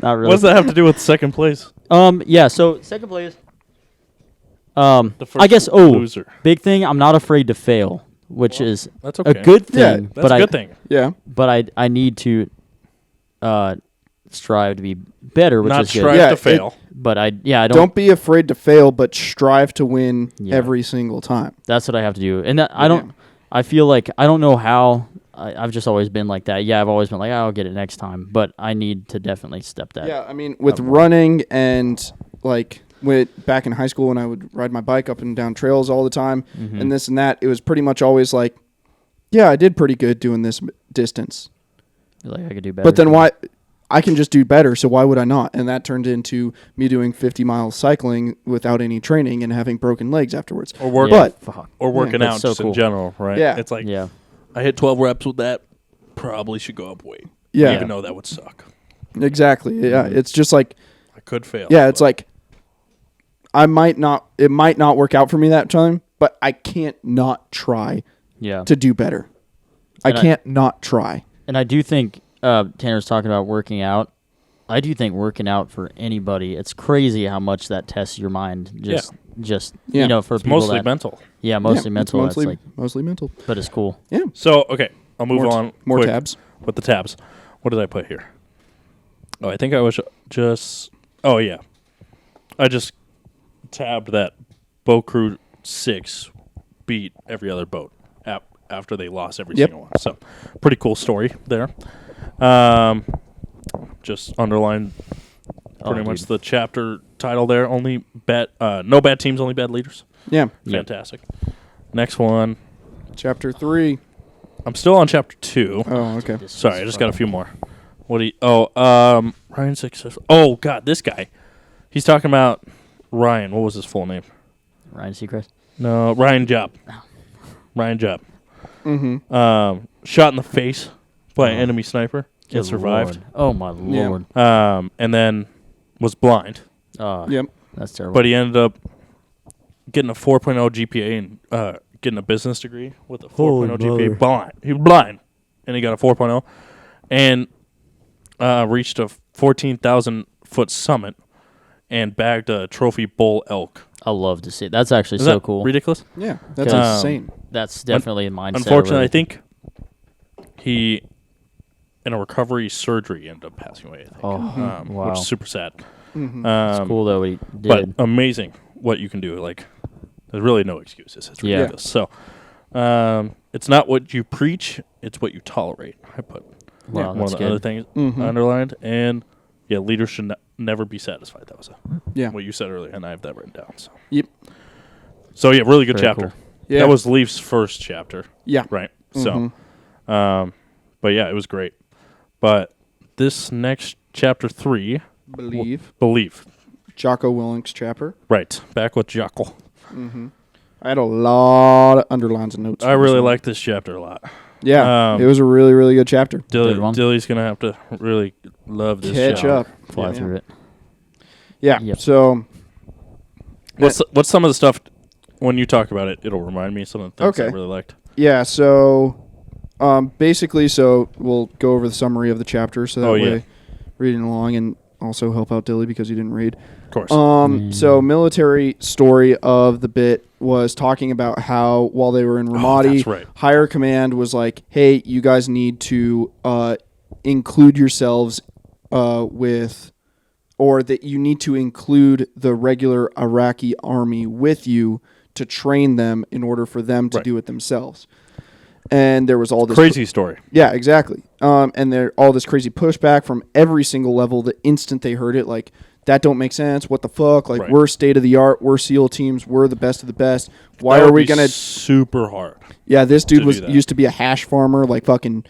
[SPEAKER 3] not really.
[SPEAKER 2] What does that have to do with second place?
[SPEAKER 3] Yeah. So second place.
[SPEAKER 2] The first
[SPEAKER 3] I guess.
[SPEAKER 2] Loser.
[SPEAKER 3] Big thing. I'm not afraid to fail, which is
[SPEAKER 2] that's okay.
[SPEAKER 3] a good thing.
[SPEAKER 2] Yeah, that's a good thing.
[SPEAKER 4] Yeah.
[SPEAKER 3] But I need to strive to be better, which
[SPEAKER 2] Not
[SPEAKER 3] is good.
[SPEAKER 2] strive to fail.
[SPEAKER 3] But I don't.
[SPEAKER 4] Don't be afraid to fail, but strive to win every single time.
[SPEAKER 3] That's what I have to do, and I feel like I don't know how. I've just always been like that. Yeah, I've always been like, I'll get it next time, but I need to definitely step that.
[SPEAKER 4] Yeah, I mean, with running and like back in high school when I would ride my bike up and down trails all the time and this and that, it was pretty much always like, yeah, I did pretty good doing this distance.
[SPEAKER 3] Like I could do better.
[SPEAKER 4] But then why? I can just do better, so why would I not? And that turned into me doing 50 miles cycling without any training and having broken legs afterwards.
[SPEAKER 2] Or working out
[SPEAKER 3] so
[SPEAKER 2] just
[SPEAKER 3] cool.
[SPEAKER 2] in general, right?
[SPEAKER 4] Yeah.
[SPEAKER 2] It's like, I hit 12 reps with that, probably should go up weight.
[SPEAKER 4] Yeah.
[SPEAKER 2] Even though that would suck.
[SPEAKER 4] Exactly. Yeah, it's just like...
[SPEAKER 2] I could fail.
[SPEAKER 4] Yeah, it's like, it might not work out for me that time, but I can't not try to do better. I can't not try.
[SPEAKER 3] And I do think... Tanner's talking about working out. I do think working out for anybody, it's crazy how much that tests your mind. Just you know, for
[SPEAKER 2] it's
[SPEAKER 3] people
[SPEAKER 2] mostly mental.
[SPEAKER 3] Yeah, mostly mental.
[SPEAKER 4] It's mostly mental.
[SPEAKER 3] But it's cool.
[SPEAKER 4] Yeah.
[SPEAKER 2] So, okay, I'll move on.
[SPEAKER 4] More
[SPEAKER 2] quick
[SPEAKER 4] tabs.
[SPEAKER 2] With the tabs. What did I put here? Oh, I think I was just... Oh, yeah. I just tabbed that Boat Crew 6 beat every other boat after they lost every single one. So, pretty cool story there. Just underline pretty much the chapter title there. Only no bad teams, only bad leaders.
[SPEAKER 4] Yeah.
[SPEAKER 2] Fantastic. Next one.
[SPEAKER 4] Chapter 3.
[SPEAKER 2] I'm still on chapter 2.
[SPEAKER 4] Oh, okay.
[SPEAKER 2] Sorry, I just got a few more. What do you... Oh, Ryan Seacrest. Oh, God, this guy. He's talking about Ryan. What was his full name?
[SPEAKER 3] Ryan Seacrest?
[SPEAKER 2] No, Ryan Job. Ryan Job.
[SPEAKER 4] Mm-hmm.
[SPEAKER 2] Shot in the face by an enemy sniper. It survived.
[SPEAKER 3] Lord. Oh, my Lord.
[SPEAKER 2] And then was blind.
[SPEAKER 4] Yep.
[SPEAKER 3] That's terrible.
[SPEAKER 2] But he ended up getting a 4.0 GPA and getting a business degree with a 4.0 GPA. Blind. He was blind. And he got a 4.0. And reached a 14,000-foot summit and bagged a trophy bull elk.
[SPEAKER 3] I love to see it. That's actually
[SPEAKER 2] Isn't
[SPEAKER 3] so
[SPEAKER 2] that
[SPEAKER 3] cool.
[SPEAKER 2] ridiculous?
[SPEAKER 4] Yeah, that's insane.
[SPEAKER 3] That's definitely a mindset.
[SPEAKER 2] Unfortunately,
[SPEAKER 3] already.
[SPEAKER 2] I think he, in a recovery surgery, ended up passing away, I think.
[SPEAKER 3] Wow.
[SPEAKER 2] Which is super sad.
[SPEAKER 3] It's cool, though, what he did.
[SPEAKER 2] But amazing what you can do. Like, there's really no excuses. It's ridiculous. So, it's not what you preach, it's what you tolerate. I put
[SPEAKER 3] Wow,
[SPEAKER 2] one
[SPEAKER 3] that's
[SPEAKER 2] of the
[SPEAKER 3] good.
[SPEAKER 2] other things underlined. And, yeah, leaders should never be satisfied. That was what you said earlier, and I have that written down. So, So, yeah, really good
[SPEAKER 3] Very
[SPEAKER 2] chapter.
[SPEAKER 3] cool.
[SPEAKER 4] Yeah.
[SPEAKER 2] That was Leaf's first chapter.
[SPEAKER 4] Yeah.
[SPEAKER 2] Right. So, but yeah, it was great. But this next chapter 3, Believe.
[SPEAKER 4] Jocko Willink's chapter.
[SPEAKER 2] Right. Back with Jocko.
[SPEAKER 4] I had a lot of underlines and notes.
[SPEAKER 2] I really like this chapter a lot.
[SPEAKER 4] Yeah, it was a really, really good chapter.
[SPEAKER 3] Good one.
[SPEAKER 2] Dilly's going to have to really love this
[SPEAKER 4] Catch
[SPEAKER 2] chapter.
[SPEAKER 4] up.
[SPEAKER 3] Fly through it.
[SPEAKER 4] Yeah.
[SPEAKER 3] Yep.
[SPEAKER 4] So,
[SPEAKER 2] What's some of the stuff, when you talk about it, it'll remind me of some of the things I
[SPEAKER 4] Okay.
[SPEAKER 2] really liked.
[SPEAKER 4] yeah, so basically, so we'll go over the summary of the chapter so that way reading along and also help out Dilly because he didn't read.
[SPEAKER 2] Of course.
[SPEAKER 4] So military story of the bit was talking about how while they were in Ramadi,
[SPEAKER 2] that's right.
[SPEAKER 4] higher command was like, hey, you guys need to include yourselves with, or that you need to include the regular Iraqi army with you to train them in order for them to do it themselves. And there was all this
[SPEAKER 2] Crazy story.
[SPEAKER 4] Yeah, exactly. And there all this crazy pushback from every single level the instant they heard it. Like, that don't make sense. What the fuck? Like, we're state of the art. We're SEAL teams. We're the best of the best. Why are we gonna?
[SPEAKER 2] Super hard.
[SPEAKER 4] Yeah, this dude used to be a hash farmer like fucking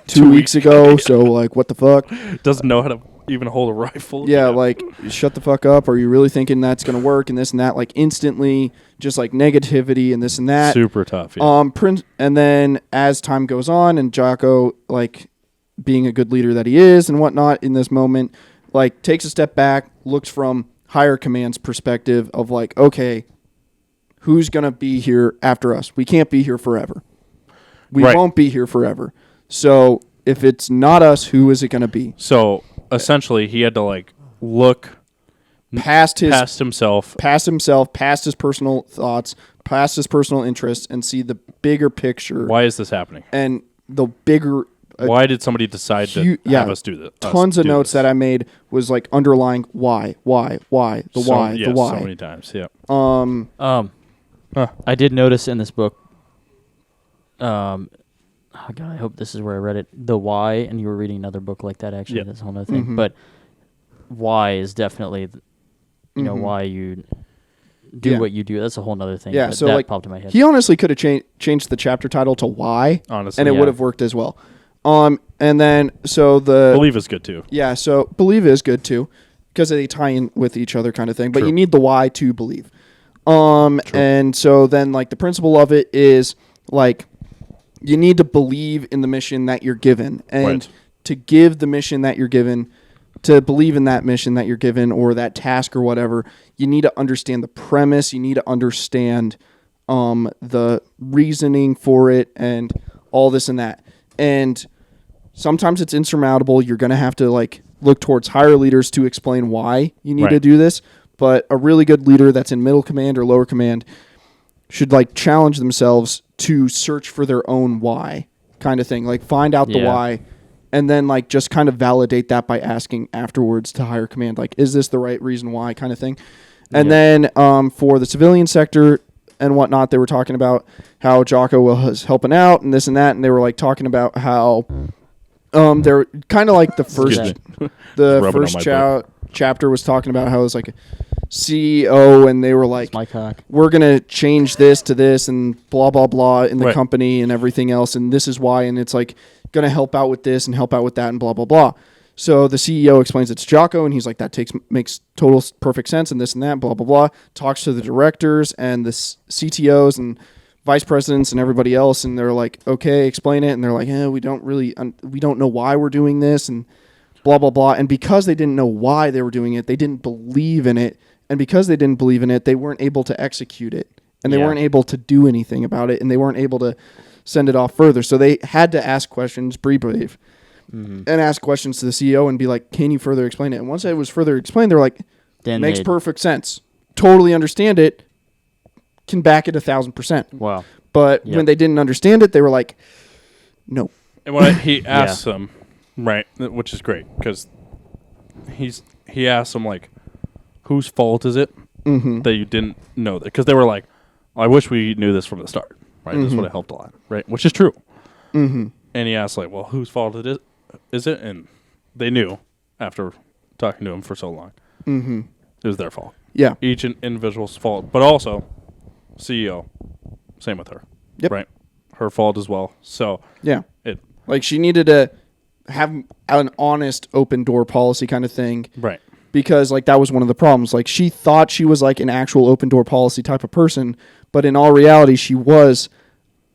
[SPEAKER 4] 2 weeks ago. So like, what the fuck?
[SPEAKER 2] Doesn't know how to even hold a rifle.
[SPEAKER 4] Yeah, like, shut the fuck up. Are you really thinking that's gonna work? And this and that. Like, instantly, just like negativity and this and that.
[SPEAKER 2] Super tough. Yeah.
[SPEAKER 4] And then as time goes on, and Jocko, like, being a good leader that he is and whatnot in this moment, like, takes a step back, looks from higher command's perspective of like, okay, who's going to be here after us? We can't be here forever. We won't be here forever. So if it's not us, who is it going to be?
[SPEAKER 2] So essentially he had to like look
[SPEAKER 4] past
[SPEAKER 2] himself,
[SPEAKER 4] past his personal thoughts, past his personal interests, and see the bigger picture.
[SPEAKER 2] Why is this happening?
[SPEAKER 4] And the bigger
[SPEAKER 2] why did somebody decide to have us do this?
[SPEAKER 4] Tons of notes that I made was like underlying why, the why.
[SPEAKER 2] So many times, yeah.
[SPEAKER 3] I did notice in this book, oh God, I hope this is where I read it, the why, and you were reading another book like that, actually, that's a whole other thing, but why is definitely, why you do what you do. That's a whole other thing.
[SPEAKER 4] Yeah, so
[SPEAKER 3] that
[SPEAKER 4] like,
[SPEAKER 3] popped in my head.
[SPEAKER 4] He honestly could have changed the chapter title to why,
[SPEAKER 2] honestly,
[SPEAKER 4] and it would have worked as well. And then, so
[SPEAKER 2] Believe is good too.
[SPEAKER 4] Yeah, so believe is good too, because they tie in with each other kind of thing, but
[SPEAKER 2] True.
[SPEAKER 4] you need the why to believe. And so then, like, the principle of it is, like, you need to believe in the mission that you're given. And to give the mission that you're given, to believe in that mission that you're given or that task or whatever, you need to understand the premise. You need to understand the reasoning for it and all this and that. And sometimes it's insurmountable. You're going to have to, like, look towards higher leaders to explain why you need to do this. But a really good leader that's in middle command or lower command should, like, challenge themselves to search for their own why kind of thing. Like, find out the why and then, like, just kind of validate that by asking afterwards to higher command, like, is this the right reason why kind of thing. And then for the civilian sector and whatnot, they were talking about how Jocko was helping out and this and that. And they were, like, talking about how they're kind of like the first chapter was talking about how it was like a CEO and they were like, we're going to change this to this and blah, blah, blah in the company and everything else. And this is why. And it's like going to help out with this and help out with that and blah, blah, blah. So the CEO explains it to Jocko and he's like, that makes total perfect sense and this and that, blah, blah, blah. Talks to the directors and the CTOs and vice presidents and everybody else. And they're like, okay, explain it. And they're like, we don't know why we're doing this and blah, blah, blah. And because they didn't know why they were doing it, they didn't believe in it. And because they didn't believe in it, they weren't able to execute it. And they weren't able to do anything about it. And they weren't able to send it off further. So they had to ask questions, be brave, and ask questions to the CEO and be like, can you further explain it? And once it was further explained, they're like, makes perfect sense. Totally understand it. Can back it 1,000%.
[SPEAKER 3] Wow.
[SPEAKER 4] But when they didn't understand it, they were like, no.
[SPEAKER 2] And when he asks them, right, which is great, because he asks them, like, whose fault is it that you didn't know that? Because they were like, I wish we knew this from the start, right? This would have helped a lot, right? Which is true. And he asked, like, well, whose fault is it? And they knew after talking to him for so long. It was their fault.
[SPEAKER 4] Yeah.
[SPEAKER 2] Each individual's fault. But also, CEO, same with her.
[SPEAKER 4] Yep.
[SPEAKER 2] Right? Her fault as well. So,
[SPEAKER 4] yeah. Like, she needed to have an honest open door policy kind of thing.
[SPEAKER 2] Right.
[SPEAKER 4] Because, like, that was one of the problems. Like, she thought she was, like, an actual open door policy type of person, but in all reality, she was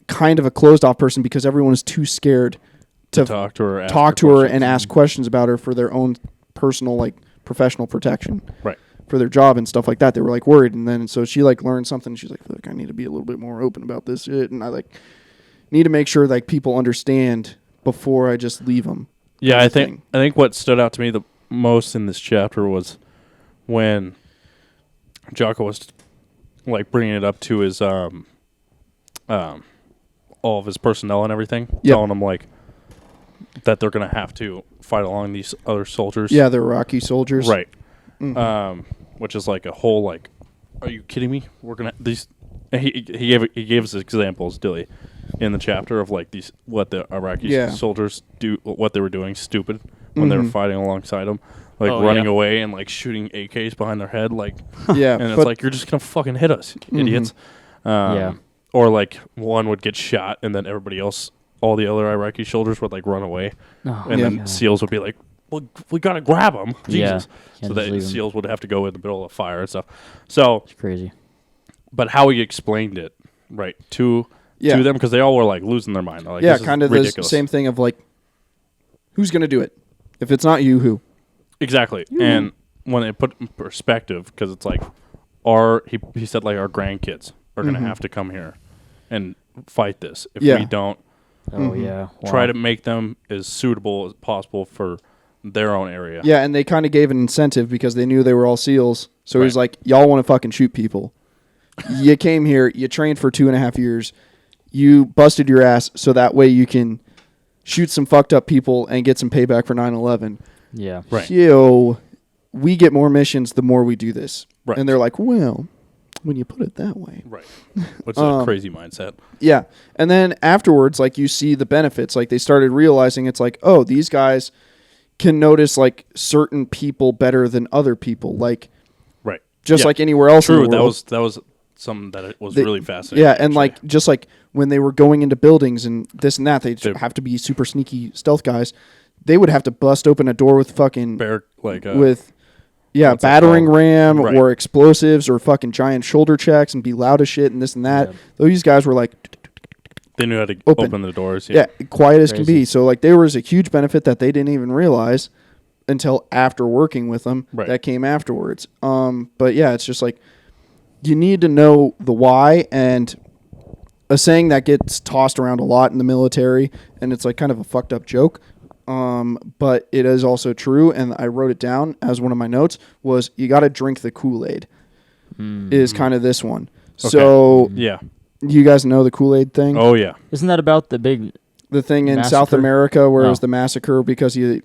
[SPEAKER 4] kind of a closed off person because everyone was too scared to
[SPEAKER 2] talk to her,
[SPEAKER 4] and ask questions about her for their own personal, like, professional protection.
[SPEAKER 2] Right.
[SPEAKER 4] For their job and stuff like that. They were, like, worried. And then, so she, like, learned something. She's like, look, I need to be a little bit more open about this shit. And I, like, need to make sure, like, people understand before I just leave them.
[SPEAKER 2] Yeah, I think what stood out to me the most in this chapter was when Jocko was, like, bringing it up to his all of his personnel and everything, telling them, like, that they're going to have to fight along these other soldiers.
[SPEAKER 4] Yeah, the Iraqi soldiers.
[SPEAKER 2] Right. Which is like a whole, like, are you kidding me? We're going to these. He gave us examples, Dilly, in the chapter of, like, these what the Iraqi soldiers do, what they were doing stupid when they were fighting alongside them, like running away and, like, shooting AKs behind their head, like, and it's like, you're just gonna fucking hit us, idiots. Or, like, one would get shot and then everybody else, all the other Iraqi soldiers would, like, run away, and then SEALs would be like, well, we gotta grab them, Jesus. So that SEALs would have to go in the middle of a fire and stuff. So
[SPEAKER 3] it's crazy.
[SPEAKER 2] But how he explained it, right, to them, because they all were, like, losing their mind. Like, this
[SPEAKER 4] kind
[SPEAKER 2] is
[SPEAKER 4] of
[SPEAKER 2] ridiculous.
[SPEAKER 4] the same thing of, like, who's going to do it? If it's not you, who?
[SPEAKER 2] Exactly. And when they put it in perspective, because it's like, he said, like, our grandkids are going to have to come here and fight this if we don't try to make them as suitable as possible for their own area.
[SPEAKER 4] Yeah, and they kind of gave an incentive because they knew they were all SEALs. So he's like, y'all want to fucking shoot people. You came here, you trained for 2.5 years, you busted your ass so that way you can shoot some fucked up people and get some payback for 9/11.
[SPEAKER 3] Yeah.
[SPEAKER 2] Right.
[SPEAKER 4] Yo, we get more missions the more we do this.
[SPEAKER 2] Right.
[SPEAKER 4] And they're like, well, when you put it that way.
[SPEAKER 2] Right. What's a crazy mindset?
[SPEAKER 4] Yeah. And then afterwards, like, you see the benefits. Like, they started realizing it's like, oh, these guys can notice, like, certain people better than other people. Like,
[SPEAKER 2] Right.
[SPEAKER 4] just
[SPEAKER 2] Yeah.
[SPEAKER 4] like anywhere else in
[SPEAKER 2] True.
[SPEAKER 4] the world.
[SPEAKER 2] That was something that it was really fascinating.
[SPEAKER 4] Yeah, and
[SPEAKER 2] actually.
[SPEAKER 4] like just like when they were going into buildings and this and that, they have to be super sneaky stealth guys. They would have to bust open a door with fucking with battering ram
[SPEAKER 2] Right.
[SPEAKER 4] or explosives or fucking giant shoulder checks and be loud as shit and this and that.
[SPEAKER 3] Yeah.
[SPEAKER 4] Those guys were like
[SPEAKER 2] they knew how to
[SPEAKER 4] open.
[SPEAKER 2] open the doors.
[SPEAKER 4] yeah, quiet as can
[SPEAKER 3] Crazy.
[SPEAKER 4] be. So like there was a huge benefit that they didn't even realize until after working with them.
[SPEAKER 2] Right.
[SPEAKER 4] That came afterwards. But yeah, it's just like you need to know the why, and a saying that gets tossed around a lot in the military, and it's like kind of a fucked up joke. But it is also true, and I wrote it down as one of my notes, was you got to drink the Kool-Aid is kind of this one.
[SPEAKER 2] Okay.
[SPEAKER 4] So
[SPEAKER 2] Yeah.
[SPEAKER 4] you guys know the Kool-Aid thing?
[SPEAKER 2] Oh yeah.
[SPEAKER 3] Isn't that about the big?
[SPEAKER 4] The thing in
[SPEAKER 3] Massacre?
[SPEAKER 4] South America where it was
[SPEAKER 3] Oh.
[SPEAKER 4] the massacre because he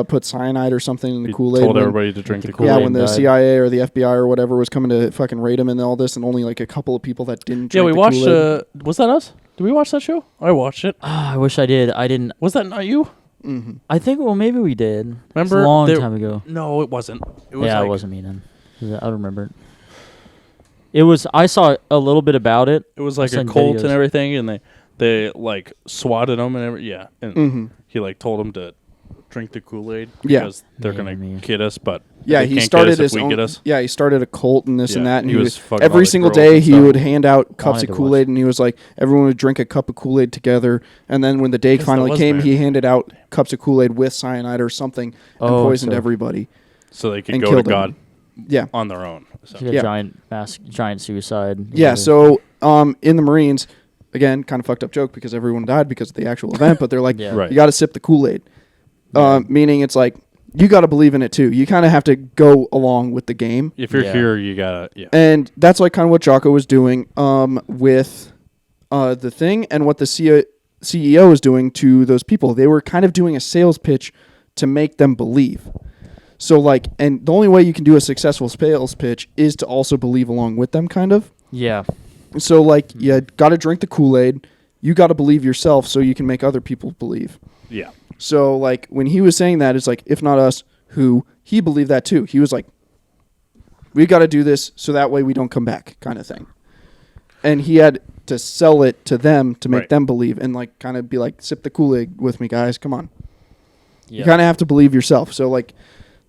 [SPEAKER 4] put cyanide or something in the
[SPEAKER 2] He
[SPEAKER 4] Kool-Aid.
[SPEAKER 2] told
[SPEAKER 4] when-
[SPEAKER 2] everybody to drink the
[SPEAKER 3] Kool-Aid.
[SPEAKER 2] Kool-Aid.
[SPEAKER 4] yeah, when the
[SPEAKER 3] died.
[SPEAKER 4] CIA or the FBI or whatever was coming to fucking raid him and all this, and only like a couple of people that didn't drink
[SPEAKER 2] Yeah, we
[SPEAKER 4] the
[SPEAKER 2] watched.
[SPEAKER 4] Kool-Aid.
[SPEAKER 2] Was that us? Did we watch that show? I watched it.
[SPEAKER 3] I wish I did. I didn't.
[SPEAKER 2] Was that not you?
[SPEAKER 3] I think. Well, maybe we did. It's
[SPEAKER 2] Remember?
[SPEAKER 3] a long
[SPEAKER 2] there-
[SPEAKER 3] time ago.
[SPEAKER 2] No, it wasn't. It was
[SPEAKER 3] Yeah,
[SPEAKER 2] like,
[SPEAKER 3] it wasn't me then. I remember it. It was. I saw a little bit about it.
[SPEAKER 2] It was like a
[SPEAKER 3] Send
[SPEAKER 2] cult
[SPEAKER 3] videos.
[SPEAKER 2] and everything, and they like swatted him and everything. Yeah, and he like told him to drink the Kool-Aid
[SPEAKER 4] Yeah.
[SPEAKER 2] because they're gonna
[SPEAKER 3] Maybe.
[SPEAKER 2] kid us, but
[SPEAKER 4] Yeah,
[SPEAKER 2] they
[SPEAKER 4] he
[SPEAKER 2] can't
[SPEAKER 4] started
[SPEAKER 2] get us
[SPEAKER 4] his
[SPEAKER 2] if we
[SPEAKER 4] own.
[SPEAKER 2] get us.
[SPEAKER 4] Yeah, he started a cult and this and
[SPEAKER 2] Yeah,
[SPEAKER 4] that, and
[SPEAKER 2] he
[SPEAKER 4] he
[SPEAKER 2] was
[SPEAKER 4] would,
[SPEAKER 2] fucking all
[SPEAKER 4] every
[SPEAKER 2] the
[SPEAKER 4] single
[SPEAKER 2] girls
[SPEAKER 4] day
[SPEAKER 2] and
[SPEAKER 4] he
[SPEAKER 2] stuff.
[SPEAKER 4] would hand out cups
[SPEAKER 3] wanted
[SPEAKER 4] of
[SPEAKER 3] to watch
[SPEAKER 4] Kool-Aid, and he was like, everyone would drink a cup of Kool-Aid together, and then when the day
[SPEAKER 2] Yes, that
[SPEAKER 4] finally
[SPEAKER 2] was
[SPEAKER 4] came,
[SPEAKER 2] bad.
[SPEAKER 4] he handed out cups of Kool-Aid with cyanide or something and
[SPEAKER 3] Oh,
[SPEAKER 4] poisoned
[SPEAKER 3] so-
[SPEAKER 4] everybody.
[SPEAKER 2] So they could
[SPEAKER 4] and
[SPEAKER 2] go to
[SPEAKER 4] killed him.
[SPEAKER 2] God
[SPEAKER 4] Yeah,
[SPEAKER 2] on their own. So.
[SPEAKER 3] He did
[SPEAKER 4] Yeah.
[SPEAKER 3] giant suicide.
[SPEAKER 4] yeah. So in the Marines, again, kind of fucked up joke because everyone died because of the actual event, but they're like,
[SPEAKER 3] Yeah.
[SPEAKER 2] Right.
[SPEAKER 4] you got to sip the Kool-Aid, meaning it's like you got to believe in it too. You kind of have to go along with the game.
[SPEAKER 2] If you're
[SPEAKER 3] Yeah.
[SPEAKER 2] here, you gotta. Yeah.
[SPEAKER 4] And that's like kind of what Jocko was doing with the thing and what the CEO is doing to those people. They were kind of doing a sales pitch to make them believe. So like, and the only way you can do a successful sales pitch is to also believe along with them, kind of.
[SPEAKER 3] Yeah.
[SPEAKER 4] So like, you got to drink the Kool-Aid. You got to believe yourself so you can make other people believe.
[SPEAKER 2] Yeah.
[SPEAKER 4] So like when he was saying that, it's like, if not us, who? He believed that too. He was like, we got to do this so that way we don't come back, kind of thing. And he had to sell it to them to make
[SPEAKER 2] Right.
[SPEAKER 4] them believe and like kind of be like, sip the Kool-Aid with me, guys. Come on.
[SPEAKER 3] Yeah.
[SPEAKER 4] You kind of have to believe yourself. So like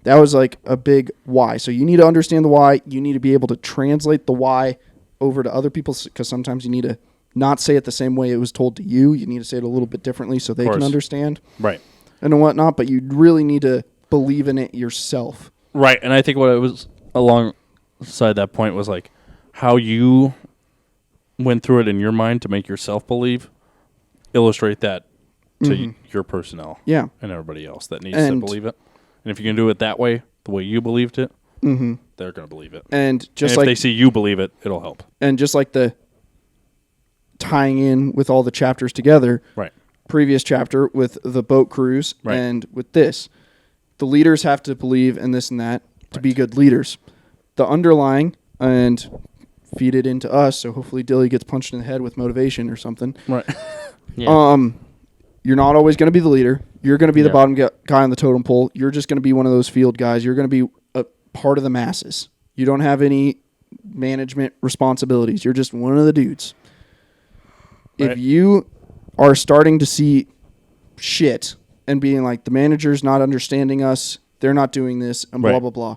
[SPEAKER 4] that was like a big why. So you need to understand the why. You need to be able to translate the why over to other people because sometimes you need to not say it the same way it was told to you. You need to say it a little bit differently so they can
[SPEAKER 2] course.
[SPEAKER 4] understand
[SPEAKER 2] Right.
[SPEAKER 4] and whatnot. But you really need to believe in it yourself.
[SPEAKER 2] Right. And I think what it was alongside that point was like how you went through it in your mind to make yourself believe. Illustrate that to your personnel.
[SPEAKER 4] Yeah.
[SPEAKER 2] And everybody else that needs
[SPEAKER 4] And-
[SPEAKER 2] to believe it. And if you can do it that way, the way you believed it, they're going to believe it.
[SPEAKER 4] And just
[SPEAKER 2] and if
[SPEAKER 4] like
[SPEAKER 2] they see you believe it, it'll help.
[SPEAKER 4] and just like the tying in with all the chapters together.
[SPEAKER 2] Right.
[SPEAKER 4] Previous chapter with the boat cruise
[SPEAKER 2] Right.
[SPEAKER 4] and with this, the leaders have to believe in this and that to be good leaders. The underlying and feed it into us. So hopefully Dilly gets punched in the head with motivation or something.
[SPEAKER 2] Right.
[SPEAKER 3] Yeah.
[SPEAKER 4] You're not always going to be the leader. You're going to be the
[SPEAKER 3] Yeah.
[SPEAKER 4] bottom guy on the totem pole. You're just going to be one of those field guys. You're going to be a part of the masses. You don't have any management responsibilities. You're just one of the dudes.
[SPEAKER 2] Right.
[SPEAKER 4] If you are starting to see shit and being like, the manager's not understanding us, they're not doing this, and blah,
[SPEAKER 2] Right.
[SPEAKER 4] blah, blah.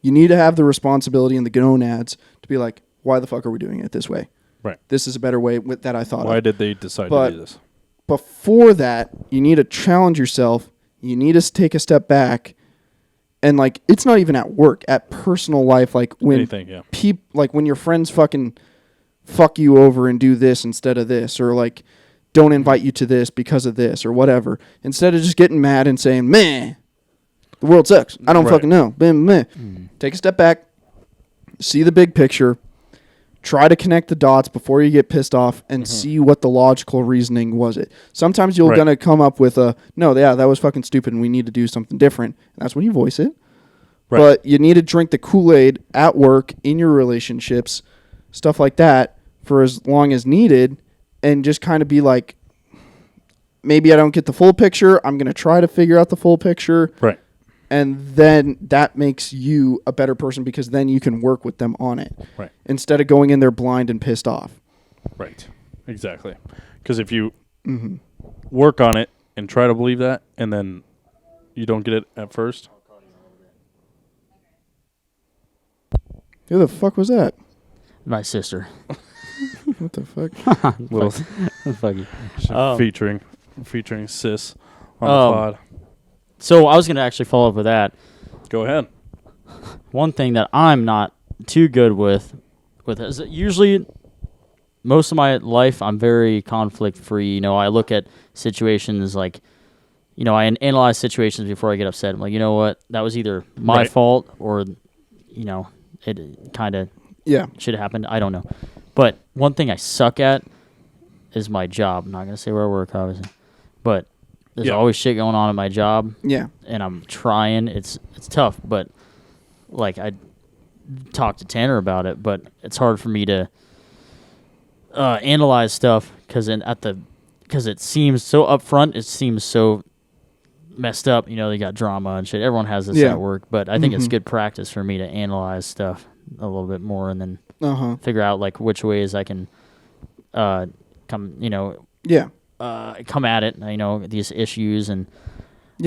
[SPEAKER 4] You need to have the responsibility and the gonads to be like, why the fuck are we doing it this way?
[SPEAKER 2] Right.
[SPEAKER 4] This is a better way that I thought
[SPEAKER 2] Why
[SPEAKER 4] of.
[SPEAKER 2] did they decide
[SPEAKER 4] But-
[SPEAKER 2] to do this?
[SPEAKER 4] Before that, you need to challenge yourself. You need to take a step back. And like, it's not even at work, at personal life. Like when
[SPEAKER 2] Anything, yeah.
[SPEAKER 4] like when your friends fucking fuck you over and do this instead of this, or like don't invite you to this because of this or whatever. Instead of just getting mad and saying, "Man, the world sucks. I don't
[SPEAKER 2] Right.
[SPEAKER 4] fucking know." Meh. Take a step back, see the big picture, try to connect the dots before you get pissed off and see what the logical reasoning was. It sometimes you're gonna come up with that was fucking stupid and we need to do something different. And that's when you voice it. Right. But you need to drink the Kool-Aid at work, in your relationships, stuff like that, for as long as needed, and just kind of be like, maybe I don't get the full picture. I'm gonna try to figure out the full picture.
[SPEAKER 2] Right.
[SPEAKER 4] And then that makes you a better person because then you can work with them on it.
[SPEAKER 2] Right.
[SPEAKER 4] Instead of going in there blind and pissed off.
[SPEAKER 2] Right. Exactly. Because if you work on it and try to believe that, and then you don't get it at first.
[SPEAKER 4] Who the fuck was that?
[SPEAKER 3] My sister.
[SPEAKER 4] What the fuck?
[SPEAKER 2] Little
[SPEAKER 3] Fuck you.
[SPEAKER 2] Featuring sis on the pod.
[SPEAKER 3] So I was going to actually follow up with that.
[SPEAKER 2] Go ahead.
[SPEAKER 3] One thing that I'm not too good with is that usually most of my life I'm very conflict free. You know, I look at situations like, you know, I analyze situations before I get upset. I'm like, you know what, that was either my fault or, you know, it kind of should have happened. I don't know. But one thing I suck at is my job. I'm not going to say where I work, obviously, but there's always shit going on in my job.
[SPEAKER 4] Yeah.
[SPEAKER 3] And I'm trying. It's tough, but like I talked to Tanner about it, but it's hard for me to analyze stuff because it seems so upfront. It seems so messed up. You know, they got drama and shit. Everyone has this at work, but I think it's good practice for me to analyze stuff a little bit more and then figure out like which ways I can come. You know.
[SPEAKER 4] Yeah.
[SPEAKER 3] Come at it, you know, these issues and we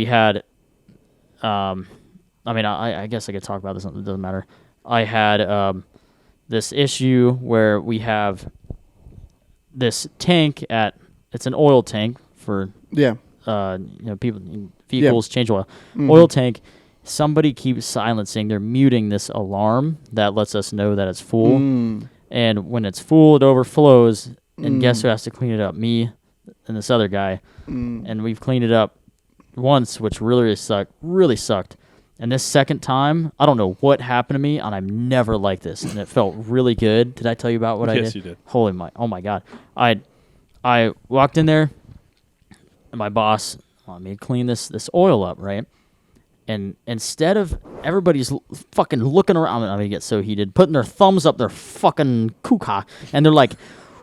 [SPEAKER 3] had I mean I guess I could talk about this, it doesn't matter. I had this issue where we have this tank it's an oil tank for you know, vehicles change oil. Oil tank, somebody keeps silencing, they're muting this alarm that lets us know that it's full. And when it's full it overflows. And guess who has to clean it up? Me and this other guy. And we've cleaned it up once, which really sucked. And this second time, I don't know what happened to me, and I'm never like this. And it felt really good. Did I tell you about what I did?
[SPEAKER 2] Yes, you did.
[SPEAKER 3] Oh my God. I walked in there, and my boss wanted me to clean this oil up, right? And instead of everybody's fucking looking around, I'm going to get so heated, putting their thumbs up their fucking kuka, and they're like,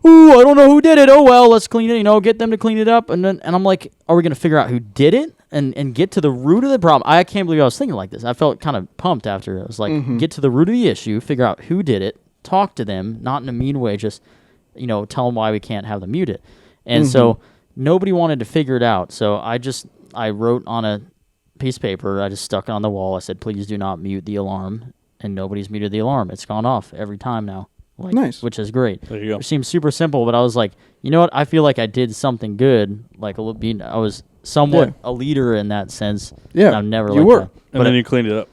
[SPEAKER 3] ooh, I don't know who did it. Oh, well, let's clean it, you know, get them to clean it up. And I'm like, are we going to figure out who did it and get to the root of the problem? I can't believe I was thinking like this. I felt kind of pumped after. I was like, get to the root of the issue, figure out who did it, talk to them, not in a mean way, just, you know, tell them why we can't have them mute it. And so nobody wanted to figure it out. So I wrote on a piece of paper, I just stuck it on the wall. I said, please do not mute the alarm. And nobody's muted the alarm. It's gone off every time now. Like,
[SPEAKER 4] nice.
[SPEAKER 3] Which is great.
[SPEAKER 2] There you go.
[SPEAKER 3] It seems super simple, but I was like, you know what? I feel like I did something good. Like I was somewhat a leader in that sense.
[SPEAKER 4] Yeah,
[SPEAKER 3] and I'm never
[SPEAKER 4] you
[SPEAKER 3] like
[SPEAKER 4] were.
[SPEAKER 3] that.
[SPEAKER 2] And then you cleaned it up.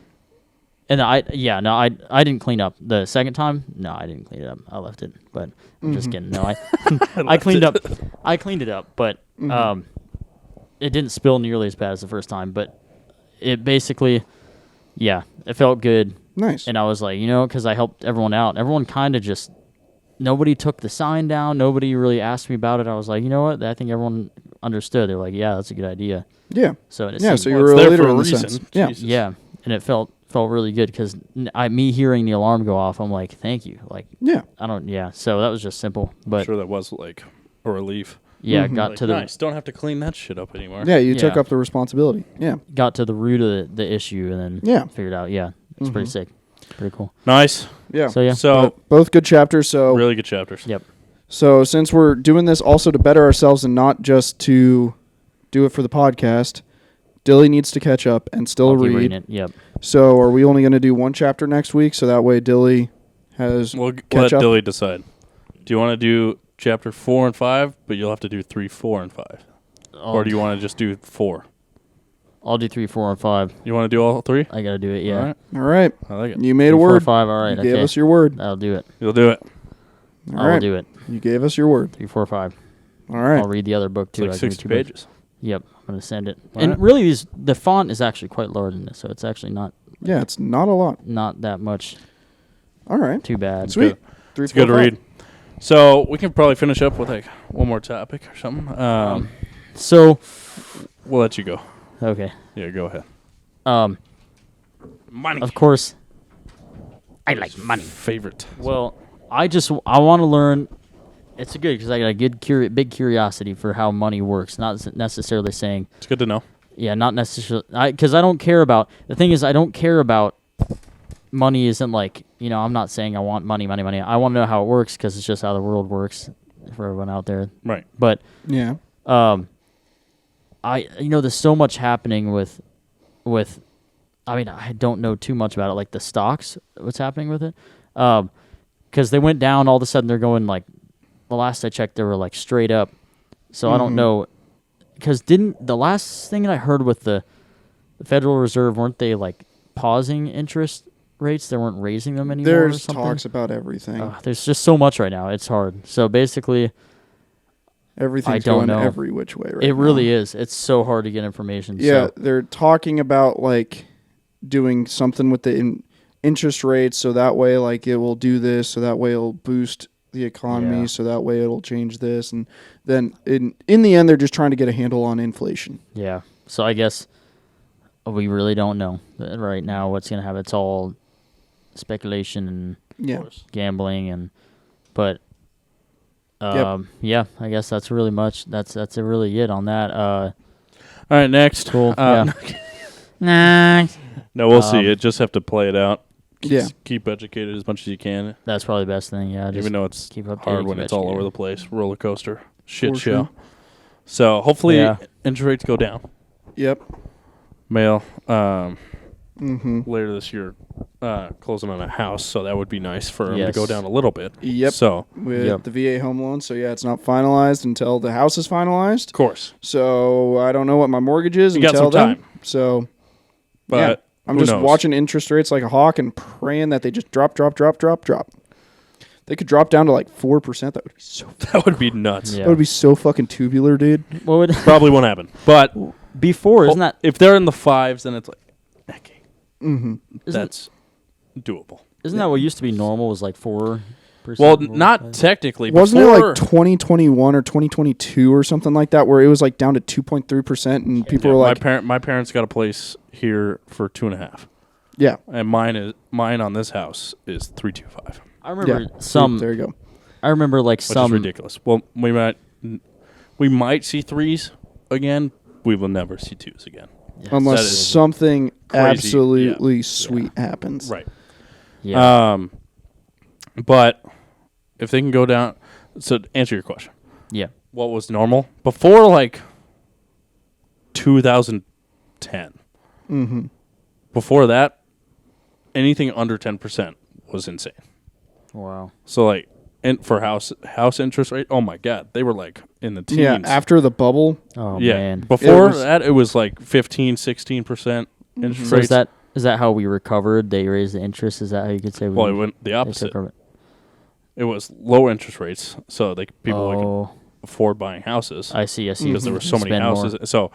[SPEAKER 3] And I didn't clean up the second time. No, I didn't clean it up. I left it. But I'm just kidding. No, I cleaned up. I cleaned it up, but it didn't spill nearly as bad as the first time. But it basically, it felt good.
[SPEAKER 4] Nice.
[SPEAKER 3] And I was like, you know, because I helped everyone out. Everyone kind of just, nobody took the sign down. Nobody really asked me about it. I was like, you know what? I think everyone understood. They're like, yeah, that's a good idea.
[SPEAKER 4] Yeah.
[SPEAKER 3] So it
[SPEAKER 4] so
[SPEAKER 3] seemed,
[SPEAKER 4] you were a leader in the
[SPEAKER 2] reason.
[SPEAKER 4] sense.
[SPEAKER 2] Jesus.
[SPEAKER 3] Yeah. And it felt really good because me hearing the alarm go off, I'm like, thank you. Like, so that was just simple. But
[SPEAKER 2] I'm sure that was like a relief.
[SPEAKER 3] Yeah, got
[SPEAKER 2] like,
[SPEAKER 3] to the
[SPEAKER 2] nice. Don't have to clean that shit up anymore.
[SPEAKER 4] Yeah, you took up the responsibility. Yeah.
[SPEAKER 3] Got to the root of the issue and then figured out, it's pretty sick. Pretty cool.
[SPEAKER 2] Nice.
[SPEAKER 4] Yeah.
[SPEAKER 2] So
[SPEAKER 4] both good chapters. So
[SPEAKER 2] really good chapters.
[SPEAKER 3] Yep.
[SPEAKER 4] So since we're doing this also to better ourselves and not just to do it for the podcast, Dilly needs to catch up and still read.
[SPEAKER 3] Reading it. Yep.
[SPEAKER 4] So are we only going to do one chapter next week? So that way Dilly has
[SPEAKER 2] We'll
[SPEAKER 4] catch
[SPEAKER 2] let
[SPEAKER 4] up?
[SPEAKER 2] Dilly decide. Do you want to do chapter 4 and 5, but you'll have to do 3, 4, and 5? Or do you want to just do 4?
[SPEAKER 3] I'll do 3, 4, and 5.
[SPEAKER 2] You want to do all 3?
[SPEAKER 3] I gotta do it. Yeah.
[SPEAKER 4] All right.
[SPEAKER 2] I like it.
[SPEAKER 4] You made
[SPEAKER 3] 3,
[SPEAKER 4] a
[SPEAKER 3] 4,
[SPEAKER 4] word.
[SPEAKER 3] 5. All right.
[SPEAKER 4] You gave us your word.
[SPEAKER 3] I'll do it.
[SPEAKER 2] You'll do it.
[SPEAKER 4] All
[SPEAKER 3] I'll
[SPEAKER 4] right.
[SPEAKER 3] do it.
[SPEAKER 4] You gave us your word.
[SPEAKER 3] 3, 4, 5.
[SPEAKER 4] All right.
[SPEAKER 3] I'll read the other book too.
[SPEAKER 2] It's like 60 pages.
[SPEAKER 3] Yep. I'm gonna send it.
[SPEAKER 2] All
[SPEAKER 3] and
[SPEAKER 2] right.
[SPEAKER 3] really, the font is actually quite large in this, so it's actually not.
[SPEAKER 4] Yeah, it's not a lot.
[SPEAKER 3] Not that much.
[SPEAKER 4] All right.
[SPEAKER 3] Too bad.
[SPEAKER 4] Sweet.
[SPEAKER 2] It's good to read. So we can probably finish up with like one more topic or something.
[SPEAKER 3] So
[SPEAKER 2] we'll let you go.
[SPEAKER 3] Okay.
[SPEAKER 2] Yeah, go ahead. Money.
[SPEAKER 3] Of course. I like money.
[SPEAKER 2] Favorite.
[SPEAKER 3] Well, I want to learn. It's good because I got a big curiosity for how money works. Not necessarily saying.
[SPEAKER 2] It's good to know.
[SPEAKER 3] Yeah, not necessarily. Because I don't care about. The thing is, I don't care about. Money isn't like, I'm not saying I want money. I want to know how it works because it's just how the world works for everyone out there.
[SPEAKER 2] Right.
[SPEAKER 3] But
[SPEAKER 4] yeah,
[SPEAKER 3] there's so much happening with. I don't know too much about it, like the stocks. What's happening with it? Because they went down, all of a sudden they're going like. The last I checked, they were like straight up. So I don't know. Because the last thing that I heard with the Federal Reserve, weren't they like pausing interest rates? They weren't raising them anymore.
[SPEAKER 4] There's
[SPEAKER 3] or something?
[SPEAKER 4] talks about everything.
[SPEAKER 3] There's just so much right now. It's hard. So basically,
[SPEAKER 4] everything's going every which way right now.
[SPEAKER 3] It really is. It's so hard to get information.
[SPEAKER 4] Yeah,
[SPEAKER 3] so.
[SPEAKER 4] They're talking about like doing something with the interest rates, so that way like it will do this, so that way it'll boost the economy, so that way it'll change this, and then in the end they're just trying to get a handle on inflation.
[SPEAKER 3] Yeah. So I guess we really don't know right now what's going to happen. It's all speculation and gambling but yeah, I guess that's really much. That's really it on that.
[SPEAKER 2] All right, next.
[SPEAKER 3] Cool.
[SPEAKER 2] Next. No, we'll see. You just have to play it out. Keep educated as much as you can.
[SPEAKER 3] That's probably the best thing. Yeah, just
[SPEAKER 2] even though it's
[SPEAKER 3] keep updated,
[SPEAKER 2] hard when it's all over the place, roller coaster, shit
[SPEAKER 4] For
[SPEAKER 2] show.
[SPEAKER 4] sure.
[SPEAKER 2] So hopefully interest rates go down.
[SPEAKER 4] Yep.
[SPEAKER 2] Mail. Later this year, closing on a house, so that would be nice for them to go down a little bit.
[SPEAKER 4] Yep.
[SPEAKER 2] So
[SPEAKER 4] with the VA home loan, so it's not finalized until the house is finalized.
[SPEAKER 2] Of course.
[SPEAKER 4] So I don't know what my mortgage is
[SPEAKER 2] You
[SPEAKER 4] until
[SPEAKER 2] got some
[SPEAKER 4] then.
[SPEAKER 2] time.
[SPEAKER 4] So,
[SPEAKER 2] but
[SPEAKER 4] I'm
[SPEAKER 2] who
[SPEAKER 4] just
[SPEAKER 2] knows?
[SPEAKER 4] watching interest rates like a hawk and praying that they just drop. They could drop down to like 4%. That would be so.
[SPEAKER 2] That would be nuts.
[SPEAKER 3] Yeah.
[SPEAKER 4] That would be so fucking tubular, dude.
[SPEAKER 3] What would
[SPEAKER 2] Probably won't happen. But
[SPEAKER 3] before isn't that
[SPEAKER 2] if they're in the fives, then it's like, okay, that's doable.
[SPEAKER 3] Isn't that what used to be normal? Was like 4%?
[SPEAKER 2] Well, not technically.
[SPEAKER 4] Wasn't it
[SPEAKER 2] Before-
[SPEAKER 4] like 2021 or 2022 or something like that, where it was like down to 2.3%, and people were like,
[SPEAKER 2] my parents got a place here for 2.5,
[SPEAKER 4] yeah,
[SPEAKER 2] and mine on this house is 3.25.
[SPEAKER 3] I remember
[SPEAKER 4] There you go.
[SPEAKER 3] I remember like
[SPEAKER 2] Which
[SPEAKER 3] some
[SPEAKER 2] is ridiculous. Well, we might see threes again. We will never see twos again.
[SPEAKER 4] Unless
[SPEAKER 2] That is
[SPEAKER 4] something
[SPEAKER 2] crazy.
[SPEAKER 4] absolutely sweet happens.
[SPEAKER 2] Right.
[SPEAKER 3] Yeah.
[SPEAKER 2] But if they can go down, so to answer your question,
[SPEAKER 3] yeah.
[SPEAKER 2] what was normal before like 2010?
[SPEAKER 4] Mm-hmm.
[SPEAKER 2] Before that, anything under 10% was insane.
[SPEAKER 3] Wow.
[SPEAKER 2] So like, and for house interest rate, oh my god, they were like in the teens.
[SPEAKER 4] Yeah, after the bubble.
[SPEAKER 3] Oh
[SPEAKER 2] yeah.
[SPEAKER 3] man.
[SPEAKER 2] Before that, it was like 15, 16% interest
[SPEAKER 3] So
[SPEAKER 2] rates.
[SPEAKER 3] is that how we recovered? They raised the interest. Is that how you could say?
[SPEAKER 2] Well, it went the opposite. It was low interest rates, so people could afford buying houses.
[SPEAKER 3] I see.
[SPEAKER 2] Because there were so many
[SPEAKER 3] Spend
[SPEAKER 2] houses. More.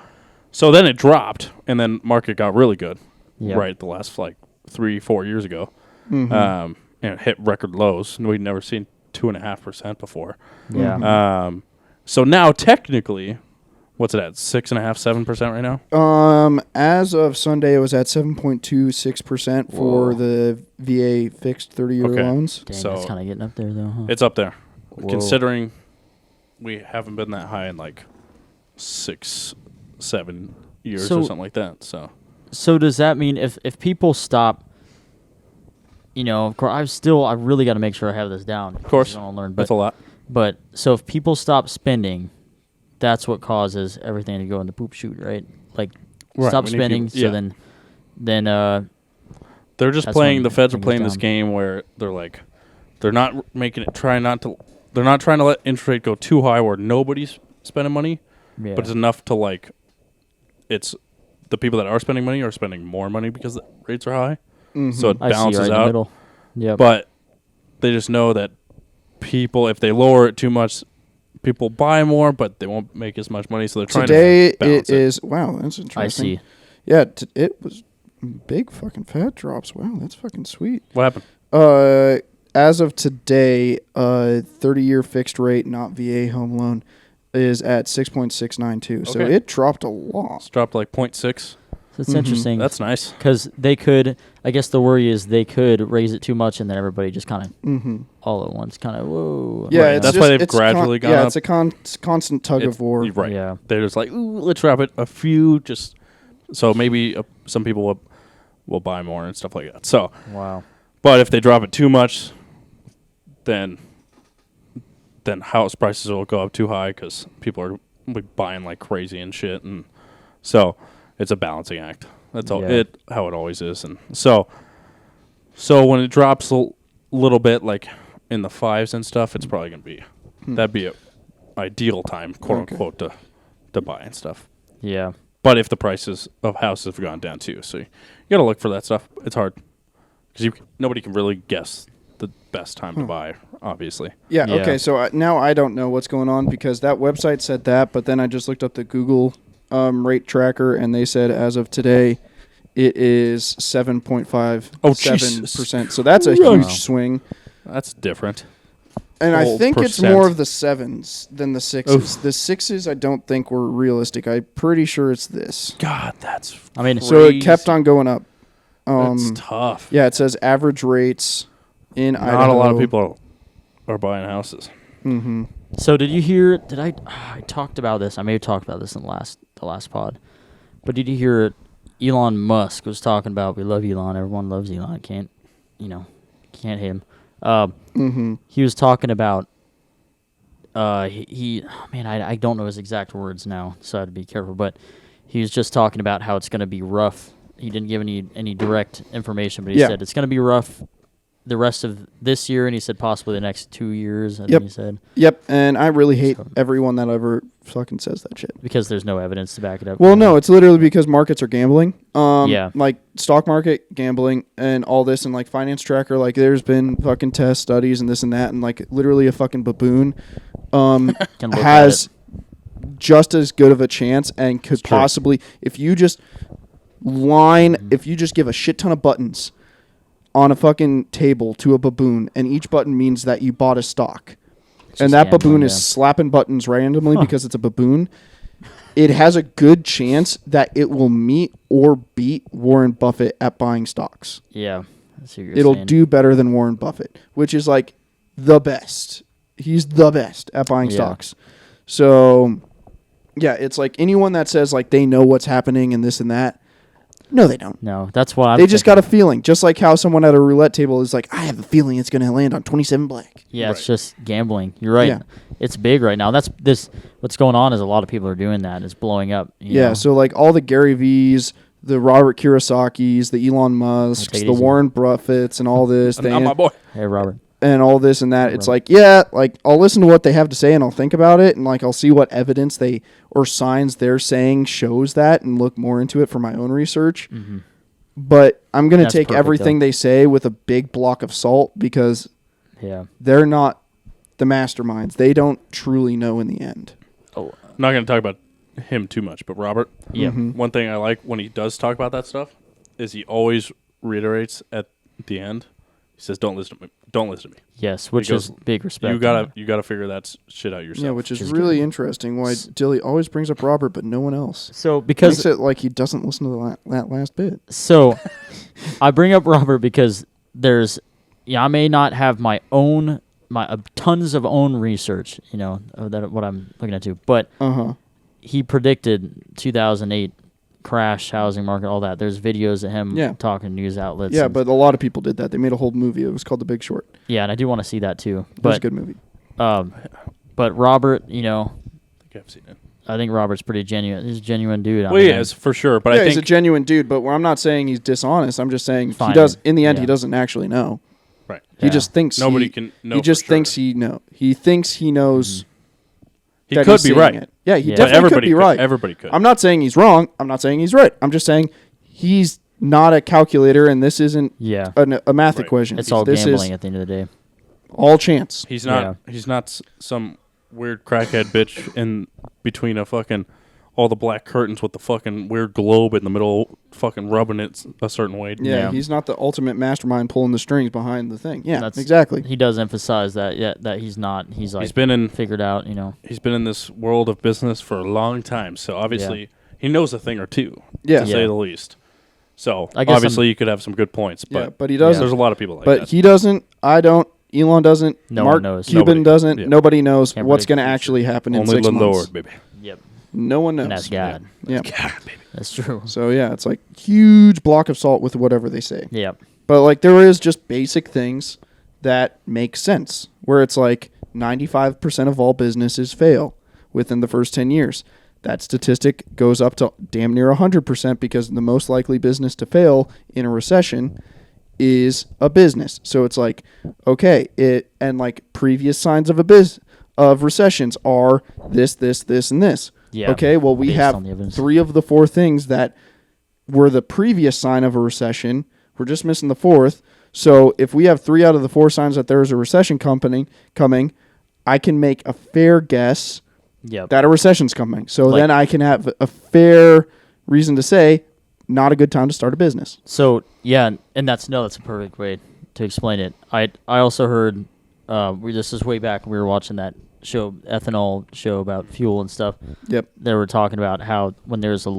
[SPEAKER 2] So then it dropped, and then market got really good.
[SPEAKER 3] Yep.
[SPEAKER 2] Right, the last like 3-4 years ago, and it hit record lows, and we'd never seen 2.5% before.
[SPEAKER 3] Yeah.
[SPEAKER 2] So now technically, what's it at? 6.5%, 7% right now.
[SPEAKER 4] As of Sunday, it was at 7.26% for the VA fixed 30-year loans.
[SPEAKER 3] Dang,
[SPEAKER 2] so
[SPEAKER 3] that's kind of getting up there, though. Huh?
[SPEAKER 2] It's up there,
[SPEAKER 3] Whoa.
[SPEAKER 2] considering we haven't been that high in like 6-7 years or something like that. So
[SPEAKER 3] does that mean if people stop? Of course, I really got to make sure I have this down.
[SPEAKER 2] Of course,
[SPEAKER 3] I don't learn,
[SPEAKER 2] that's a lot.
[SPEAKER 3] But so if people stop spending, that's what causes everything to go in the poop chute, right? Like stop spending, so then
[SPEAKER 2] they're just playing. The Feds are playing this game where they're like, they're not making it. They're not trying to let interest rate go too high where nobody's spending money, but it's enough to like, it's the people that are spending money are spending more money because the rates are high. So it balances out.
[SPEAKER 3] Yeah,
[SPEAKER 2] but they just know that people, if they lower it too much, people buy more, but they won't make as much money. So they're trying
[SPEAKER 4] to
[SPEAKER 2] balance
[SPEAKER 4] it is. Wow, that's interesting.
[SPEAKER 3] I see.
[SPEAKER 4] Yeah, it was big fucking fat drops. Wow, that's fucking sweet.
[SPEAKER 2] What happened?
[SPEAKER 4] As of today, 30-year fixed rate, not VA home loan, is at 6.692. So it dropped a lot.
[SPEAKER 2] It's dropped like 0.6.
[SPEAKER 3] So it's interesting.
[SPEAKER 2] That's nice.
[SPEAKER 3] Because they could, I guess the worry is they could raise it too much and then everybody just kind of all at once kind of, whoa.
[SPEAKER 4] Yeah,
[SPEAKER 2] right. That's why they've gradually gone up.
[SPEAKER 4] Yeah, it's a constant tug of war.
[SPEAKER 2] Right.
[SPEAKER 3] Yeah.
[SPEAKER 2] They're just like, ooh, let's drop it a few just so maybe some people will buy more and stuff like that. So,
[SPEAKER 3] wow.
[SPEAKER 2] But if they drop it too much, then house prices will go up too high because people are buying like crazy and shit, and so it's a balancing act. That's all how it always is. And so when it drops a little bit, like in the 5s and stuff, it's probably gonna be that'd be a ideal time, quote unquote, to buy and stuff.
[SPEAKER 3] Yeah.
[SPEAKER 2] But if the prices of houses have gone down too, so you gotta look for that stuff. It's hard because nobody can really guess the best time to buy, obviously.
[SPEAKER 4] Yeah. Okay. So now I don't know what's going on because that website said that, but then I just looked up the Google rate tracker, and they said as of today, it is 7.57%. So that's a huge swing.
[SPEAKER 2] That's different.
[SPEAKER 4] And I think it's more of the 7s than the 6s. Oof. The 6s I don't think were realistic. I'm pretty sure it's this.
[SPEAKER 2] God, that's
[SPEAKER 3] crazy.
[SPEAKER 4] So it kept on going up.
[SPEAKER 2] That's tough.
[SPEAKER 4] Yeah, it says average rates in Idaho.
[SPEAKER 2] Not a lot of people are buying houses.
[SPEAKER 4] Mm-hmm.
[SPEAKER 3] So did you hear? I talked about this? I may have talked about this in the last pod. But did you hear? Elon Musk was talking about we love Elon. Everyone loves Elon. Can't hate him. He was talking about. I don't know his exact words now, so I have to be careful. But he was just talking about how it's going to be rough. He didn't give any direct information, but he said it's going to be rough the rest of this year, and he said possibly the next 2 years. I think he said. Yep,
[SPEAKER 4] and I really hate everyone that ever fucking says that shit.
[SPEAKER 3] Because there's no evidence to back it up.
[SPEAKER 4] Well, no, it's literally because markets are gambling. Like stock market gambling and all this, and like finance tracker, like there's been fucking test studies and this and that, and like literally a fucking baboon has just as good of a chance and could possibly, if you just give a shit ton of buttons on a fucking table to a baboon, and each button means that you bought a stock. And that baboon is slapping buttons randomly because it's a baboon. It has a good chance that it will meet or beat Warren Buffett at buying stocks.
[SPEAKER 3] Yeah.
[SPEAKER 4] It'll do better than Warren Buffett, which is like the best. He's the best at buying stocks. So, yeah, it's like anyone that says like they know what's happening and this and that, no, they don't.
[SPEAKER 3] No, that's what
[SPEAKER 4] They just got a feeling. Just like how someone at a roulette table is like, I have a feeling it's going to land on 27 black.
[SPEAKER 3] Yeah, it's just gambling. You're right. Yeah. It's big right now. What's going on is a lot of people are doing that. It's blowing up. You know?
[SPEAKER 4] So like all the Gary V's, the Robert Kiyosaki's, the Elon Musk's, the Warren Buffett's, and all this.
[SPEAKER 2] Not my boy.
[SPEAKER 3] Hey, Robert.
[SPEAKER 4] And all this and that. It's like, I'll listen to what they have to say and I'll think about it, and like I'll see what evidence or signs they're saying shows that, and look more into it for my own research. Mm-hmm. But I'm going to take everything they say with a big block of salt because they're not the masterminds. They don't truly know in the end.
[SPEAKER 2] Oh, I'm not going to talk about him too much, but Robert, one thing I like when he does talk about that stuff is he always reiterates at the end. He says, "Don't listen to me. Don't listen to me."
[SPEAKER 3] Yes, which is big respect.
[SPEAKER 2] You gotta figure that shit out yourself.
[SPEAKER 4] Yeah, which is really interesting. Why Dilly always brings up Robert, but no one else.
[SPEAKER 3] So because
[SPEAKER 4] makes it like he doesn't listen to that last bit.
[SPEAKER 3] So I bring up Robert because I may not have my tons of own research, that what I'm looking at too, but he predicted 2008. Crash, housing market, all that. There's videos of him talking to news outlets.
[SPEAKER 4] Yeah, but a lot of people did that. They made a whole movie. It was called The Big Short.
[SPEAKER 3] Yeah, and I do want to see that too.
[SPEAKER 4] But it's a good movie.
[SPEAKER 3] But Robert,
[SPEAKER 2] I think I've seen it.
[SPEAKER 3] I think Robert's pretty genuine. He's a genuine dude.
[SPEAKER 2] Well, he is for sure. But I think
[SPEAKER 4] he's a genuine dude. But I'm not saying he's dishonest. I'm just saying he does. In the end, he doesn't actually know.
[SPEAKER 2] Right.
[SPEAKER 4] He just thinks
[SPEAKER 2] nobody can know.
[SPEAKER 4] He just thinks he know. He thinks he knows.
[SPEAKER 2] Mm-hmm. He could be right.
[SPEAKER 4] It. Yeah, he definitely could be right.
[SPEAKER 2] Everybody could.
[SPEAKER 4] I'm not saying he's wrong. I'm not saying he's right. I'm just saying he's not a calculator, and this isn't a math equation.
[SPEAKER 3] It's all gambling at the end of the day.
[SPEAKER 4] All chance.
[SPEAKER 2] He's not. He's not some weird crackhead bitch in between a fucking all the black curtains with the fucking weird globe in the middle, fucking rubbing it a certain way.
[SPEAKER 4] Yeah, he's not the ultimate mastermind pulling the strings behind the thing. Yeah, exactly.
[SPEAKER 3] He does emphasize that, that he's not. He's like, figured out,
[SPEAKER 2] He's been in this world of business for a long time, so obviously he knows a thing or two, to say the least. So obviously you could have some good points, but
[SPEAKER 4] he doesn't.
[SPEAKER 2] There's a lot of people like
[SPEAKER 4] that. But he doesn't, I don't, Elon doesn't, Mark Cuban doesn't, nobody knows what's going to actually happen in 6 months.
[SPEAKER 2] Only the Lord, baby.
[SPEAKER 3] Yep.
[SPEAKER 4] No one knows.
[SPEAKER 3] And that's God.
[SPEAKER 4] Yeah.
[SPEAKER 2] God, baby.
[SPEAKER 3] That's true.
[SPEAKER 4] So, it's like huge block of salt with whatever they say.
[SPEAKER 3] Yep.
[SPEAKER 4] But, like, there is just basic things that make sense, where it's like 95% of all businesses fail within the first 10 years. That statistic goes up to damn near 100% because the most likely business to fail in a recession is a business. So it's like, okay, previous signs of of recessions are this, and this.
[SPEAKER 3] Yeah.
[SPEAKER 4] Okay, well, we have 3 of the 4 things that were the previous sign of a recession. We're just missing the 4th. So if we have 3 out of the 4 signs that there is a recession coming, I can make a fair guess that a recession's coming. So then I can have a fair reason to say not a good time to start a business.
[SPEAKER 3] So, and that's a perfect way to explain it. I also heard, this is way back when we were watching that show, ethanol show about fuel and stuff.
[SPEAKER 4] Yep.
[SPEAKER 3] They were talking about how when there's a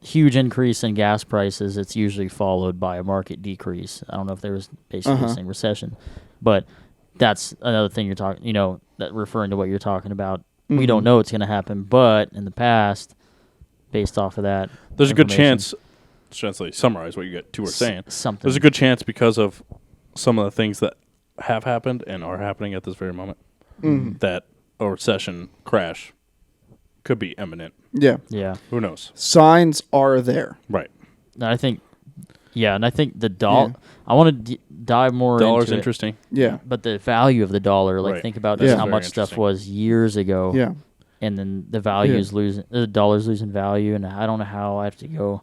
[SPEAKER 3] huge increase in gas prices, it's usually followed by a market decrease. I don't know if there was basically saying recession, but that's another thing you're talking, that referring to what you're talking about. Mm-hmm. We don't know what's going to happen, but in the past, based off of that,
[SPEAKER 2] there's a good chance, to essentially summarize what you two were saying, there's a good chance because of some of the things that have happened and are happening at this very moment, that a recession crash could be imminent.
[SPEAKER 4] Yeah.
[SPEAKER 3] Yeah.
[SPEAKER 2] Who knows?
[SPEAKER 4] Signs are there.
[SPEAKER 2] Right.
[SPEAKER 3] And I think the dollar. I want to dive more.
[SPEAKER 2] Dollar's
[SPEAKER 3] into
[SPEAKER 2] interesting.
[SPEAKER 3] It.
[SPEAKER 4] Yeah.
[SPEAKER 3] But the value of the dollar, think about just how much stuff was years ago.
[SPEAKER 4] Yeah.
[SPEAKER 3] And then the value is losing. The dollar's losing value, and I don't know how I have to go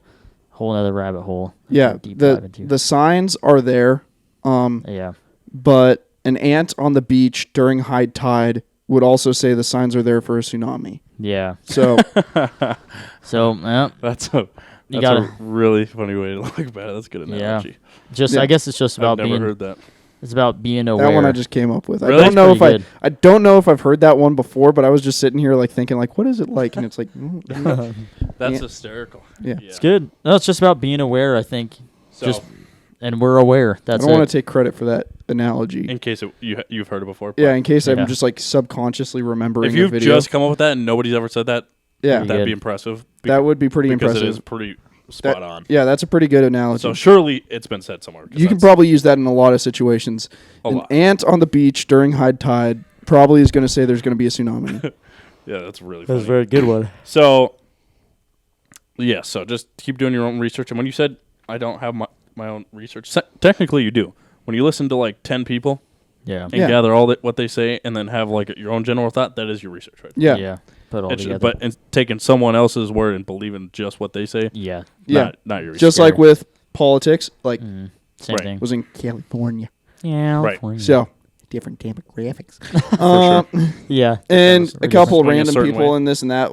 [SPEAKER 3] a whole other rabbit hole.
[SPEAKER 4] Yeah. The signs are there. But an ant on the beach during high tide would also say the signs are there for a tsunami.
[SPEAKER 3] Yeah.
[SPEAKER 4] So.
[SPEAKER 2] That's a really funny way to look at it. That's a good analogy.
[SPEAKER 3] Yeah. I guess it's just about
[SPEAKER 2] I've never heard that.
[SPEAKER 3] It's about being aware.
[SPEAKER 4] That one I just came up with.
[SPEAKER 2] Really?
[SPEAKER 4] I don't know if I've heard that one before, but I was just sitting here thinking what is it like? And it's like
[SPEAKER 2] that's hysterical.
[SPEAKER 4] Yeah.
[SPEAKER 3] It's good. No, it's just about being aware, I think. And we're aware. That's it.
[SPEAKER 4] I don't want to take credit for that analogy.
[SPEAKER 2] In case you've heard it before.
[SPEAKER 4] Yeah, in case I'm just subconsciously remembering
[SPEAKER 2] if you've
[SPEAKER 4] a video.
[SPEAKER 2] just come up with that and nobody's ever said that, that'd be impressive.
[SPEAKER 4] That would be pretty impressive.
[SPEAKER 2] Because it is pretty spot on.
[SPEAKER 4] Yeah, that's a pretty good analogy.
[SPEAKER 2] So surely it's been said somewhere.
[SPEAKER 4] You can probably use that in a lot of situations. An ant on the beach during high tide probably is going to say there's going to be a tsunami.
[SPEAKER 2] Yeah, that's really funny.
[SPEAKER 3] That's a very good one.
[SPEAKER 2] So, so just keep doing your own research. And when you said I don't have my own research, technically you do. When you listen to 10 people and gather all what they say and then have your own general thought, that is your research, right?
[SPEAKER 4] Yeah.
[SPEAKER 3] Yeah. Put all together.
[SPEAKER 2] But taking someone else's word and believing just what they say, not your research.
[SPEAKER 4] Just like with politics,
[SPEAKER 3] same thing.
[SPEAKER 4] Was in California.
[SPEAKER 3] Yeah.
[SPEAKER 2] Right.
[SPEAKER 4] So, different demographics.
[SPEAKER 3] Yeah.
[SPEAKER 4] And a couple of random
[SPEAKER 2] certain
[SPEAKER 4] people
[SPEAKER 2] way.
[SPEAKER 4] and this and that,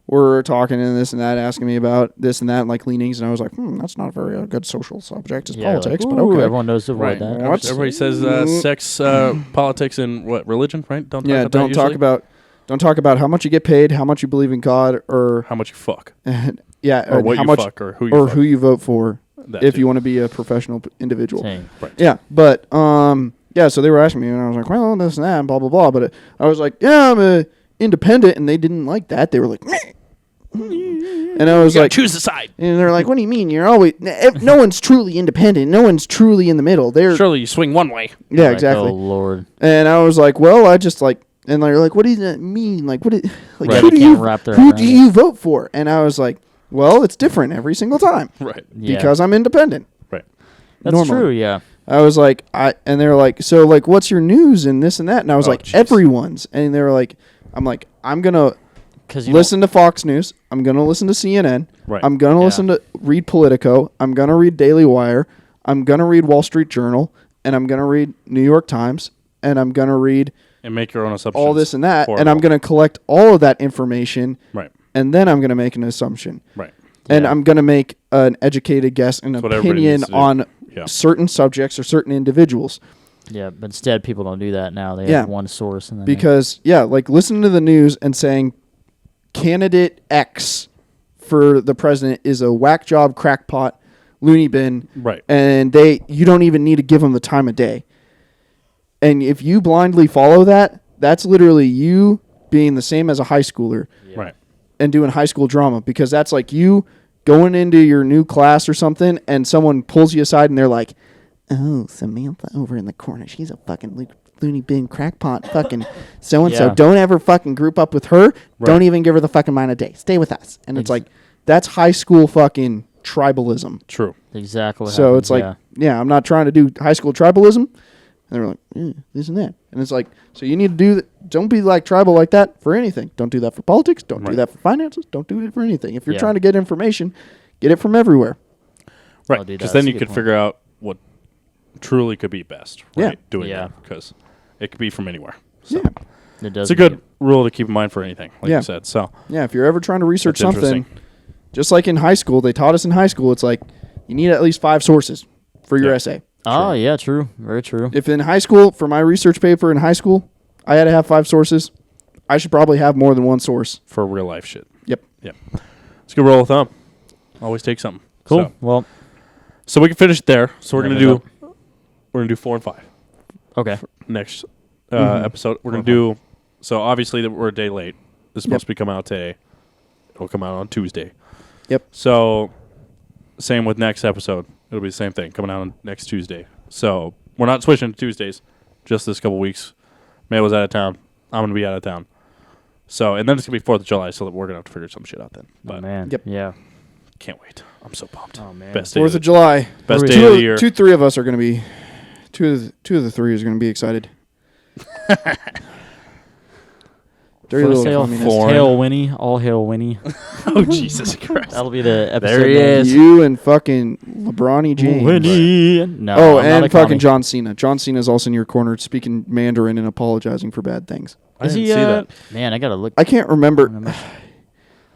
[SPEAKER 4] were talking and this and that, asking me about this and that, leanings, and I was like, that's not a very good social subject. It's politics, but okay.
[SPEAKER 3] Everyone knows to avoid that.
[SPEAKER 2] Everybody says sex, politics, and religion, right? Don't
[SPEAKER 4] talk about how much you get paid, how much you believe in God, or
[SPEAKER 2] how much you fuck.
[SPEAKER 4] Or
[SPEAKER 2] what
[SPEAKER 4] how
[SPEAKER 2] you
[SPEAKER 4] much,
[SPEAKER 2] fuck, or who you
[SPEAKER 4] vote for, if you want to be a professional individual.
[SPEAKER 2] Right.
[SPEAKER 4] Yeah, but so they were asking me, and I was like, well, this and that, and blah blah blah. But I was like, I'm a independent, and they didn't like that. They were like, meh. And I was like,
[SPEAKER 2] choose a side.
[SPEAKER 4] And they're like, what do you mean? You're always no one's truly independent. No one's truly in the middle.
[SPEAKER 2] Surely you swing one way.
[SPEAKER 4] Yeah, exactly.
[SPEAKER 3] Oh Lord.
[SPEAKER 4] And I was like, well, I just and they're like, what does that mean? Who do you vote for? And I was like, well, it's different every single time.
[SPEAKER 2] Right.
[SPEAKER 4] Because I'm independent.
[SPEAKER 2] Right.
[SPEAKER 3] That's normally true, yeah.
[SPEAKER 4] I was like, and they were like, so what's your news and this and that? And I was everyone's. And they were like, I'm going to listen to Fox News. I'm going to listen to CNN.
[SPEAKER 2] Right.
[SPEAKER 4] I'm going to read Politico. I'm going to read Daily Wire. I'm going to read Wall Street Journal. And I'm going to read New York Times. And I'm going to read...
[SPEAKER 2] And make your own assumptions.
[SPEAKER 4] All this and that. And I'm going to collect all of that information.
[SPEAKER 2] Right.
[SPEAKER 4] and then I'm going to make an assumption.
[SPEAKER 2] Right.
[SPEAKER 4] And
[SPEAKER 3] Yeah.
[SPEAKER 4] I'm going to make an educated guess and
[SPEAKER 2] what everybody
[SPEAKER 4] opinion
[SPEAKER 2] needs to do.
[SPEAKER 4] on
[SPEAKER 2] Yeah.
[SPEAKER 4] certain subjects or certain individuals.
[SPEAKER 3] Yeah, but instead people don't do that now. They
[SPEAKER 4] Yeah.
[SPEAKER 3] have one source and then
[SPEAKER 4] Because, like listening to the news and saying candidate X for the president is a whack job, crackpot, loony bin,
[SPEAKER 2] Right.
[SPEAKER 4] and you don't even need to give them the time of day. And if you blindly follow that, that's literally you being the same as a high schooler
[SPEAKER 2] Right.
[SPEAKER 4] and doing high school drama, because that's like you going into your new class or something and someone pulls you aside and they're like, oh, Samantha over in the corner, she's a fucking loony bin crackpot fucking so-and-so.
[SPEAKER 3] Yeah.
[SPEAKER 4] Don't ever fucking group up with her. Don't even give her the fucking mind of day. Stay with us. And it's like, that's high school fucking tribalism.
[SPEAKER 2] True.
[SPEAKER 3] exactly what
[SPEAKER 4] So
[SPEAKER 3] happens,
[SPEAKER 4] it's like, yeah, I'm not trying to do high school tribalism. And they're like, this and that. And it's like, so you need to do that. Don't be like tribal like that for anything. Don't do that for politics. Don't do
[SPEAKER 2] Right.
[SPEAKER 4] that for finances. Don't do it for anything. If you're
[SPEAKER 3] Yeah.
[SPEAKER 4] trying to get information, get it from everywhere.
[SPEAKER 2] Right.
[SPEAKER 3] I'll do
[SPEAKER 2] Because
[SPEAKER 3] that.
[SPEAKER 2] then
[SPEAKER 3] That's a
[SPEAKER 2] you
[SPEAKER 3] good
[SPEAKER 2] could
[SPEAKER 3] point.
[SPEAKER 2] figure out what truly could be best.
[SPEAKER 4] Yeah.
[SPEAKER 2] Right? Doing
[SPEAKER 3] Yeah.
[SPEAKER 2] that. Because it could be from anywhere. So
[SPEAKER 4] Yeah.
[SPEAKER 3] It does
[SPEAKER 2] it's a good rule to keep in mind for anything, like
[SPEAKER 4] Yeah.
[SPEAKER 2] you said. So
[SPEAKER 4] Yeah, if you're ever trying to research
[SPEAKER 2] That's
[SPEAKER 4] something,
[SPEAKER 2] interesting.
[SPEAKER 4] just like in high school, they taught us in high school, it's like you need at least 5 sources for your
[SPEAKER 2] Yeah.
[SPEAKER 4] essay.
[SPEAKER 3] Oh, yeah, true. Very true.
[SPEAKER 4] If in high school, for my research paper in high school, I had to have 5 sources, I should probably have more than one source.
[SPEAKER 2] for real life shit.
[SPEAKER 4] Yep.
[SPEAKER 2] Yeah. It's a good rule of thumb. Always take something.
[SPEAKER 3] Cool.
[SPEAKER 2] So,
[SPEAKER 3] Well,
[SPEAKER 2] so we can finish there. So we're
[SPEAKER 3] Wrap
[SPEAKER 2] gonna
[SPEAKER 3] it
[SPEAKER 2] do 4 and 5
[SPEAKER 3] okay.
[SPEAKER 2] next
[SPEAKER 4] Mm-hmm.
[SPEAKER 2] episode. We're gonna do. So obviously that we're a day late. This is supposed to be coming out today. It'll come out on Tuesday.
[SPEAKER 4] Yep.
[SPEAKER 2] So same with next episode. It'll be the same thing coming out on next Tuesday. So we're not switching to Tuesdays. Just this couple weeks. May was out of town. I'm gonna be out of town. So and then it's gonna be 4th of July. So we're gonna have to figure some shit out then.
[SPEAKER 3] Oh,
[SPEAKER 2] But
[SPEAKER 3] man.
[SPEAKER 4] Yep.
[SPEAKER 3] Yeah.
[SPEAKER 2] can't wait. I'm so pumped.
[SPEAKER 3] Oh, man.
[SPEAKER 2] Best day.
[SPEAKER 4] 4th of July.
[SPEAKER 2] Best
[SPEAKER 3] Two
[SPEAKER 2] day of the year.
[SPEAKER 4] 3 of us are going to be, two of the 3 is going to be excited. Dirty
[SPEAKER 3] First
[SPEAKER 4] little
[SPEAKER 3] hail,
[SPEAKER 4] communist.
[SPEAKER 2] Foreign.
[SPEAKER 3] hail Winnie. All hail Winnie.
[SPEAKER 2] Oh Jesus Christ!
[SPEAKER 3] That'll be the episode.
[SPEAKER 2] There he
[SPEAKER 3] name.
[SPEAKER 2] is.
[SPEAKER 4] You and fucking LeBron James.
[SPEAKER 3] Winnie. No.
[SPEAKER 4] Oh,
[SPEAKER 3] I'm not a
[SPEAKER 4] and fucking
[SPEAKER 3] commie.
[SPEAKER 4] John Cena. John Cena's also in your corner speaking Mandarin and apologizing for bad things.
[SPEAKER 2] I
[SPEAKER 3] Is
[SPEAKER 2] didn't
[SPEAKER 3] he?
[SPEAKER 2] see that.
[SPEAKER 3] Man, I gotta look.
[SPEAKER 4] I can't remember.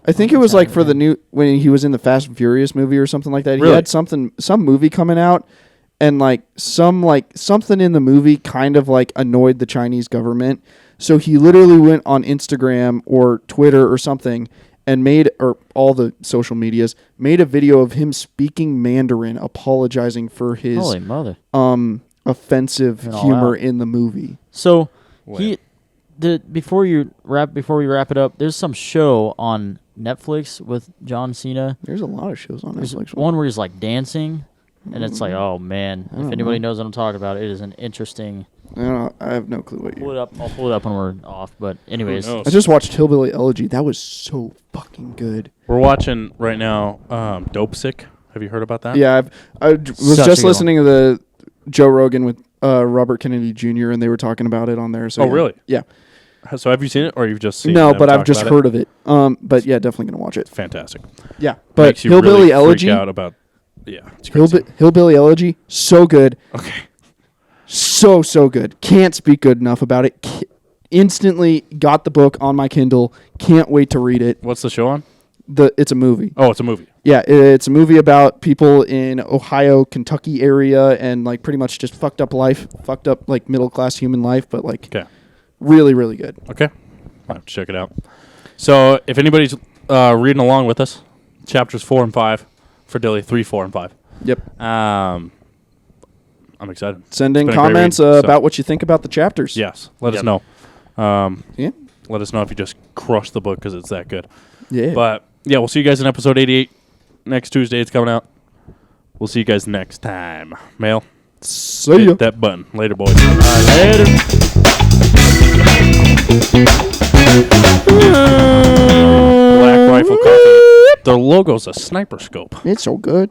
[SPEAKER 4] I think it was like for the new when he was in the Fast and Furious movie or something like that. He
[SPEAKER 2] Really?
[SPEAKER 4] had some movie coming out, and something in the movie kind of like annoyed the Chinese government. So he literally went on Instagram or Twitter or something and or all the social medias made a video of him speaking Mandarin, apologizing for his
[SPEAKER 3] Holy mother.
[SPEAKER 4] offensive
[SPEAKER 3] Went all
[SPEAKER 4] humor
[SPEAKER 3] out.
[SPEAKER 4] in the movie.
[SPEAKER 3] So
[SPEAKER 2] When?
[SPEAKER 3] before we wrap it up, there's some show on Netflix with John Cena.
[SPEAKER 4] There's a lot of shows on
[SPEAKER 3] There's
[SPEAKER 4] Netflix.
[SPEAKER 3] one where he's like dancing, and it's like, oh man, if
[SPEAKER 4] don't
[SPEAKER 3] anybody
[SPEAKER 4] know.
[SPEAKER 3] knows what I'm talking about, it is an interesting.
[SPEAKER 4] I have no clue what
[SPEAKER 3] Pull
[SPEAKER 4] you.
[SPEAKER 3] it up. I'll pull it up when we're off. But anyways,
[SPEAKER 2] knows?
[SPEAKER 4] I just watched Hillbilly Elegy. That was so fucking good.
[SPEAKER 2] We're watching right now. Dope Sick. Have you heard about that?
[SPEAKER 4] Yeah, I was
[SPEAKER 3] Such a
[SPEAKER 4] just
[SPEAKER 3] good
[SPEAKER 4] listening to the Joe Rogan with Robert Kennedy Jr. and they were talking about it on there. So
[SPEAKER 2] Oh,
[SPEAKER 4] yeah.
[SPEAKER 2] really?
[SPEAKER 4] Yeah.
[SPEAKER 2] So have you seen it, or you've just seen?
[SPEAKER 4] No,
[SPEAKER 2] them
[SPEAKER 4] but I've
[SPEAKER 2] talk
[SPEAKER 4] just
[SPEAKER 2] about
[SPEAKER 4] heard of it. But yeah, definitely gonna watch it.
[SPEAKER 2] Fantastic.
[SPEAKER 4] Yeah, but
[SPEAKER 2] Makes you
[SPEAKER 4] Hillbilly
[SPEAKER 2] really
[SPEAKER 4] Elegy,
[SPEAKER 2] freak out about. Yeah. It's crazy.
[SPEAKER 4] Hillbilly Elegy, so good,
[SPEAKER 2] Okay.
[SPEAKER 4] so good. Can't speak good enough about it. Instantly got the book on my Kindle. Can't wait to read it.
[SPEAKER 2] What's the show on?
[SPEAKER 4] It's a movie.
[SPEAKER 2] Oh, it's a movie.
[SPEAKER 4] Yeah, it's a movie about people in Ohio, Kentucky area, and like pretty much just fucked up life, fucked up like middle class human life, but like
[SPEAKER 2] Okay.
[SPEAKER 4] really, really good.
[SPEAKER 2] Okay. I'll have to check it out. So if anybody's reading along with us, chapters 4 and 5 for Dilly, 3, 4, and 5.
[SPEAKER 4] Yep.
[SPEAKER 2] I'm excited.
[SPEAKER 4] Send in
[SPEAKER 2] It's been a great
[SPEAKER 4] comments
[SPEAKER 2] read, so-
[SPEAKER 4] about what you think about the chapters.
[SPEAKER 2] Yes. Let us
[SPEAKER 3] Yep.
[SPEAKER 2] know.
[SPEAKER 4] Yeah.
[SPEAKER 2] Let us know if you just crushed the book because it's that good.
[SPEAKER 4] Yeah.
[SPEAKER 2] But yeah, we'll see you guys in episode 88 next Tuesday. It's coming out. We'll see you guys next time. Mail.
[SPEAKER 4] See ya.
[SPEAKER 2] Hit that button. Later, boys.
[SPEAKER 3] later.
[SPEAKER 2] Black Rifle Coffee. The logo's a sniper scope.
[SPEAKER 4] It's so good.